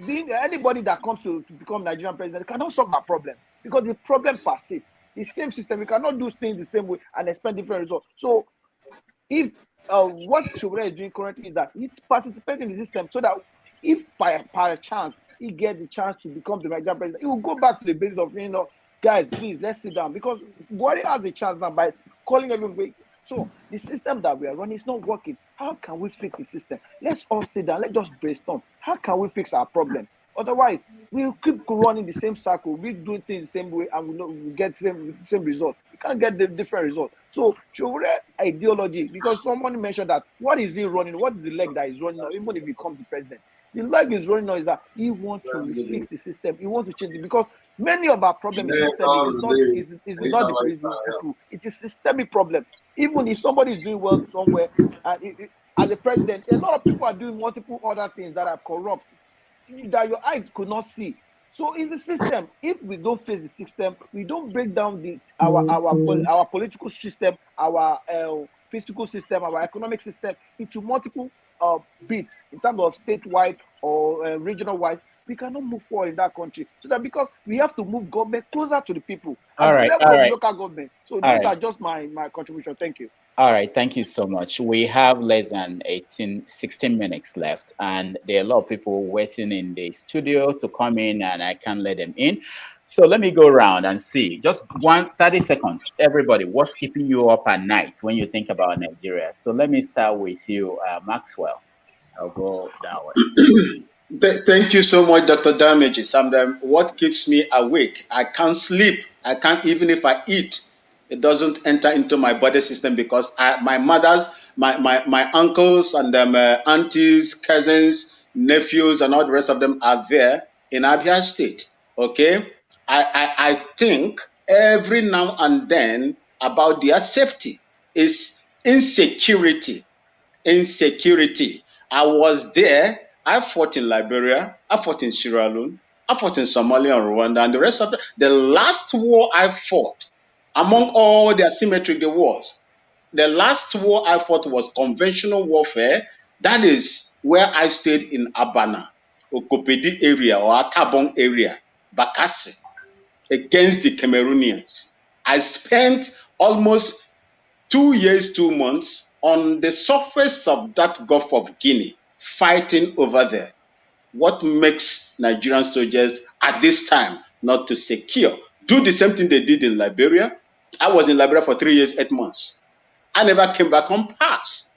anybody that comes to become Nigerian president cannot solve our problem, because the problem persists. The same system, we cannot do things the same way and expect different results. So if what Sowore is doing currently is that he's participating in the system, so that if by chance he gets the chance to become the Nigerian president, he will go back to the basis of, guys, please, let's sit down, because Buhari has the chance now by calling everybody. So the system that we are running is not working. How can we fix the system? Let's all sit down. Let's just brainstorm. How can we fix our problem? Otherwise, we'll keep running the same cycle. We do things the same way, and we get the same result. We can't get the different result. So Sowore ideology, because someone mentioned that, what is he running? What is the leg that is running now, even if he becomes the president? The leg is running now is that he wants to fix the system. He wants to change it, because many of our problems in the system is not the people. It is systemic problem. Even if somebody is doing well somewhere, as a president, a lot of people are doing multiple other things that are corrupt, that your eyes could not see. So it's a system. If we don't face the system, we don't break down our political system, our physical system, our economic system into multiple bits in terms of statewide or regional wise, we cannot move forward in that country. So that, because we have to move government closer to the people at the level of local government. So those are just my contribution. Thank you. All right, thank you so much. We have less than 16 minutes left, and there are a lot of people waiting in the studio to come in, and I can't let them in. So let me go around and see. Just 30 seconds. Everybody, what's keeping you up at night when you think about Nigeria? So let me start with you, Maxwell. I'll go that way. Thank you so much, Dr. Damages. What keeps me awake? I can't sleep. I can't, even if I eat, it doesn't enter into my body system because my mother's, my uncles and aunties, cousins, nephews, and all the rest of them are there in Abia State. Okay? I think every now and then about their safety is insecurity. Insecurity. I was there. I fought in Liberia. I fought in Sierra Leone. I fought in Somalia and Rwanda, and the rest of the last war I fought, among all the asymmetric the wars, the last war I fought was conventional warfare. That is where I stayed in Abana, Okopedi area or Akabong area, Bakassi, against the Cameroonians. I spent almost 2 years, 2 months on the surface of that Gulf of Guinea, fighting over there. What makes Nigerian soldiers at this time not to secure? Do the same thing they did in Liberia. I was in Liberia for 3 years, 8 months. I never came back on pass.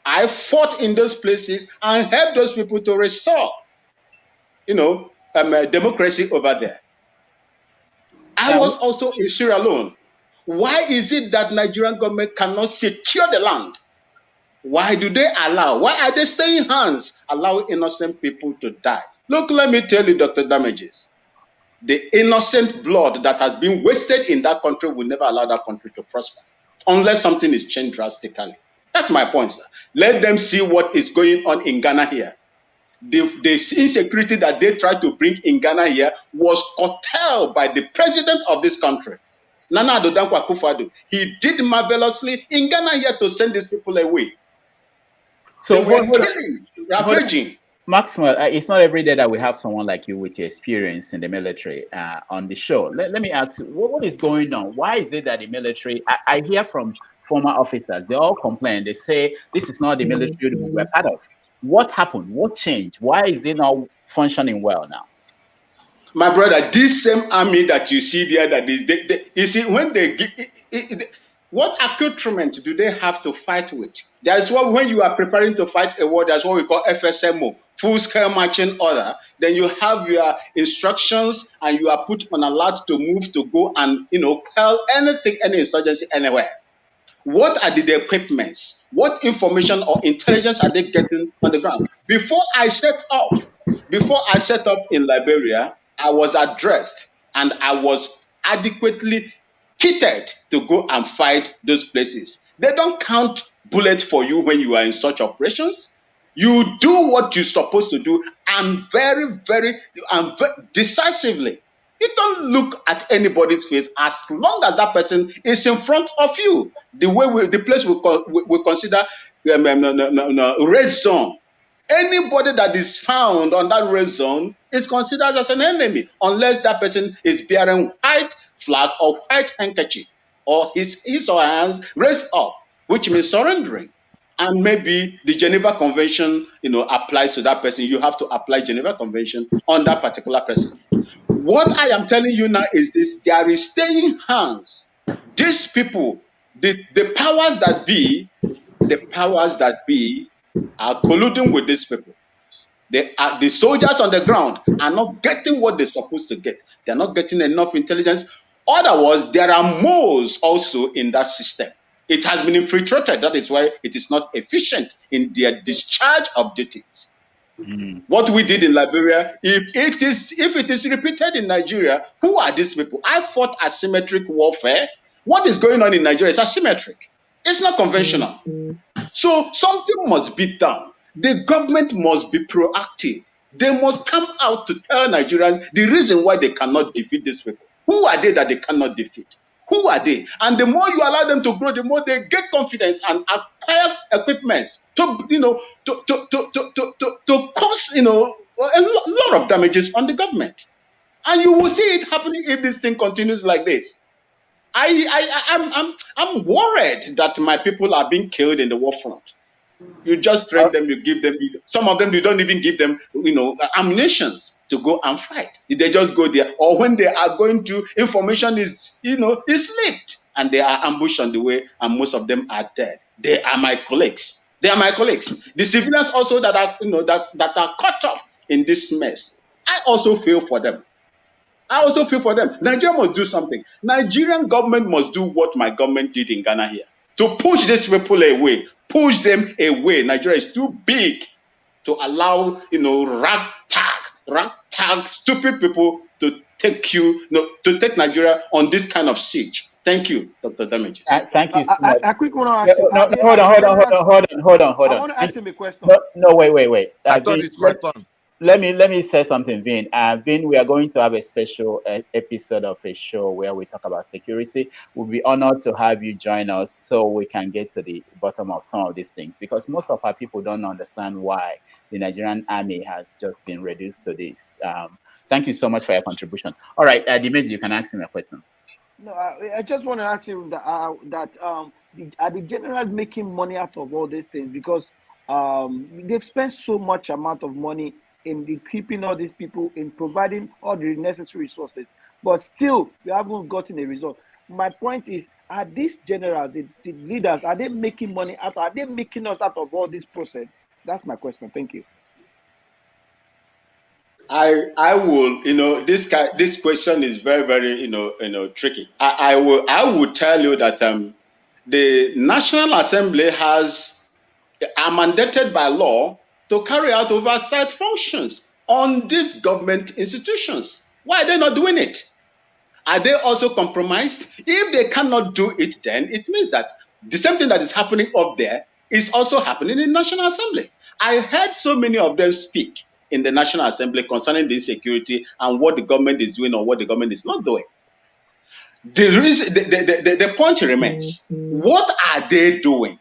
I fought in those places and helped those people to restore, democracy over there. I was also in Sierra Leone. Why is it that Nigerian government cannot secure the land? Why do they allow? Why are they staying hands, allowing innocent people to die? Look, let me tell you, Dr. Damages, the innocent blood that has been wasted in that country will never allow that country to prosper unless something is changed drastically. That's my point, sir. Let them see what is going on in Ghana here. The insecurity that they tried to bring in Ghana here was curtailed by the president of this country, Nana Addo Dankwa Akufo-Addo. He did marvelously in Ghana here to send these people away. So they were killing, ravaging. Maxwell, it's not every day that we have someone like you with your experience in the military on the show. Let me ask you, what is going on? Why is it that the military, I hear from former officers, they all complain. They say, this is not the military we're part of. What happened? What changed? Why is it not functioning well now? My brother, this same army that you see there, that is, you see, when they what accoutrement do they have to fight with? That's what, when you are preparing to fight a war, that's what we call FSMO, full-scale marching order. Then you have your instructions and you are put on alert to move, to go and, quell anything, any insurgency anywhere. What are the equipments? What information or intelligence are they getting on the ground? Before I set off in Liberia, I was addressed and I was adequately kitted to go and fight those places. They don't count bullets for you when you are in such operations. You do what you're supposed to do, and very decisively. You don't look at anybody's face as long as that person is in front of you. The place we consider red zone. Anybody that is found on that red zone is considered as an enemy unless that person is bearing white flag or white handkerchief, or his or her hands raised up, which means surrendering. And maybe the Geneva Convention, applies to that person. You have to apply Geneva Convention on that particular person. What I am telling you now is this: there is staying hands. These people, the powers that be are colluding with these people. The soldiers on the ground are not getting what they're supposed to get. They're not getting enough intelligence. Otherwise, there are moles also in that system. It has been infiltrated. That is why it is not efficient in their discharge of duties. What we did in Liberia, if it is repeated in Nigeria, who are these people? I fought asymmetric warfare. What is going on in Nigeria is asymmetric. It's not conventional. So something must be done. The government must be proactive. They must come out to tell Nigerians the reason why they cannot defeat these people. Who are they that they cannot defeat? Who are they? And the more you allow them to grow, the more they get confidence and acquire equipments to cause a lot of damages on the government. And you will see it happening if this thing continues like this. I'm worried that my people are being killed in the war front. You just train them, you give them, some of them, you don't even give them, ammunition to go and fight. They just go there. Or when they are going to, information is leaked and they are ambushed on the way and most of them are dead. They are my colleagues. They are my colleagues. The civilians also that are, that are caught up in this mess. I also feel for them. Nigeria must do something. Nigerian government must do what my government did in Ghana here. To push these people away. Push them away. Nigeria is too big to allow, ragtag, stupid people to take Nigeria on this kind of siege. Thank you, Dr. Damages. Thank you so much. I quick want to ask you. Hold on. I want to ask him a question. No, wait. I thought it's my turn. Let me say something, Vin. Vin, we are going to have a special episode of a show where we talk about security. We'll be honored to have you join us so we can get to the bottom of some of these things, because most of our people don't understand why the Nigerian army has just been reduced to this. Thank you so much for your contribution. All right, Dimeji, you can ask him a question. No, I just want to ask him that are the generals making money out of all these things? Because they've spent so much amount of money in equipping all these people, in providing all the necessary resources, but still we haven't gotten a result. My point is, are these generals, the leaders, are they making money out? Are they making us out of all this process? That's my question. Thank you. I will, this question is very, very, tricky. I will tell you that the National Assembly are mandated by law to carry out oversight functions on these government institutions. Why are they not doing it? Are they also compromised? If they cannot do it, then it means that the same thing that is happening up there is also happening in the National Assembly. I heard so many of them speak in the National Assembly concerning the insecurity and what the government is doing or what the government is not doing. The point remains, what are they doing?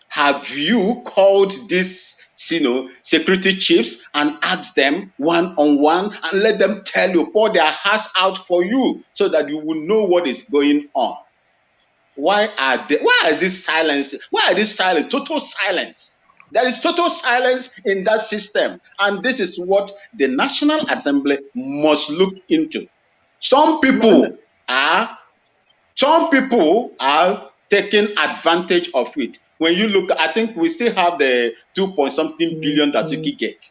Have you called these security chiefs and asked them one-on-one and let them tell you, pour their hearts out for you so that you will know what is going on? Why is this silence? Why are this silent? Total silence. There is total silence in that system. And this is what the National Assembly must look into. Some people are taking advantage of it. When you look, I think we still have the 2-point-something billion that you get.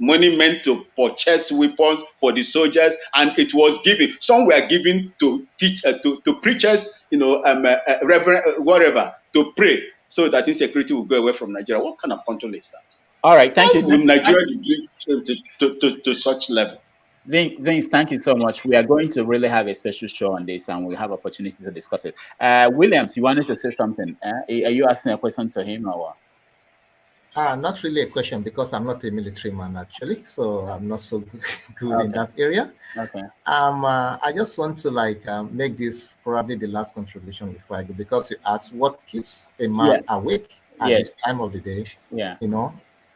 Money meant to purchase weapons for the soldiers, and it was given. Some were given to teach, to preachers, reverend, whatever, to pray so that insecurity will go away from Nigeria. What kind of control is that? All right, thank you. Will Nigeria reduce to such level? Vince, thank you so much. We are going to really have a special show on this, and we'll have opportunity to discuss it. Williams, you wanted to say something. Are you asking a question to him or what? Not really a question, because I'm not a military man, actually, so I'm not so good in that area. Okay. I just want to make this probably the last contribution before I go, because you asked what keeps a man awake at this time of the day.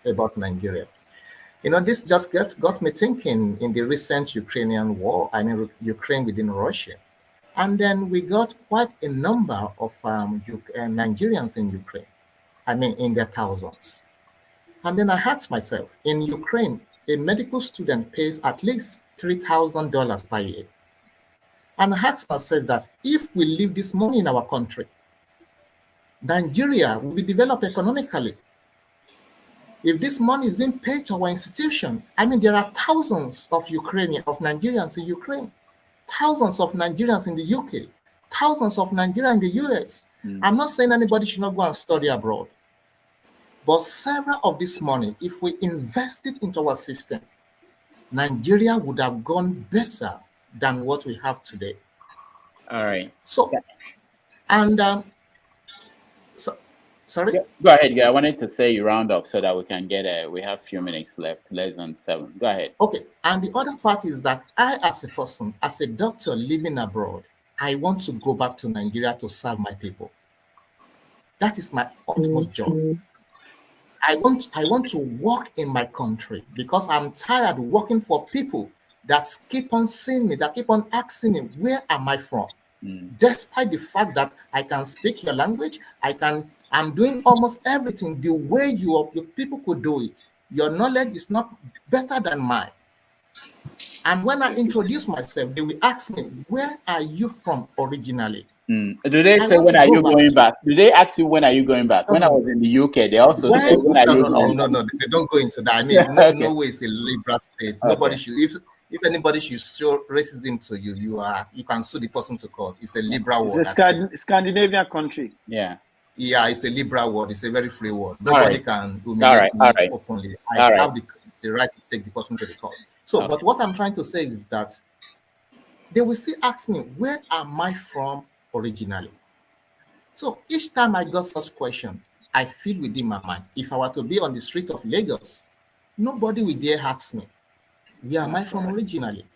About Nigeria. This just got me thinking in the recent Ukrainian war. I mean, Ukraine within Russia, and then we got quite a number of Nigerians in Ukraine. I mean, in their thousands. And then I asked myself, in Ukraine, a medical student pays at least $3,000 per year. And I asked myself that if we leave this money in our country, Nigeria will be developed economically. If this money is being paid to our institution, I mean, there are thousands of Nigerians in Ukraine, thousands of Nigerians in the UK, thousands of Nigerians in the US. I'm not saying anybody should not go and study abroad, but several of this money, if we invest it into our system, Nigeria would have gone better than what we have today. All right. So, and sorry? Go ahead. I wanted to say you round up so that we can get we have a few minutes left, less than 7. Go ahead. Okay. And the other part is that I, as a person, as a doctor living abroad, I want to go back to Nigeria to serve my people. That is my utmost job. I want to work in my country because I'm tired of working for people that keep on seeing me, that keep on asking me, where am I from? despite the fact that I can speak your language, I'm doing almost everything the way your people could do it. Your knowledge is not better than mine. And when I introduce myself, they will ask me, where are you from originally? Do they say, when are you going back? Do they ask you, when are you going back? When I was in the UK, they also say, when are you going back? No, they don't go into that. I mean, no way it's a liberal state. Nobody should, if anybody should show racism to you, you can sue the person to court. It's a liberal word. It's a Scandinavian country. Yeah, it's a liberal word. It's a very free word. Nobody can humiliate me openly. I have the right to take the person to the court. So, but what I'm trying to say is that they will still ask me, where am I from originally? So each time I got such question, I feel within my mind, if I were to be on the street of Lagos, nobody will dare ask me, where am I from originally?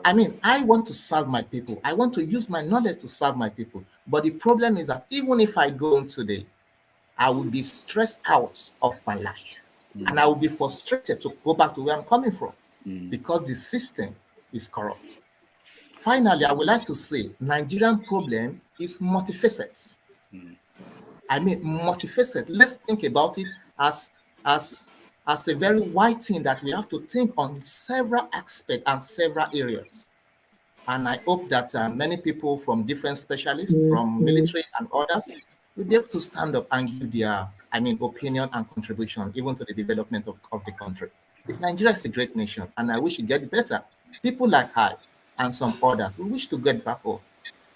I mean, I want to serve my people. I want to use my knowledge to serve my people. But the problem is that even if I go home today, I will be stressed out of my life. And I will be frustrated to go back to where I'm coming from because the system is corrupt. Finally, I would like to say Nigerian problem is multifaceted. I mean, multifaceted. Let's think about it as a very wide thing that we have to think on several aspects and several areas. And I hope that many people from different specialists, from military and others, will be able to stand up and give their, opinion and contribution, even to the development of the country. Nigeria is a great nation, and I wish it get better. People like I and some others, we wish to get back home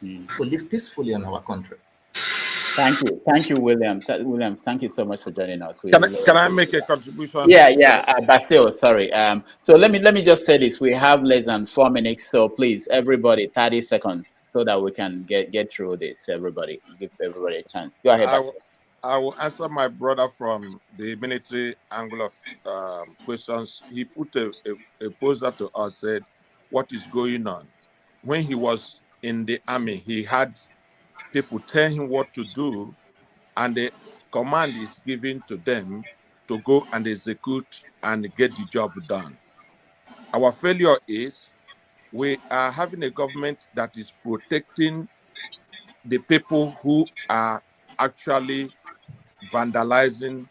to live peacefully in our country. Thank you, Williams. Williams, thank you so much for joining us. Can I make a contribution? Yeah. Basil, sorry. So let me just say this: we have less than 4 minutes, so please, everybody, 30 seconds, so that we can get through this. Everybody, give everybody a chance. Go ahead. I will answer my brother from the military angle of questions. He put a poster to us, said, what is going on? When he was in the army, he had people tell him what to do, and the command is given to them to go and execute and get the job done. Our failure is we are having a government that is protecting the people who are actually vandalizing,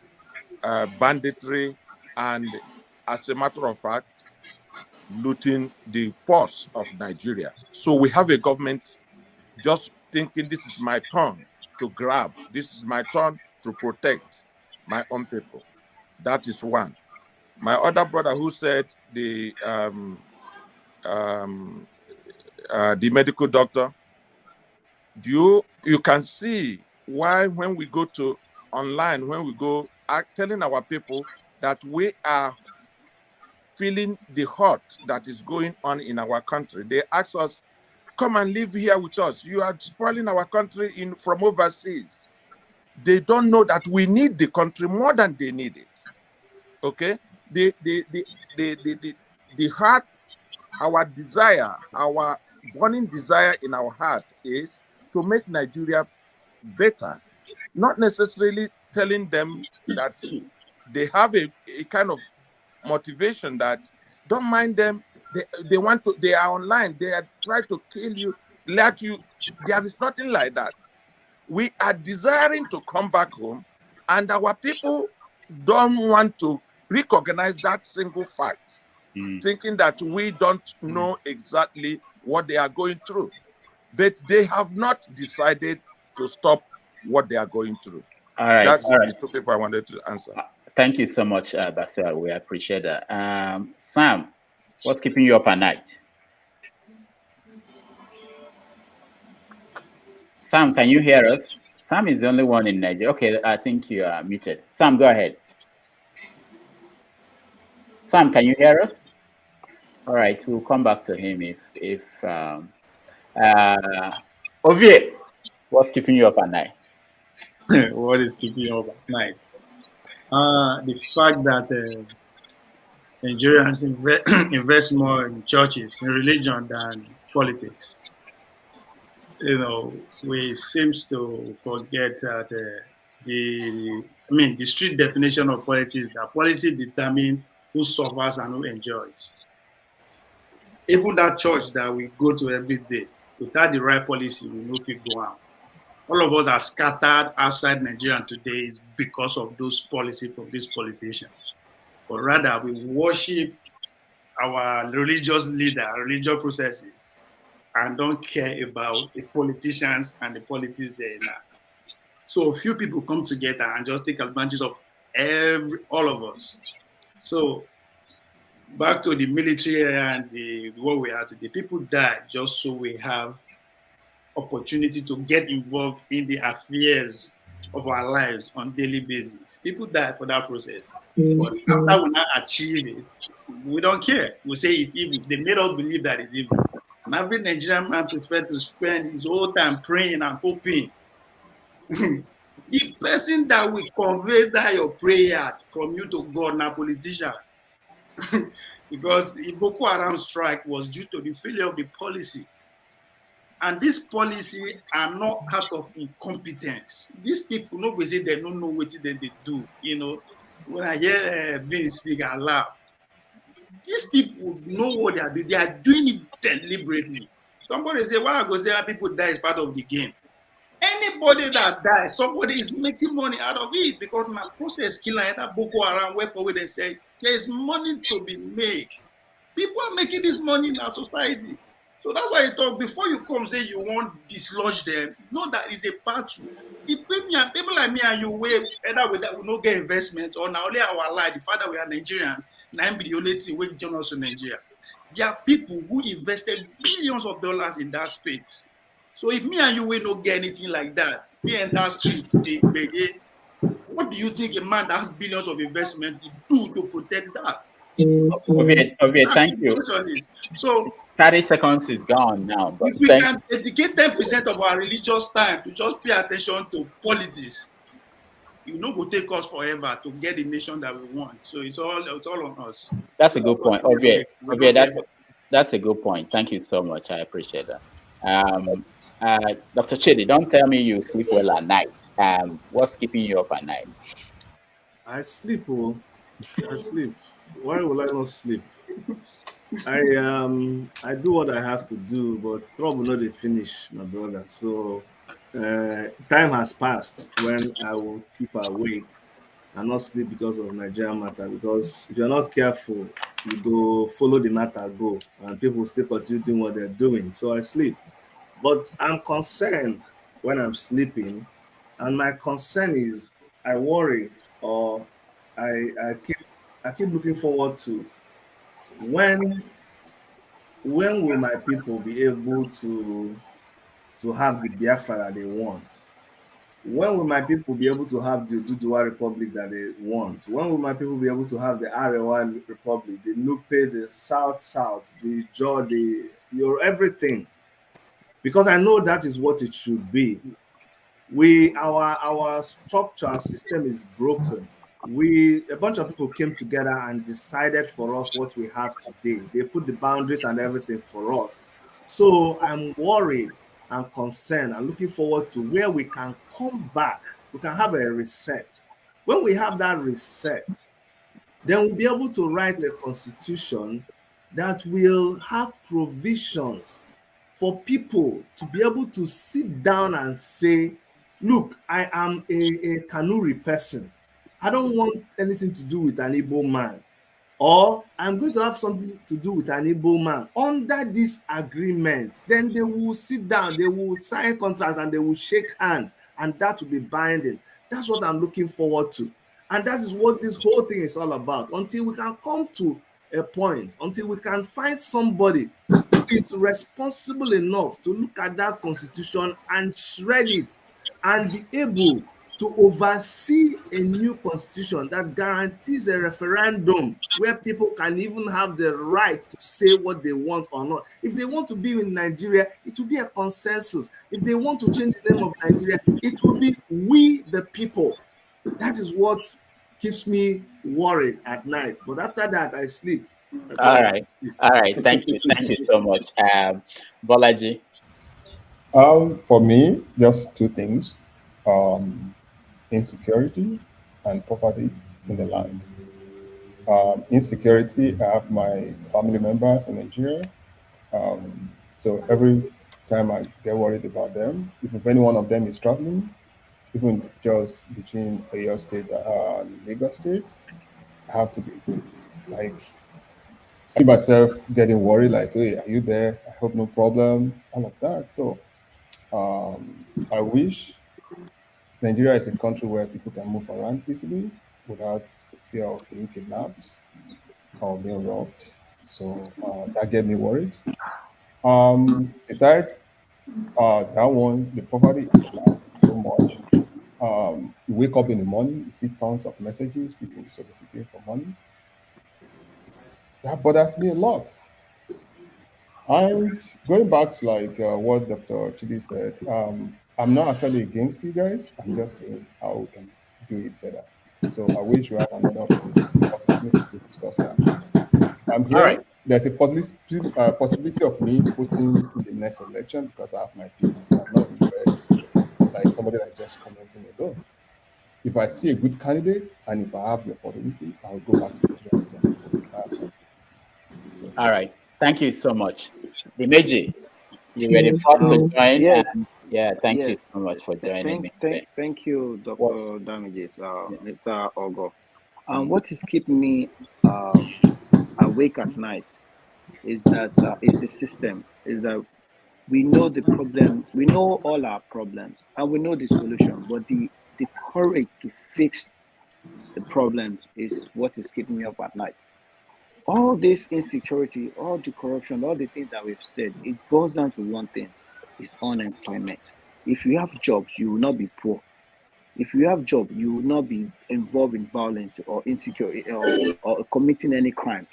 banditry, and as a matter of fact, looting the ports of Nigeria. So we have a government just thinking, this is my turn to grab, this is my turn to protect my own people. That is one. My other brother who said the medical doctor, you can see why when we go to online, when we go telling our people that we are feeling the hurt that is going on in our country. They ask us, come and live here with us. You are spoiling our country from overseas. They don't know that we need the country more than they need it. Okay? The heart, our desire, our burning desire in our heart is to make Nigeria better. Not necessarily telling them that they have a kind of motivation that don't mind them. They want to, they are online, they are trying to kill you, let you. There is nothing like that. We are desiring to come back home, and our people don't want to recognize that single fact, thinking that we don't know exactly what they are going through. But they have not decided to stop what they are going through. All right. That's the two people I wanted to answer. Thank you so much, Basil. We appreciate that. Sam, what's keeping you up at night? Sam, can you hear us? Sam is the only one in Nigeria. Okay, I think you are muted. Sam, go ahead. Sam, can you hear us? All right, we'll come back to him if Ovie, what's keeping you up at night? What is keeping you up at night? The fact that Nigerians invest more in churches, in religion than politics. You know, we seems to forget that the street definition of politics, that politics determines who suffers and who enjoys. Even that church that we go to every day, without the right policy, we know if we go out. All of us are scattered outside Nigeria today is because of those policies from these politicians. But rather, we worship our religious leader, religious processes, and don't care about the politicians and the politics there now. So a few people come together and just take advantage of all of us. So back to the military area and what we are today, people die just so we have opportunity to get involved in the affairs of our lives on daily basis. People die for that process. But after we now achieve it, we don't care. We say it's evil. They made us believe that it's evil. And every Nigerian man prefers to spend his whole time praying and hoping. The person that will convey that your prayer from you to God, not politician. Because the Boko Haram strike was due to the failure of the policy. And this policy are not out of incompetence. These people, nobody say they don't know what they do. You know, when I hear Vince speak, I laugh. These people know what they are doing. They are doing it deliberately. Somebody say, "Why I go say people die is part of the game." Anybody that dies, somebody is making money out of it because my process killer that Boko Haram weapon where they say there is money to be made. People are making this money in our society. So that's why I talk before you come say you want to dislodge them, know that it's a battle. The people like me and you where either that we not get investment or now only our life, the fact that we are Nigerians, now be the only thing we join us in Nigeria. There are people who invested billions of dollars in that space. So if me and you will not get anything like that, we enter street, what do you think a man that has billions of investment will do to protect that? Ovie, thank you. So 30 seconds is gone now. But if we can dedicate 10% of our religious time to just pay attention to politics, it no go take us forever to get the nation that we want. So it's all on us. That's a good point. Ovie, that's a good point. Thank you so much. I appreciate that. Dr. Chidi, don't tell me you sleep well at night. What's keeping you up at night? I sleep. I sleep. Why will I not sleep? I do what I have to do, but trouble not they finish, my brother. So time has passed when I will keep awake and not sleep because of Nigerian matter. Because if you're not careful, you go follow the matter go, and people still continue doing what they're doing. So I sleep, but I'm concerned when I'm sleeping, and my concern is I worry or I keep looking forward to when will my people be able to have the Biafra that they want? When will my people be able to have the Duduwa Republic that they want? When will my people be able to have the Arewa Republic, the Nupe, the South, the Jaw, your everything? Because I know that is what it should be. Our structure, our system is broken. A bunch of people came together and decided for us what we have today. They put the boundaries and everything for us. So I'm worried and concerned and looking forward to where we can come back. We can have a reset. When we have that reset, then we'll be able to write a constitution that will have provisions for people to be able to sit down and say, look, I am a Kanuri person. I don't want anything to do with an Igbo man. Or I'm going to have something to do with an Igbo man. Under this agreement, then they will sit down, they will sign contracts, and they will shake hands, and that will be binding. That's what I'm looking forward to. And that is what this whole thing is all about. Until we can come to a point, until we can find somebody who is responsible enough to look at that constitution and shred it and be able to oversee a new constitution that guarantees a referendum where people can even have the right to say what they want or not. If they want to be in Nigeria, it will be a consensus. If they want to change the name of Nigeria, it will be we the people. That is what keeps me worried at night. But after that, I sleep. All right. Thank you so much, Bolaji. For me, just two things: insecurity and poverty in the land. Insecurity, I have my family members in Nigeria. So time I get worried about them. If any one of them is struggling, even just between Oyo State and Lagos State, I have to be like, I see myself getting worried, like, hey, are you there? I hope no problem, all of that. So I wish Nigeria is a country where people can move around easily without fear of being kidnapped or being robbed. So that get me worried. Besides that one, the poverty in the land is so much. You wake up in the morning, you see tons of messages, people soliciting for money. That bothers me a lot. And going back to like what Dr. Chidi said, I'm not actually against you guys. I'm just saying how we can do it better. So I wish we have another opportunity to discuss that. I'm All here. right. There's a possibility of me putting in the next election because I have my views. I'm not like somebody that's just commenting alone. If I see a good candidate and if I have the opportunity, I'll go back to Nigeria to go and vote. I have no policy. So All right. Thank you so much. Dimeji, you were the first to join. Yes, And yeah, thank you yes. so much for joining me today. Thank you, What's Dr. Damages, yeah. Mr. Ogo. Mm. What is keeping me awake at night is that is the system. Is that we know the problem, we know all our problems, and we know the solution. But the courage to fix the problems is what is keeping me up at night. All this insecurity, all the corruption, all the things that we've said, it boils down to one thing: is unemployment. If you have jobs, you will not be poor. If you have job, you will not be involved in violence or insecurity or committing any crime.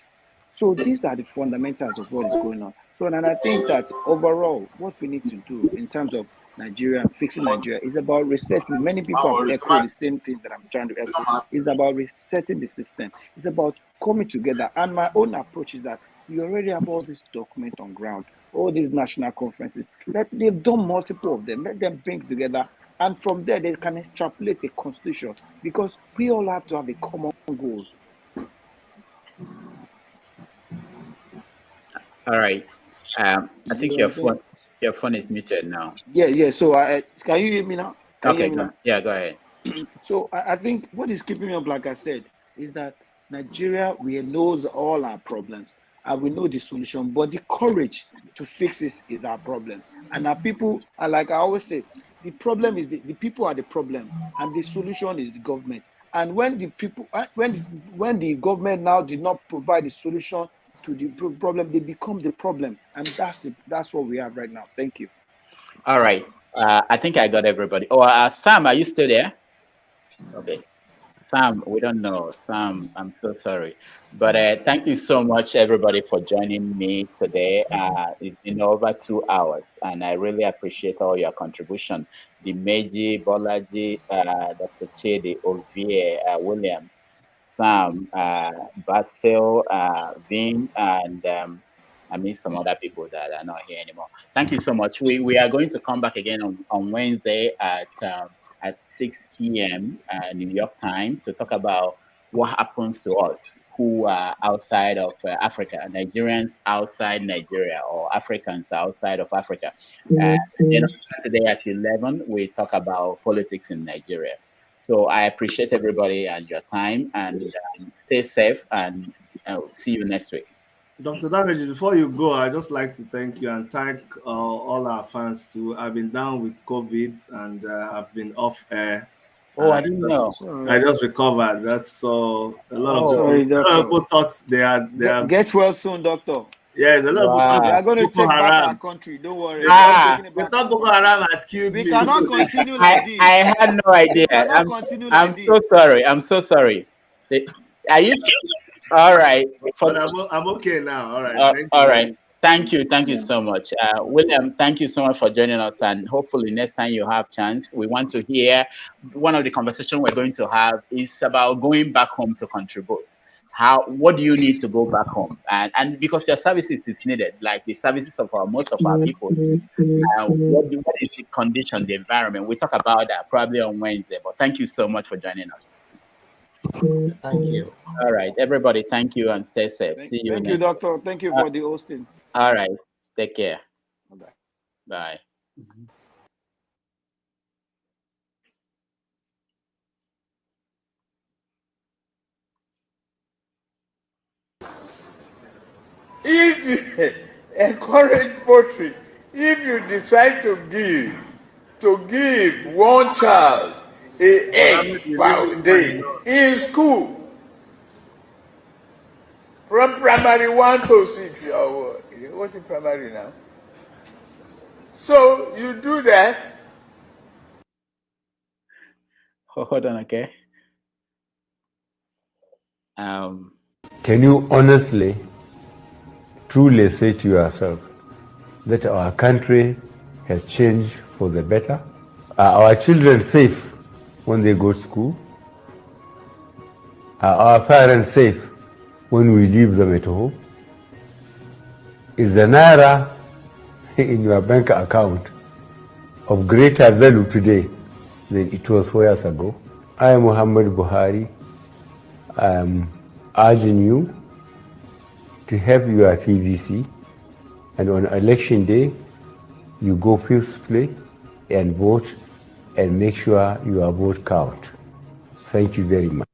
So these are the fundamentals of what is going on. So and I think that overall, what we need to do in terms of Nigeria and fixing Nigeria is about resetting. Many people have echoed the same thing that I'm trying to echo. It's about resetting the system. It's about coming together. And my own approach is that we already have all this document on ground, all these national conferences. They've done multiple of them. Let them bring together. And from there, they can extrapolate a constitution because we all have to have a common goals. All right. I think You understand? your phone is muted now. Yeah. So can you hear me now? Can you hear Okay, me now? yeah, go ahead. So I think what is keeping me up, like I said, is that Nigeria, we knows all our problems and we know the solution, but the courage to fix this is our problem. And our people are, like I always say, the problem is the people are the problem and the solution is the government. And when the people, when the government now did not provide the solution to the problem, they become the problem. And that's what we have right now. Thank you. All right. I think I got everybody. Oh, Sam, are you still there? Okay. Sam, we don't know. Sam, I'm so sorry. But thank you so much, everybody, for joining me today. It's been over 2 hours, and I really appreciate all your contribution. Dimeji, Bolaji, Dr. Chidi, Ovie, Williams, Sam, Basil, Vin, and I mean some other people that are not here anymore. Thank you so much. We are going to come back again on Wednesday at 6 p.m. New York time to talk about what happens to us who are outside of Africa, Nigerians outside Nigeria, or Africans outside of Africa. And then on Saturday at 11, we talk about politics in Nigeria. So I appreciate everybody and your time, and stay safe, and see you next week. Dr. Damage, before you go, I'd just like to thank you and thank all our fans too. I've been down with COVID and I've been off air. Oh, I didn't know. I just recovered. That's so a lot of people thought they had. Get well soon, doctor. Yes, a lot of people thought we are going to Boko take Haram. back our country. Don't worry. They thought Boko Haram has killed me. We cannot continue like this. I had no idea. I'm so sorry. I'm so sorry. Are you? All right. But I'm okay now. All right. All right. Thank you so much, William. Thank you so much for joining us, and hopefully next time you have chance, we want to hear. One of the conversations we're going to have is about going back home to contribute. What do you need to go back home, and because your services is needed, like the services of most of our people. What is the condition, the environment? We talk about that probably on Wednesday. But thank you so much for joining us. Thank you. All right, everybody, thank you and stay safe. See you. Thank you, doctor. Thank you for the hosting. All right, take care. Bye-bye. Bye. If you encourage poultry, if you decide to give one child an egg per day in school, from primary 1 to 6, or what's in primary now? So you do that. Hold on, okay. Can you honestly, truly say to yourself that our country has changed for the better? Are our children safe when they go to school? Are our parents safe when we leave them at home? Is the naira in your bank account of greater value today than it was 4 years ago? I, Muhammad Buhari, I am urging you to have your PVC, and on election day, you go peacefully and vote and make sure your vote count. Thank you very much.